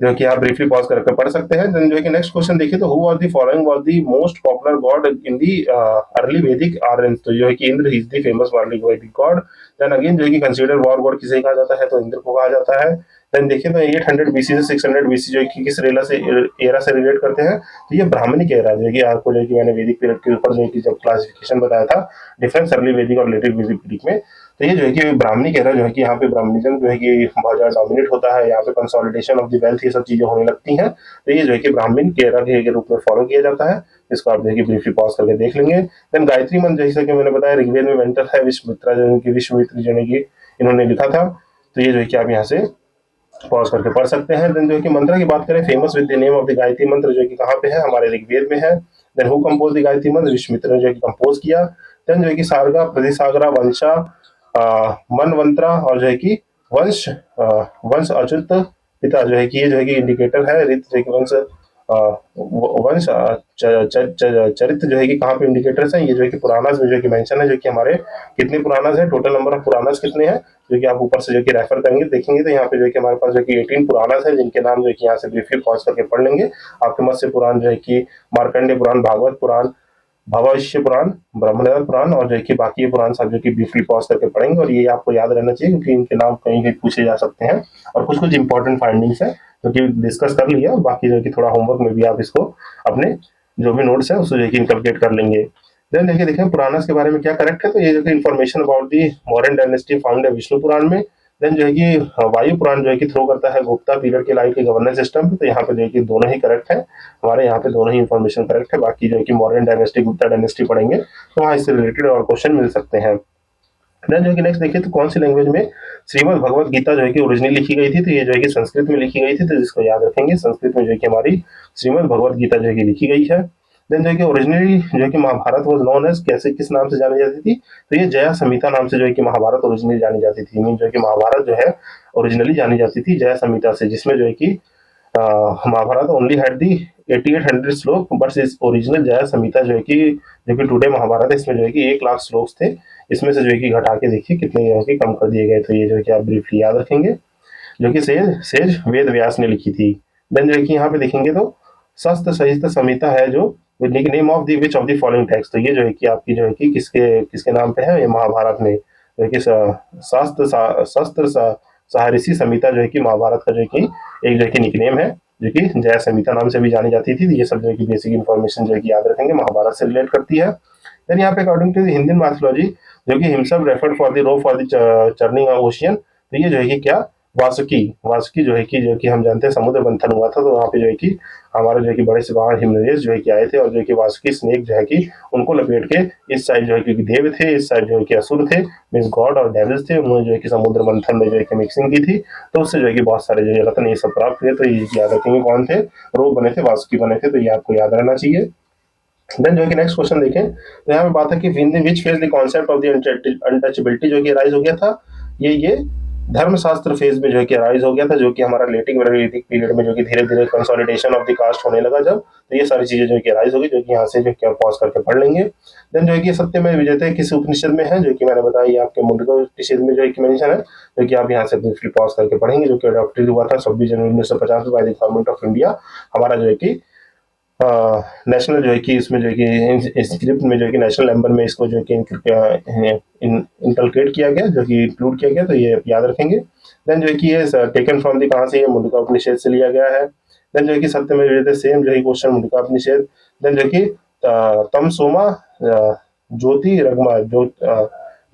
जो कि आप ब्रीफली पॉज करके पढ़ सकते हैं। देन जो है कि नेक्स्ट क्वेश्चन देखिए तो who was the following was the most popular God in the early वैदिक आर्यन, तो जो है कि Indra is the famous early वैदिक गॉड। देन अगेन जो है कि कंसीडर वॉर गॉड किसे कहा जाता है, तो इंद्र को कहा जाता है। देन देखिए तो 800 बीसी से 600 बीसी जो है कि किस एरा से रिलेट करते हैं, तो ये ब्राह्मणिक एरा, जो है कि आपको जो है कि मैंने वैदिक पीरियड के ऊपर जो है कि जब क्लासिफिकेशन बताया था डिफरेंस अर्ली वैदिक और लेटर वैदिक पीरियड में, तो ये जो है कि ब्राह्मणिक एरा जो है कि यहाँ पे ब्राह्मणिज्म जो है कि बहुत ज्यादा डोमिनेट होता है, यहाँ पे कंसोलिडेशन ऑफ द वेल्थ ये सब चीजें होने लगती हैं, तो ये जो है कि ब्राह्मण के एरा के रूप में फॉलो किया जाता है, इसको आप जो है कि ब्रीफली पॉज करके देख लेंगे। देन गायत्री मंत्र जैसे कि मैंने बताया ऋग्वेद में मेंटर है विश्वामित्रा, जो है कि विश्वामित्र जो है कि इन्होंने लिखा था, तो ये जो है कि आप यहाँ से पॉज करके पढ़ सकते हैं। देन जो है कि मंत्र की बात करें famous with the name of the Gayatri मंत्र, जो है कि कहाँ पे है, हमारे ऋग्वेद में है। Then who compose the Gayatri mantra, Vishwamitra ने जो है कि कंपोज किया। देन जो है कि सारगा, प्रतिसागरा, वंशा, मनवंतरा और जो है कि वंश वंश अच्युत पिता, जो है कि ये जो है कि इंडिकेटर है, ऋत जो है कि वंश वंश चरित्र जो है कि कहाँ पे इंडिकेटर्स हैं, ये जो है कि पुराणास में जो है कि मेंशन है, जो कि हमारे कितने पुराणास है, टोटल नंबर ऑफ पुराणास कितने हैं, जो कि आप ऊपर से जो कि रेफर करेंगे देखेंगे तो यहाँ पे जो है कि हमारे पास जो कि 18 पुराणास है, जिनके नाम जो है कि यहाँ से ब्रीफली पॉज करके पढ़ लेंगे। आपके मत्स्य पुराण जो है कि मार्कंडेय पुराण, भागवत पुराण, भविष्य पुराण, ब्रह्मदेव पुराण और जो है कि बाकी ये पुराण सब जो कि ब्रीफली पॉज करके पढ़ेंगे, और ये आपको याद रहना चाहिए क्योंकि इनके नाम कहीं भी पूछे जा सकते हैं। और कुछ कुछ इंपॉर्टेंट फाइंडिंग्स है जो कि डिस्कस कर लिया, बाकी जो है कि थोड़ा होमवर्क में भी आप इसको अपने जो भी नोट्स है उसको जो है कि इनकलकेट कर लेंगे। देन देखिए देखें पुराणास के बारे में क्या करेक्ट है, तो ये जो कि information about the modern dynasty found है विष्णु पुराण में। देन जो है कि वायु पुराण जो है कि थ्रो करता है गुप्ता पीरियड के लाइट के गवर्नेंस सिस्टम पे, तो यहाँ पे जो है कि दोनों ही करेक्ट है, हमारे यहाँ पे दोनों ही इन्फॉर्मेशन करेक्ट है। बाकी जो है कि मॉडर्न डायनेस्टी गुप्ता डायनेस्टी पढ़ेंगे तो वहाँ इससे रिलेटेड और क्वेश्चन मिल सकते हैं। देन जो है कि नेक्स्ट देखिए तो कौन सी लैंग्वेज में श्रीमद् भगवत गीता जो है कि ओरिजिनली लिखी गई थी, तो ये जो है कि संस्कृत में लिखी गई थी, तो जिसको याद रखेंगे संस्कृत में जो है कि हमारी श्रीमद् भगवत गीता जो है कि लिखी गई है। देन जो है कि ओरिजिनली जो है कि महाभारत वाज नोन एज, कैसे किस नाम से जानी जाती थी, तो ये जया संहिता नाम से जो है कि महाभारत ओरिजिनली जानी जाती थी। मीन जो है कि महाभारत जो है ओरिजिनली जानी जाती थी जया संहिता से, जिसमें जो है कि महाभारत ओनली हैड दी 8800 श्लोक, बट इस ओरिजिनल जया संहिता जो कि टुडे महाभारत है, इसमें जो है कि 1 लाख श्लोक थे, इसमें से जो है कि घटा के देखिए कितने जो है कि कम कर दिए गए, तो ये जो है कि आप ब्रीफली याद रखेंगे, जो कि सेज सेज वेद व्यास ने लिखी थी। देन जो है कि यहाँ पे देखेंगे तो शस्त्र सहित संहिता है जो name of the which of the following text, तो ये जो है कि आपकी जो है कि किसके किसके नाम पे है, ये महाभारत में जो है कि शस्त्र सहारिषि संहिता जो है कि महाभारत का जो है कि एक जो है कि निकनेम है, जो कि जया संहिता नाम से भी जानी जाती थी। ये सब जो है कि बेसिक इन्फॉर्मेशन जो है कि याद रखेंगे, महाभारत से रिलेट करती है। देन यहाँ पे according to the Hindu mythology जो कि himself referred for the row for the churning of ocean, तो ये जो है कि क्या वासुकी वासुकी जो कि हम जानते हैं समुद्र मंथन हुआ था, तो वहाँ पे जो है कि हमारे जो है कि बड़े से बाहर हिमनरेश जो है कि आए थे, और जो है कि वासुकी स्नेक जो है कि उनको लपेट के इस साइड जो है कि देव थे, इस साइड जो है कि असुर थे, मीन्स गॉड और डेविल्स थे, उन्होंने जो है कि समुद्र मंथन में जो है कि मिक्सिंग की थी, तो उससे जो है कि बहुत सारे जो है रत्न ये सब प्राप्त हुए, तो ये याद रखेंगे कौन थे, रोग बने थे, वासुकी बने थे, तो ये आपको याद रहना चाहिए। देन जो है कि नेक्स्ट क्वेश्चन देखें तो यहाँ पे बात है कि win the which phase the concept of the untouchability जो कि राइज हो गया था, ये धर्मशास्त्र फेज में जो है कि राइज हो गया था, जो कि हमारा लेटिक वैदिक पीरियड में जो कि धीरे धीरे कंसोलिडेशन ऑफ द कास्ट होने लगा जब, तो ये सारी चीजें जो है कि राइज होगी, जो कि यहाँ से जो क्या पॉज करके पढ़ लेंगे। देन जो है कि सत्य में विजयते किस उपनिषद में है, जो कि मैंने बताया ये आपके मुंडका उपनिषद में जो है कि मेंशन है, जो कि आप यहाँ से ब्रीफली पॉज करके पढ़ेंगे, जो कि अडॉप्टेड हुआ था 26 जनवरी 1950 by the government of India. हमारा जो है कि नेशनल जो है कि इसमें जो है कि स्क्रिप्ट में जो है कि नेशनल नंबर में इसको जो है कि इंकलकेट किया गया, जो कि इंक्लूड किया गया, तो ये याद रखेंगे। देन जो है कि ये टेकन फ्रॉम द कहाँ से, ये मुंडका उपनिषद से लिया गया है। देन जो है कि सत्य में जो है सेम जो है क्वेश्चन मुंडका उपनिषद। देन जो है कि तम सोमा ज्योति रगमा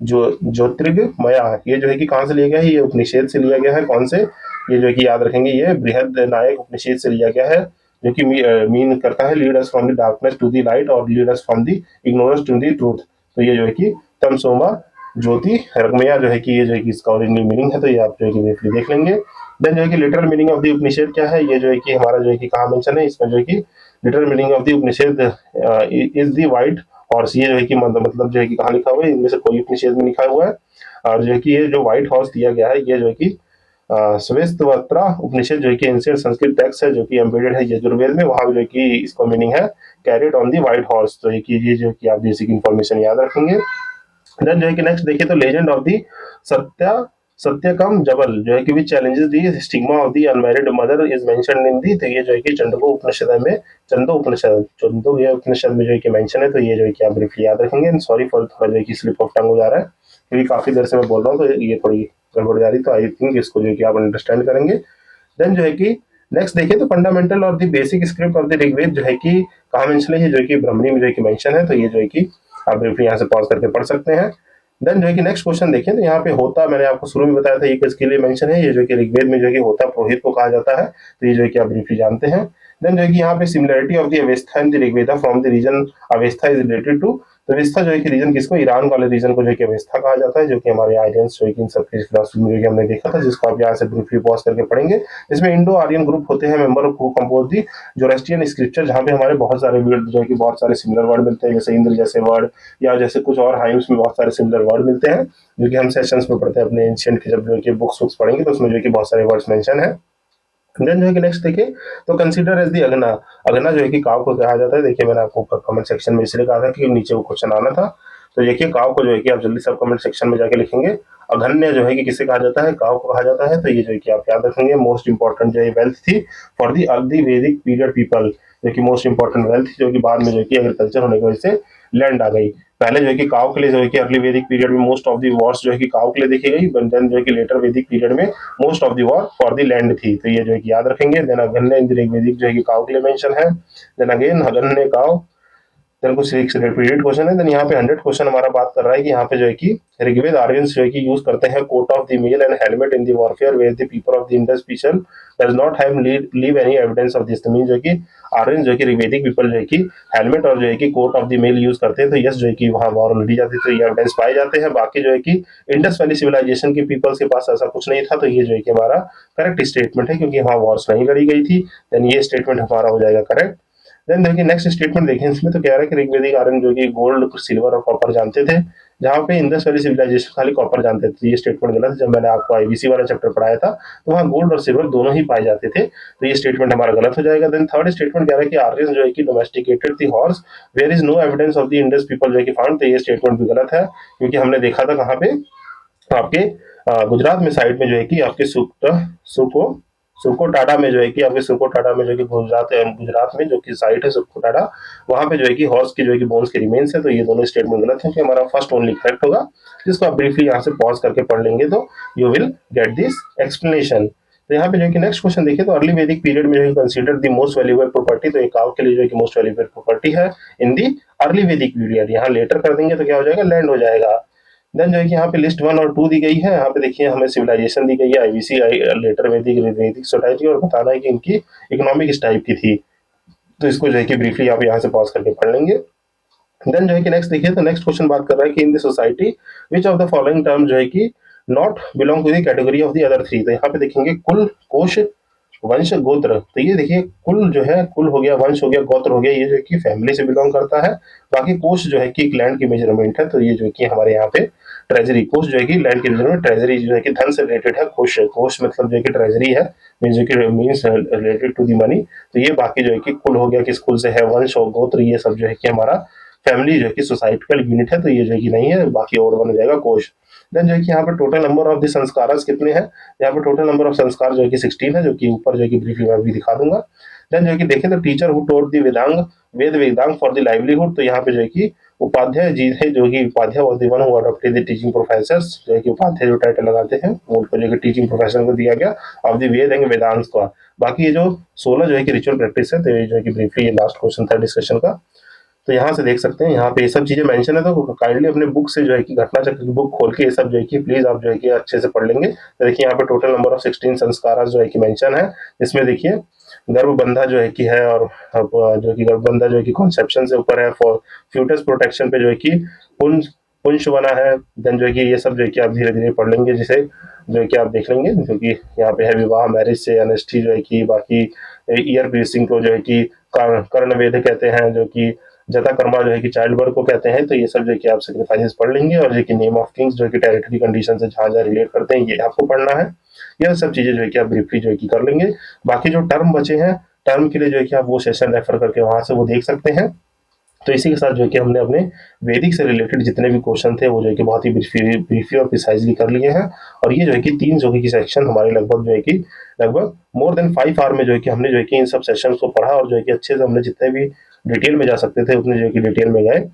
जो ज्योतिर्गमया, ये जो है कि कहाँ से लिया गया है, ये उपनिषद से लिया गया है, कौन से, ये जो है कि याद रखेंगे, ये बृहद नायक उपनिषद से लिया गया है, जो कि मीन करता है lead us from the darkness to the light और lead us from the ignorance to the truth, तो ये जो है कि तम सोमा ज्योति रगमया जो है कि ये जो है कि इसका ओरिजिनल मीनिंग है, तो ये आप जो है कि ब्रीफली देख लेंगे। देन जो है कि लिटरल मीनिंग ऑफ द उपनिषद क्या है, ये जो है कि हमारा जो है कि कहाँ मेंशन है, इसमें जो है कि literal meaning of the Upanishad is the white horse, ये जो है कि मतलब जो है कि कहाँ लिखा हुआ है, इनमें से कोई उपनिषद में लिखा हुआ है, और जो है कि ये जो व्हाइट हॉर्स दिया गया है, ये जो है कि श्वेतवत्रा उपनिषद जो है कि एंशिएंट संस्कृत टेक्स्ट है, जो कि एम्बेडेड है यजुर्वेद में, वहां जो है कि इसका मीनिंग है carried on the white horse, तो ये जो है कि आप बेसिक इन्फॉर्मेशन याद रखेंगे। देन जो है कि नेक्स्ट देखिए तो legend of the Satya Satyakama Jabala जो है कि which challenges the stigma of the unmarried mother is mentioned in the, तो ये जो है कि चंडको उपनिषद में, चंदो ये उपनिषद में जो है कि मेंशन है, तो ये जो है कि आप ब्रीफली याद रखेंगे। सॉरी फॉर थोड़ा जो है कि स्लिप ऑफ टंग हो जा रहा है, क्योंकि काफी देर से मैं बोल रहा हूँ, तो ये थोड़ी गड़बड़ जा रही, तो आई थिंक इसको जो है कि आप अंडरस्टैंड करेंगे। देन जो है कि नेक्स्ट देखिए तो फंडामेंटल और the basic script of the Rigveda जो है कि कहाँ मेंशन है, जो है कि ब्राह्मणी में जो है कि मेंशन है, तो ये जो है कि आप ब्रीफली यहाँ से पॉज करके पढ़ सकते हैं। देन जो है कि नेक्स्ट क्वेश्चन देखें तो यहाँ पे होता, मैंने आपको शुरू में बताया था ये किसके लिए मेंशन है, ये जो कि ऋग्वेद में जो है कि होता पुरोहित को कहा जाता है, तो ये जो है कि आप ब्रीफली जानते हैं। देन जो है कि यहाँ पे similarity of the Avesta and the Rigveda from the region Avesta is related to, तो अवेस्था जो है कि रीजन किसको, ईरान वाले रीजन को जो है कि अवेस्था कहा जाता है, जो कि हमारे आर्यंस जो है कि इन सब फिलॉसफी में हमने देखा था, जिसको आप यहाँ से ब्रीफली पॉज करके पढ़ेंगे। इसमें इंडो आर्यन ग्रुप होते हैं member who compose the Zoroastrian scripture, जहाँ पे हमारे बहुत सारे वर्ड जो है कि बहुत सारे सिमिलर वर्ड मिलते हैं, जैसे इंद्र जैसे वर्ड, या जैसे कुछ और हाइम्स में बहुत सारे सिमिलर वर्ड मिलते हैं, जो कि हम सेशंस में पढ़ते हैं अपने एंशिएंट के, जब जो है कि बुक्स पढ़ेंगे तो उसमें जो है कि बहुत सारे वर्ड्स मेंशन है। देन जो है कि नेक्स्ट देखिए, तो कंसीडर एज दी अगना। अगना जो है कि काव को कहा जाता है। देखिए मैंने आपको कमेंट सेक्शन में इसलिए कहा था कि नीचे वो क्वेश्चन आना था। तो देखिए काव को जो है कि आप जल्दी से कमेंट सेक्शन में जाके लिखेंगे। अगन्य जो है कि किसे कहा जाता है, काव को कहा जाता है। तो ये जो है कि आप याद रखेंगे। मोस्ट इंपॉर्टेंट जो है वेल्थ थी फॉर दी अर्ली वैदिक पीरियड पीपल, जो कि मोस्ट इंपॉर्टेंट वेल्थ थी, जो कि बाद में जो है कि एग्रीकल्चर होने की वजह से लैंड आ गई। पहले जो है कि काव के लिए जो है कि अर्ली वैदिक पीरियड में मोस्ट ऑफ दी वॉर्स जो है कि काव के लिए देखी गई, बट देन जो है कि लेटर वैदिक पीरियड में most of the war for the land थी। तो ये जो है कि याद रखेंगे। देन अगन्य इन द ऋग्वेदिक जो है कि काव के लिए मेंशन है। देन अगेन अगन्य काव। देन कुछ रिपीटेड क्वेश्चन है। देन यहाँ पे 100 क्वेश्चन हमारा बात कर रहा है कि यहाँ पे जो है कि ऋग्वेद आर्यंस जो है कि यूज करते हैं coat of the mail and helmet in the warfare where the people of the Indus people does not have leave any evidence of this. Mean जो है कि आर्यंस जो है कि ऋग्वेदिक पीपल जो है कि हेलमेट और जो है कि coat of the mail use करते हैं। तो यस जो है कि वहाँ वॉर लड़ी जाती है, तो ये एविडेंस पाए जाते हैं। बाकी जो है कि इंडस वैली सिविलाइजेशन के पीपल्स के पास ऐसा कुछ नहीं था। तो ये जो है कि हमारा करेक्ट स्टेटमेंट है, क्योंकि वहाँ वॉर्स नहीं लड़ी गई थी। देन ये स्टेटमेंट हमारा हो जाएगा करेक्ट। देन देखिए नेक्स्ट स्टेटमेंट देखें, इसमें तो कह रहा है कि ऋग्वेदिक आर्यन जो कि गोल्ड, सिल्वर और कॉपर जानते थे, जहाँ पे इंडस वैली सिविलाइजेशन खाली कॉपर जानते थे। ये स्टेटमेंट गलत है। जब मैंने आपको आईबीसी वाला चैप्टर पढ़ाया था तो वहाँ गोल्ड और सिल्वर दोनों ही पाए जाते थे। तो ये स्टेटमेंट हमारा गलत हो जाएगा। देन थर्ड स्टेटमेंट कह रहा है कि आर्यन जो है कि domesticated the horse where is no evidence of the Indus people जो है कि फाउंड। तो ये स्टेटमेंट भी गलत है, क्योंकि हमने देखा था कहाँ पे, आपके गुजरात में साइड में जो है कि आपके सुको सुकोटाडा में जो है कि आपके सुकोटाडा में जो कि गुजरात में जो कि साइट है सुकोटाडा, वहां पे जो है कि हॉर्स की जो है कि बोन्स के रिमेन्स है। तो ये दोनों स्टेटमेंट गलत है, कि हमारा फर्स्ट ओनली करेक्ट होगा, जिसको आप ब्रीफली यहाँ से पॉज करके पढ़ लेंगे तो you will get this explanation. तो यहाँ पे जो है कि नेक्स्ट क्वेश्चन देखिए, तो अर्ली वैदिक पीरियड में जो है consider the most valuable property. तो एक काव के लिए जो है कि मोस्ट वैल्यूएबल प्रॉपर्टी है इन दी अर्ली वैदिक पीरियड। यहाँ लेटर कर देंगे तो क्या हो जाएगा, लैंड हो जाएगा। देन जो है कि यहाँ पे लिस्ट 1 और 2 दी गई है। यहाँ पे देखिए हमें सिविलाइजेशन दी गई है, आईबीसी लेटर वैदिक वैदिक सोसाइटी, और बताना है कि इनकी इकोनॉमिक किस टाइप की थी। तो इसको जो है कि ब्रीफली आप यहाँ से पॉज करके पढ़ लेंगे। देन जो है कि नेक्स्ट देखिए, तो नेक्स्ट क्वेश्चन बात कर रहा है कि in the society which of the following term जो है कि not belong to the category of the other three. तो यहाँ पे देखेंगे कुल, कोश, वंश, गोत्र। तो ये देखिए कुल जो है, कुल हो गया, वंश हो गया, गोत्र हो गया, ये जो है कि फैमिली से बिलोंग करता है। बाकी कोश जो है कि एक लैंड की मेजरमेंट है। तो ये जो है कि हमारे यहाँ पे ट्रेजरी, कोश जो है कि लैंड की मेजरमेंट, ट्रेजरी जो है कि धन से रिलेटेड है। कोश, कोश मतलब जो है कि ट्रेजरी है, मीन जो कि means related to the money. तो ये बाकी जो है कि कुल हो गया, किस कुल से है, वंश और गोत्र, ये सब जो है कि हमारा फैमिली जो है कि सोसाइटिकल यूनिट है। तो ये जो है कि नहीं है, बाकी और वन हो जाएगा कोश। देन जो है कि यहाँ पे टोटल नंबर ऑफ द संस्कार कितने हैं। यहाँ पे टोटल नंबर ऑफ संस्कार जो है कि 16 है, जो कि ऊपर जो है कि ब्रीफली मैं भी दिखा दूंगा। देन जो है कि देखें तो teacher who tote the Vedang, Veda Vedang for the livelihood. तो यहाँ पे जो है कि उपाध्याय जी है, जो कि Upadhyaya was the one who adopted the teaching professors. जो है कि उपाध्याय जो टाइटल लगाते हैं वो उनको जो है कि टीचिंग प्रोफेसर को दिया गया ऑफ द वेद एंड वेदांत का। बाकी ये जो 16 जो है कि रिचुअल प्रैक्टिस है। तो ये जो है कि ब्रीफली ये लास्ट क्वेश्चन था डिस्कशन का। तो यहाँ से देख सकते हैं, यहाँ पे ये सब चीजें मेंशन है। तो काइंडली अपने बुक से जो है कि घटना चक्र की बुक खोल के ये सब जो है कि प्लीज आप जो है कि अच्छे से पढ़ लेंगे। तो देखिए यहाँ पे टोटल नंबर ऑफ 16 संस्कार जो है कि मेंशन है। इसमें देखिए गर्भबंधा जो है कि है, और जो कि गर्भबंधा जो है कि कॉन्सेप्शन से ऊपर है, फॉर फ्यूटस प्रोटेक्शन पे जो है कि पुंज पुंज बना है। देन जो है कि ये सब जो है कि आप धीरे धीरे पढ़ लेंगे, जिसे जो है कि आप देख लेंगे, क्योंकि यहाँ पे है विवाह, मैरिज से अनिष्टि जो है कि, बाकी ईयर piercing को जो है कि कर्ण वेद कहते हैं, जो कि जता कर्मा जो है कि चाइल्ड बर्थ को कहते हैं। तो ये सब जो है कि आप सेक्रीफाइसेस पढ़ लेंगे, और जो कि नेम ऑफ किंग्स जो कि टेरिटरी कंडीशन से जहाँ जहाँ रिलेट करते हैं, ये आपको पढ़ना है। यह सब चीजें जो है कि आप ब्रीफली जो है कि कर लेंगे। बाकी जो टर्म बचे हैं, टर्म के लिए जो है कि आप वो सेशन रेफर करके वहां से वो देख सकते हैं। तो इसी के साथ जो है कि हमने अपने वैदिक से रिलेटेड जितने भी क्वेश्चन थे वो जो है कि बहुत ही ब्रीफली और प्रिसाइजली कर लिए हैं। और ये जो है कि 3 जो है कि सेक्शन हमारे लगभग जो है कि लगभग मोर देन 5 आवर में जो है कि हमने जो है कि इन सब सेशन को पढ़ा, और जो है कि अच्छे से हमने जितने भी डिटेल में जा सकते थे उतने जो है कि डिटेल में गए।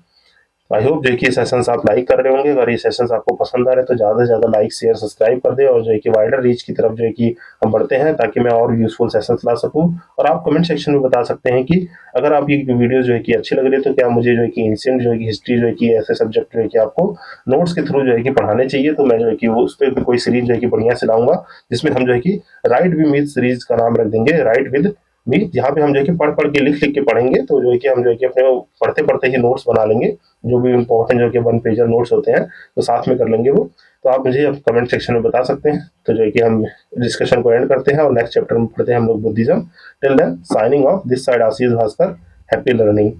आई होप जो है कि ये सेशंस आप लाइक कर रहे होंगे। अगर ये सेशंस आपको पसंद आ रहे हैं तो ज़्यादा से ज़्यादा लाइक, शेयर, सब्सक्राइब कर दें, और जो है कि वाइडर रीच की तरफ जो है कि हम बढ़ते हैं, ताकि मैं और यूजफुल सेशंस ला सकूं। और आप कमेंट सेक्शन में बता सकते हैं कि अगर आप ये वीडियो जो है कि अच्छी लग रही है, तो क्या मुझे जो है कि एंशिएंट जो है कि हिस्ट्री जो है कि ऐसे सब्जेक्ट जो है कि आपको नोट्स के थ्रू जो है कि पढ़ाने चाहिए। तो मैं जो है कि वो उस पर कोई सीरीज जो है कि बढ़िया से लाऊंगा, जिसमें हम जो है कि राइट विद मीट सीरीज का नाम रख देंगे, राइट विद भी, जहाँ पे हम जो है कि पढ़ पढ़ के लिख लिख के पढ़ेंगे। तो जो है कि हम जो है कि अपने पढ़ते पढ़ते ही नोट्स बना लेंगे, जो भी इंपॉर्टेंट जो कि 1 पेजर नोट्स होते हैं, तो साथ में कर लेंगे वो। तो आप मुझे अब कमेंट सेक्शन में बता सकते हैं। तो जो है कि हम डिस्कशन को एंड करते हैं, और नेक्स्ट चैप्टर में पढ़ते हैं हम लोग Buddhism. Till then signing off, this side Ashish Bhaskar, happy learning.